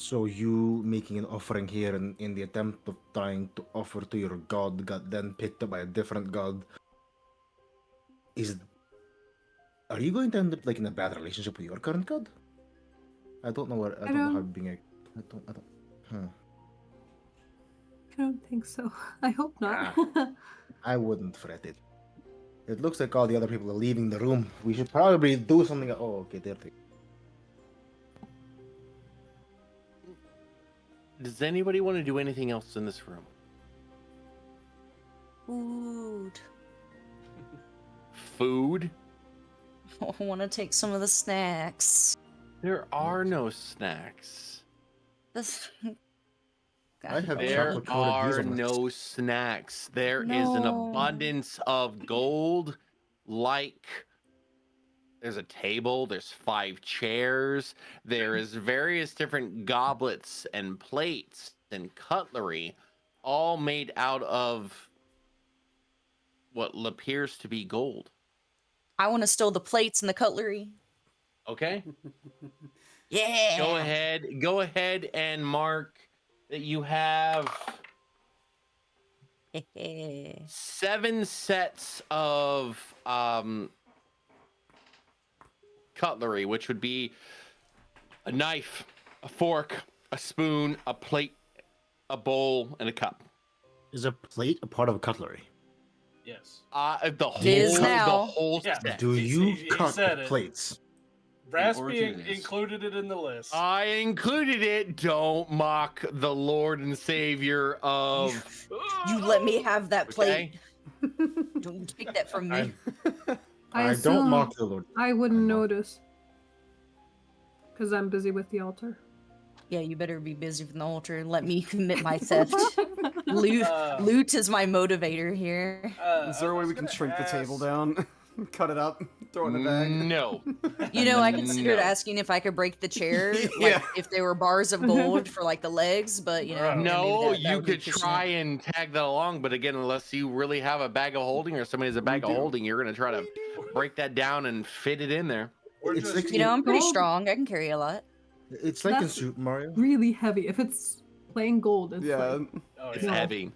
So you making an offering here in the attempt of trying to offer to your god got then picked up by a different god. Are you going to end up like in a bad relationship with your current god? I don't know what I don't know how being a I don't I don't think so. I hope not. I wouldn't fret it. It looks like all the other people are leaving the room. We should probably do something. Oh, okay, there they. Does anybody want to do anything else in this room? Food. Food? I want to take some of the snacks. There are no snacks. This. I have There chocolate coated are hazelnuts. no snacks. There is an No. abundance of gold, like there's a table, there's 5 chairs, there is various different goblets and plates and cutlery, all made out of what appears to be gold. I want to steal the plates and the cutlery. Okay? Yeah. Go ahead and mark that you have 7 sets of cutlery, which would be a knife, a fork, a spoon, a plate, a bowl, and a cup. Is a plate a part of cutlery? Yes. The is whole, now. the whole Yeah. set. Do you he cut said the it. plates? Raspy order to this. included it in the list. I included it. Don't mock the Lord and Savior of. You let me have that plate. Okay? Don't you take that from me. I I assume don't mock the Lord. I wouldn't I mock. notice. Because I'm busy with the altar. Yeah, you better be busy with the altar and let me commit my theft. Loot, Uh, loot is my motivator here. Is there a way we can shrink the table down? Cut it up? Throw it in a bag? No. You know, I considered No. asking if I could break the chair, like Yeah. if they were bars of gold for like the legs, but you know, yeah, maybe No, that you would be could pushing try it. and tag that along, but again, unless you really have a bag of holding or somebody has a bag of do. holding, you're gonna try to break that down and fit it in there. we're It's just, like- You know, I'm pretty Gold- strong. I can carry a lot. It's like in That's- Super Mario. Really heavy. If it's plain gold, it's Yeah. like oh, It's yeah. heavy.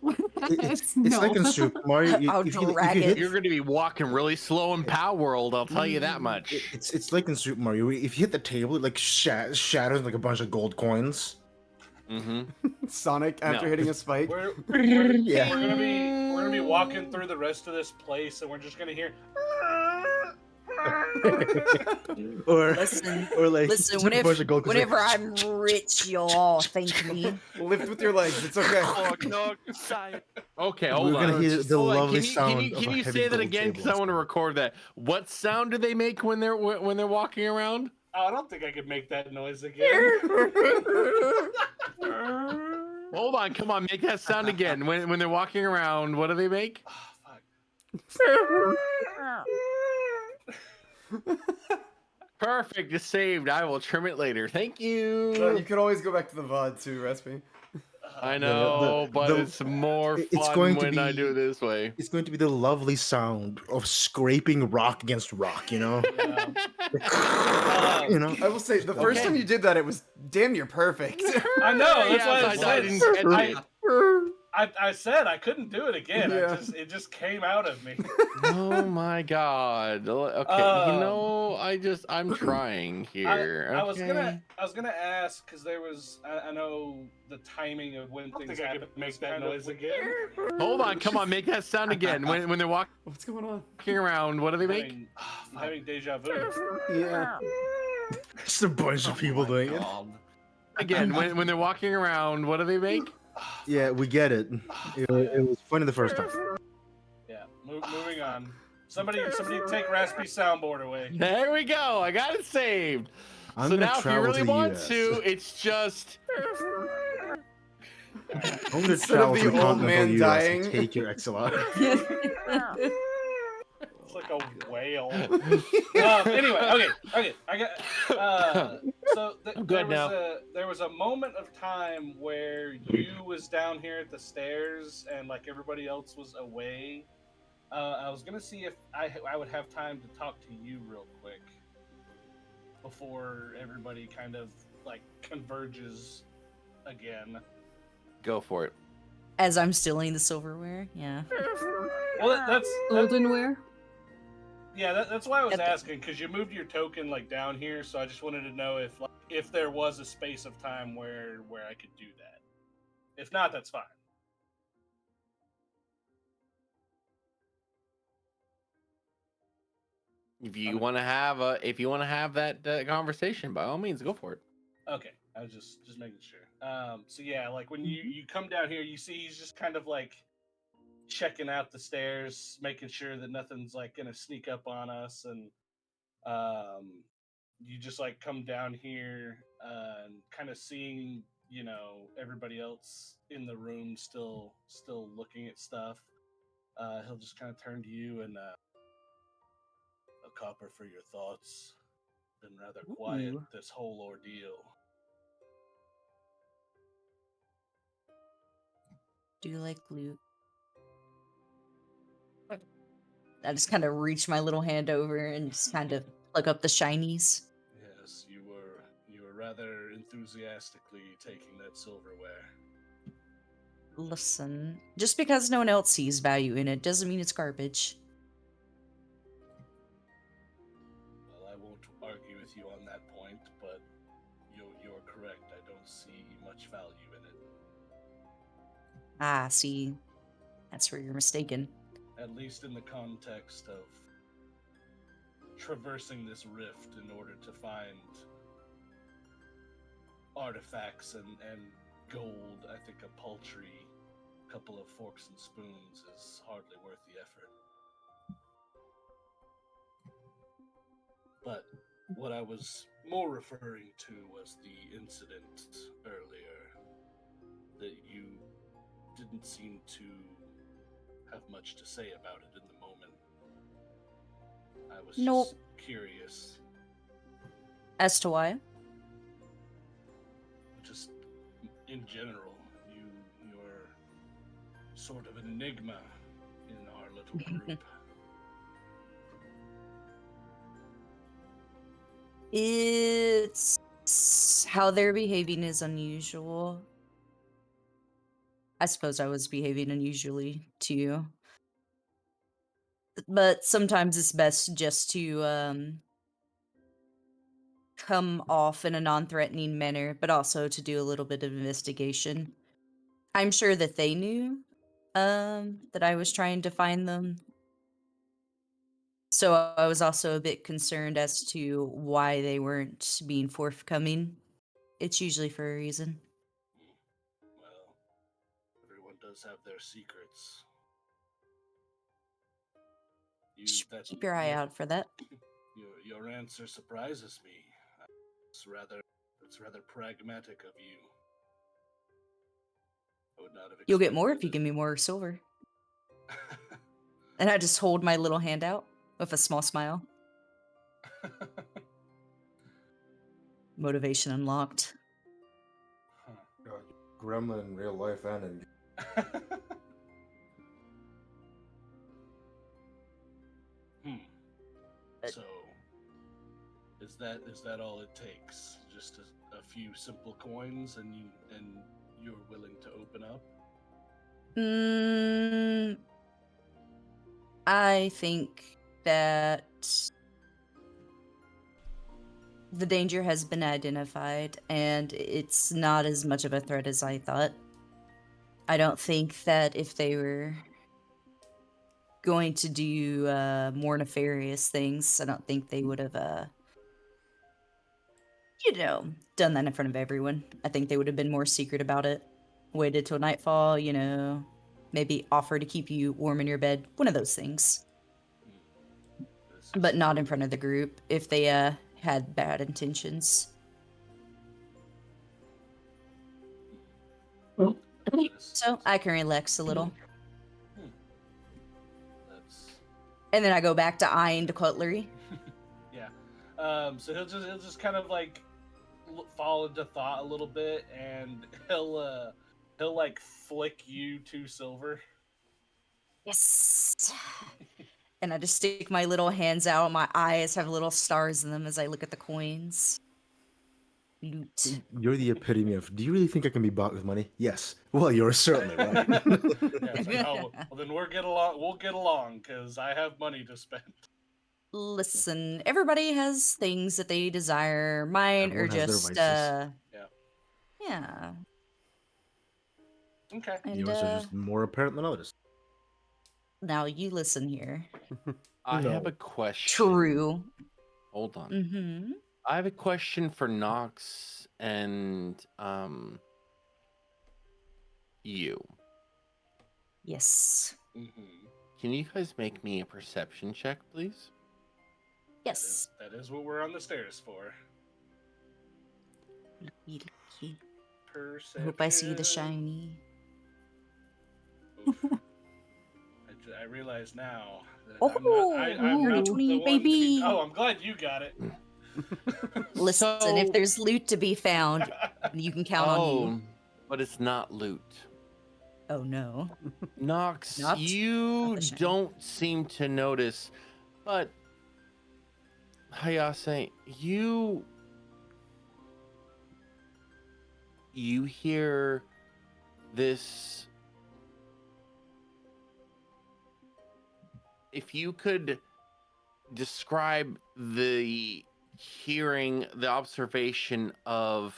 It's no. like in Super Mario. I'll If you drag hit, it. You're gonna be walking really slow in Pow World, I'll tell you that much. it's like in Super Mario. If you hit the table, it like shatters like a bunch of gold coins. Mm-hmm. Sonic after No. hitting a spike? Yeah. We're gonna be walking through the rest of this place, and we're just gonna hear. Or Listen, or like listen. took a bunch of gold 'cause Whenever like, I'm rich, you'll all thank me. Lift with your legs, it's okay. Okay, hold We're on. gonna hear the Hold on, lovely can you, sound Can you, of can a you heavy say that gold again? Because table I want to record that. What sound do they make when they're walking around? Oh, I don't think I could make that noise again. Hold on, come on, make that sound again. When they're walking around, what do they make? Oh, fuck. Perfect, it's saved. I will trim it later. Thank you. Well, you could always go back to the VOD too, Raspy. I know, but the- it's more it's fun going to when I be- do it this way. it's going to be the lovely sound of scraping rock against rock. You know. Yeah. You know. I will say, the first Okay. time you did that, it was damn near perfect. I know. That's why Yes, I I said. didn't catch it. I said I couldn't do it again. Yeah. It just came out of me. Oh my god. Okay, Um, you know, I'm trying here. I was okay? gonna ask because there was I know the timing of when things think I happen. could make was that kind of noise weird. again. Hold on, come on, make that sound again. When they're walking What's going on? around, what do they make? I'm having deja vu. Yeah. Just a bunch of people doing it. God. Again, when they're walking around, what do they make? Yeah, we get it. It was funny the first time. Yeah, moving on. Somebody take Raspy's soundboard away. There we go. I got it saved. I'm So gonna now, if you travel really to the want US. to, it's just I'm gonna Instead of travel the to the old continental man US dying. and take your XLR. It's like a whale. Anyway, okay. I got. So I'm there good was now. there was a moment of time where you was down here at the stairs and like everybody else was away. I was gonna see if I would have time to talk to you real quick before everybody kind of like converges again. Go for it. As I'm stealing the silverware, yeah. Well, that's Goldenware. yeah. That's why I was Yep. asking, because you moved your token like down here, so I just wanted to know if there was a space of time where I could do that. If not, that's fine. If you want to have that conversation, by all means, go for it. Okay, I was just making sure. So yeah, like when you come down here, you see he's just kind of like checking out the stairs, making sure that nothing's like gonna sneak up on us, and you just like come down here and kind of seeing everybody else in the room still looking at stuff. He'll just kind of turn to you and a copper for your thoughts. Been rather quiet Ooh. this whole ordeal. Do you like loot? I just kind of reach my little hand over and just kind of pluck up the shinies. Yes, you were rather enthusiastically taking that silverware. Listen, just because no one else sees value in it doesn't mean it's garbage. Well, I won't argue with you on that point, but you're correct. I don't see much value in it. Ah, see, that's where you're mistaken. At least in the context of traversing this rift in order to find artifacts and gold. I think a paltry couple of forks and spoons is hardly worth the effort. But what I was more referring to was the incident earlier, that you didn't seem to have much to say about it in the moment. I was Nope. just curious. As to why? Just in general, you're sort of an enigma in our little group. It's how they're behaving is unusual. I suppose I was behaving unusually to you. But sometimes it's best just to come off in a non-threatening manner, but also to do a little bit of investigation. I'm sure that they knew that I was trying to find them. So I was also a bit concerned as to why they weren't being forthcoming. It's usually for a reason. Well, everyone does have their secrets. Keep your eye out for that. Your answer surprises me. It's rather pragmatic of you. I would not have You'll get more if expected you give it. me more silver. And I just hold my little hand out with a small smile. Motivation unlocked. God, gremlin in real life and in So, is that all it takes? Just a few simple coins, and you're willing to open up? I think that the danger has been identified, and it's not as much of a threat as I thought. I don't think that if they were going to do more nefarious things, I don't think they would have, done that in front of everyone. I think they would have been more secret about it. Waited till nightfall, maybe offer to keep you warm in your bed. One of those things. But not in front of the group if they had bad intentions. So I can relax a little. That's And then I go back to eyeing the cutlery. yeah. So he'll just kind of like fall into thought a little bit, and he'll like flick you 2 silver. Yes. And I just stick my little hands out. My eyes have little stars in them as I look at the coins. loot. You're the epitome of. Do you really think I can be bought with money? Yes. Well, you're certainly right. Yeah, it's like, oh, well, then we'll get along. We'll get along because I have money to spend. Listen, everybody has things that they desire. Mine Everyone are has their just vices. yeah. Okay. And Yours are just more apparent than others. now you listen here. I have No. a question. True. Hold on. Mm-hmm. I have a question for Nox and you. Yes. Mm-hmm. Can you guys make me a perception check, please? Yes. That is what we're on the stairs for. Looky, looky. I Perception. hope I see the shiny. Oof. I realize now that Oh, I'm dirty not 20, the one to be. baby. Oh, I'm glad you got it. Listen, So- if there's loot to be found, you can count on you. But it's not loot. Oh no. Nox, Not you the shiny. don't seem to notice, but Hayase, you hear this. If you could describe the hearing, the observation of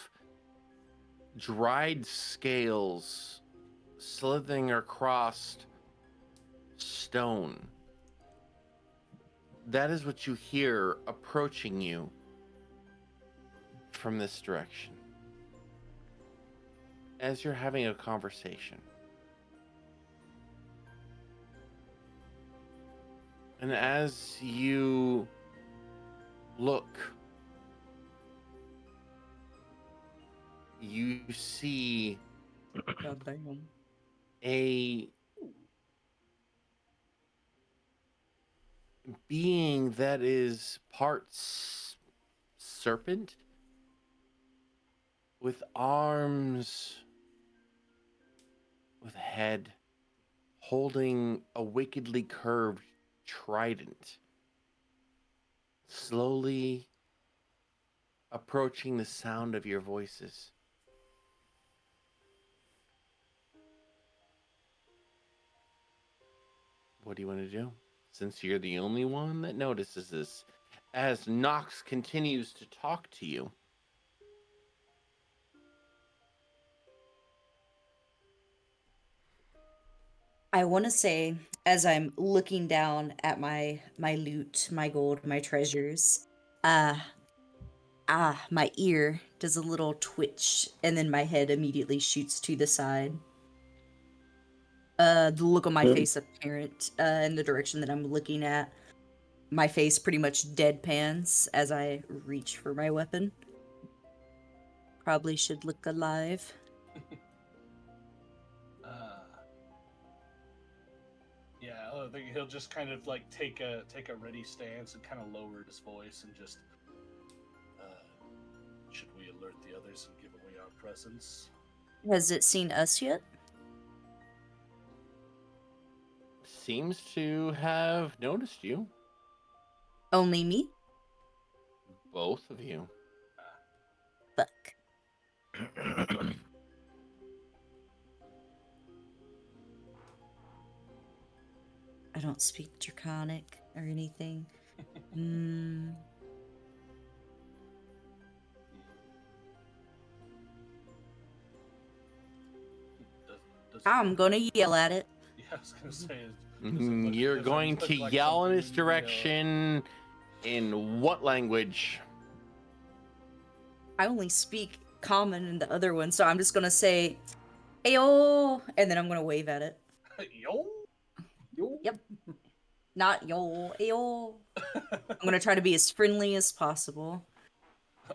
dried scales slithering across stone. That is what you hear approaching you from this direction. As you're having a conversation. And as you look, you see God damn. a being that is parts serpent with arms, with a head, holding a wickedly curved trident, slowly approaching the sound of your voices. What do you want to do? Since you're the only one that notices this, as Nox continues to talk to you. I want to say, as I'm looking down at my loot, my gold, my treasures, my ear does a little twitch, and then my head immediately shoots to the side. The look on my face apparent in the direction that I'm looking at. My face pretty much deadpans as I reach for my weapon. Probably should look alive. Yeah, I think he'll just kind of like take a ready stance and kind of lower his voice and just. Should we alert the others and give away our presence? Has it seen us yet? Seems to have noticed you. Only me? Both of you. Fuck. I don't speak Draconic or anything. I'm gonna yell at it. Yeah, I was gonna say. You're going to yell in its direction. In what language? I only speak common in the other one, so I'm just gonna say, "Ayo," and then I'm gonna wave at it. Yo. Yep. Not yo, ayo. I'm gonna try to be as friendly as possible.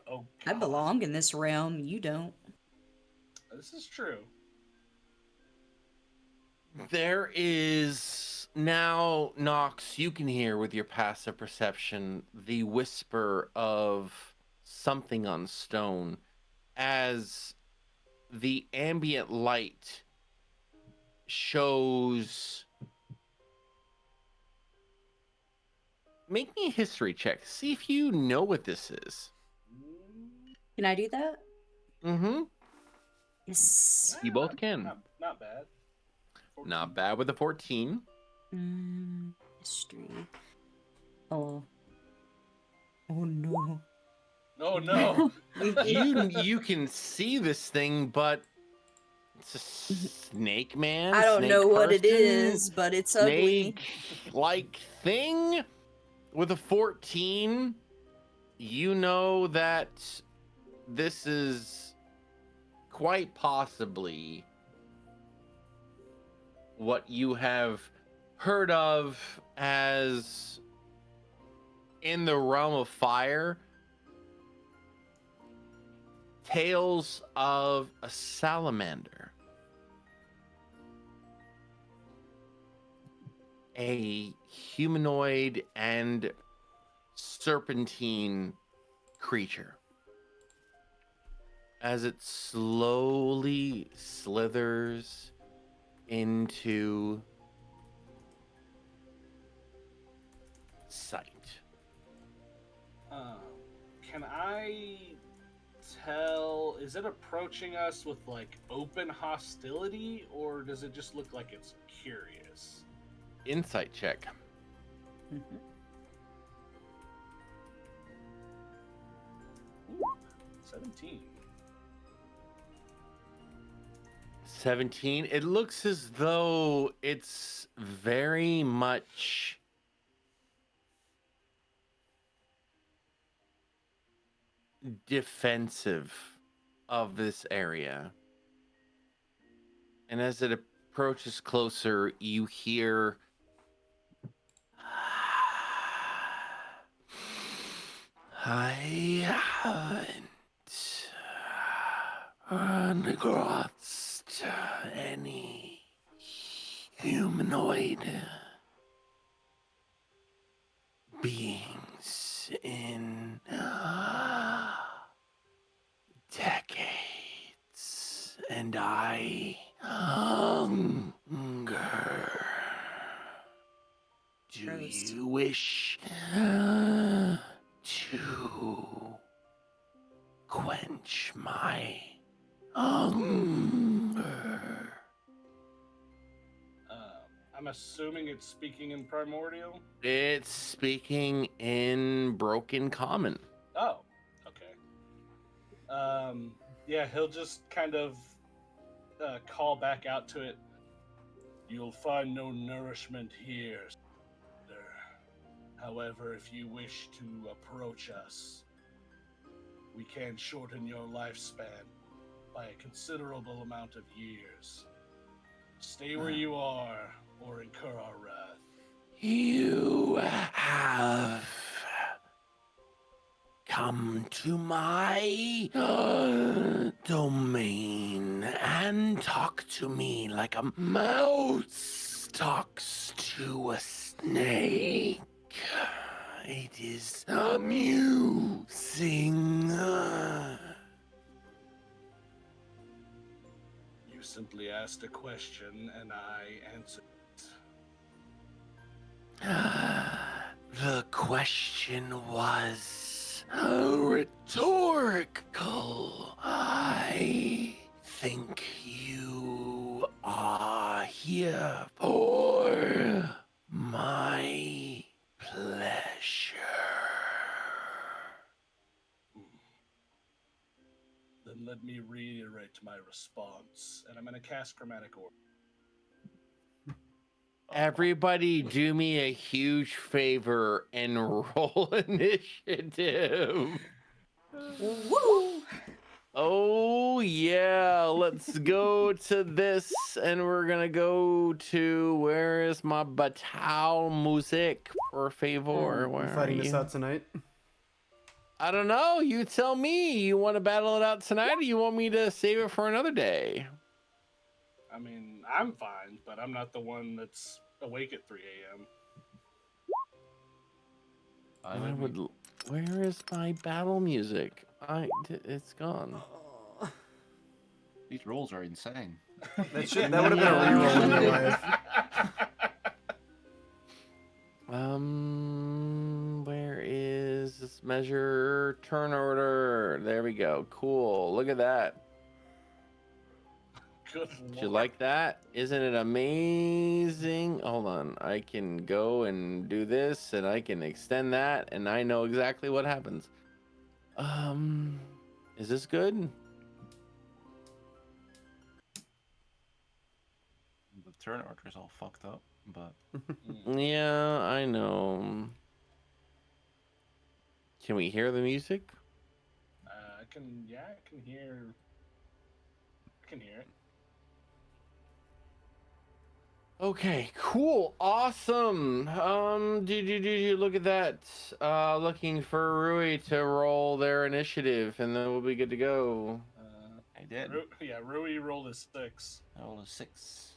Oh, I God. belong in this realm. You don't. This is true. There is now, Nox, you can hear with your passive perception the whisper of something on stone as the ambient light shows. Make me a history check. See if you know what this is. Can I do that? Mm-hmm. Yes. You both can. Not bad. Not bad with a 14. History. Oh. Oh no. Oh no. You can see this thing, but it's a snake man. I don't snake know what it person, is, but it's ugly. Snake-like thing with a 14. You know that this is quite possibly what you have heard of as, in the realm of fire, tales of a salamander. A humanoid and serpentine creature. As it slowly slithers into sight. Can I tell? Is it approaching us with like open hostility, or does it just look like it's curious? Insight check. 17. 17. It looks as though it's very much defensive of this area. And as it approaches closer, you hear I haven't run across any humanoid beings in decades, and I hunger. Do Gross. you wish to quench my hunger? I'm assuming it's speaking in primordial. It's speaking in broken common. Oh, okay. Yeah, he'll just kind of call back out to it. You'll find no nourishment here, sir. However, if you wish to approach us, we can shorten your lifespan by a considerable amount of years. Stay where you are, or incur our wrath. You have come to my domain and talk to me like a mouse talks to a snake. It is amusing. You simply asked a question, and I answered it. The question was rhetorical. I think you are here for my pleasure. Then let me reiterate my response, and I'm going to cast Chromatic Orb. Everybody do me a huge favor and roll initiative. Woo! Oh yeah, let's go to this, and we're gonna go to, where is my Batal music for favor? Where You are fighting you? this out tonight? I don't know. You tell me. You want to battle it out tonight, or you want me to save it for another day? I mean, I'm fine, but I'm not the one that's awake at 3 a.m. Where is my battle music? It's gone. These rolls are insane. That would have been a reroll in your life. Where is this measure? turn order. There we go. Cool. Look at that. Good Did you lord. like that? Isn't it amazing? Hold on. I can go and do this and I can extend that and I know exactly what happens. Is this good? The turn order is all fucked up, but Yeah, I know. Can we hear the music? I can hear. I can hear it. Okay, cool, awesome. Look at that. Looking for Rui to roll their initiative, and then we'll be good to go. I did. Rui rolled a 6. I rolled a 6.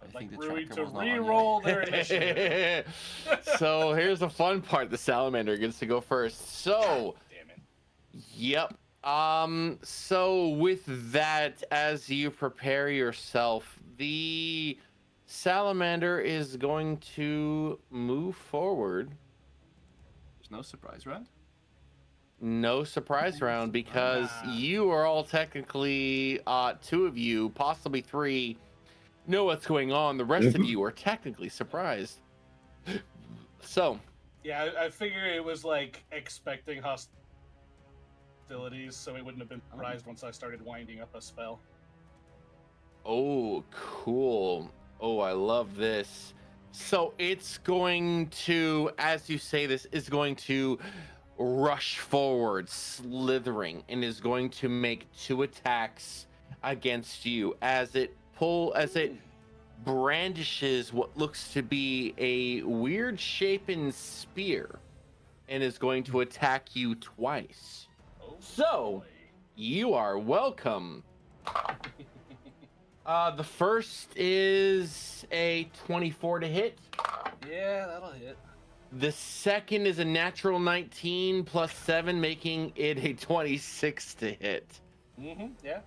I'd I think like the Rui tracker to was not on yet. re-roll their initiative. So here's the fun part: the salamander gets to go first. So, Damn it. yep. So with that, as you prepare yourself, the salamander is going to move forward. There's no surprise round. No surprise round because Nah. you are all technically, two of you, possibly three, know what's going on. The rest of you are technically surprised. So, Yeah, I figure it was like expecting hostilities, so it wouldn't have been surprised once I started winding up a spell. oh, cool. Oh, I love this. So it's going to, as you say this, is going to rush forward, slithering, and is going to make 2 attacks against you as it brandishes what looks to be a weird shapen spear and is going to attack you twice. Oh, So, boy. you are welcome. The first is a 24 to hit. Yeah, that'll hit. The second is a natural 19 plus 7, making it a 26 to hit. Yeah.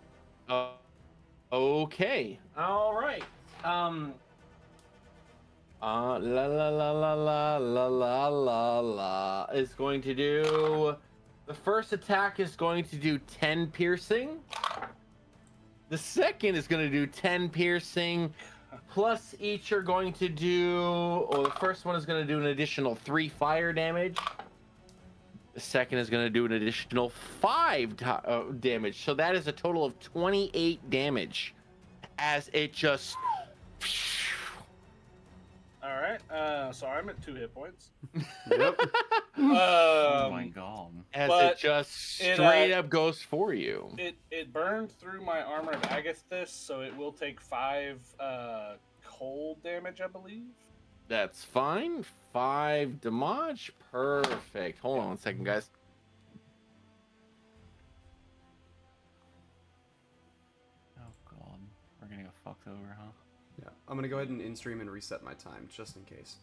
Okay. All right. La la la la la la la la la is going to do. The first attack is going to do 10 piercing. The second is going to do 10 piercing. Plus, each are going to do. Well, the first one is going to do an additional 3 fire damage. The second is going to do an additional 5 damage. So that is a total of 28 damage as it just. All right. So I'm at 2 hit points. Yep. Oh my god. As But it just it, straight up goes for you. It burned through my armor of Agathis, so it will take 5 cold damage, I believe. That's fine. 5 damage. Perfect. Hold on one second, guys. Oh god. We're gonna get fucked over, huh? Yeah. I'm gonna go ahead and in-stream and reset my time, just in case.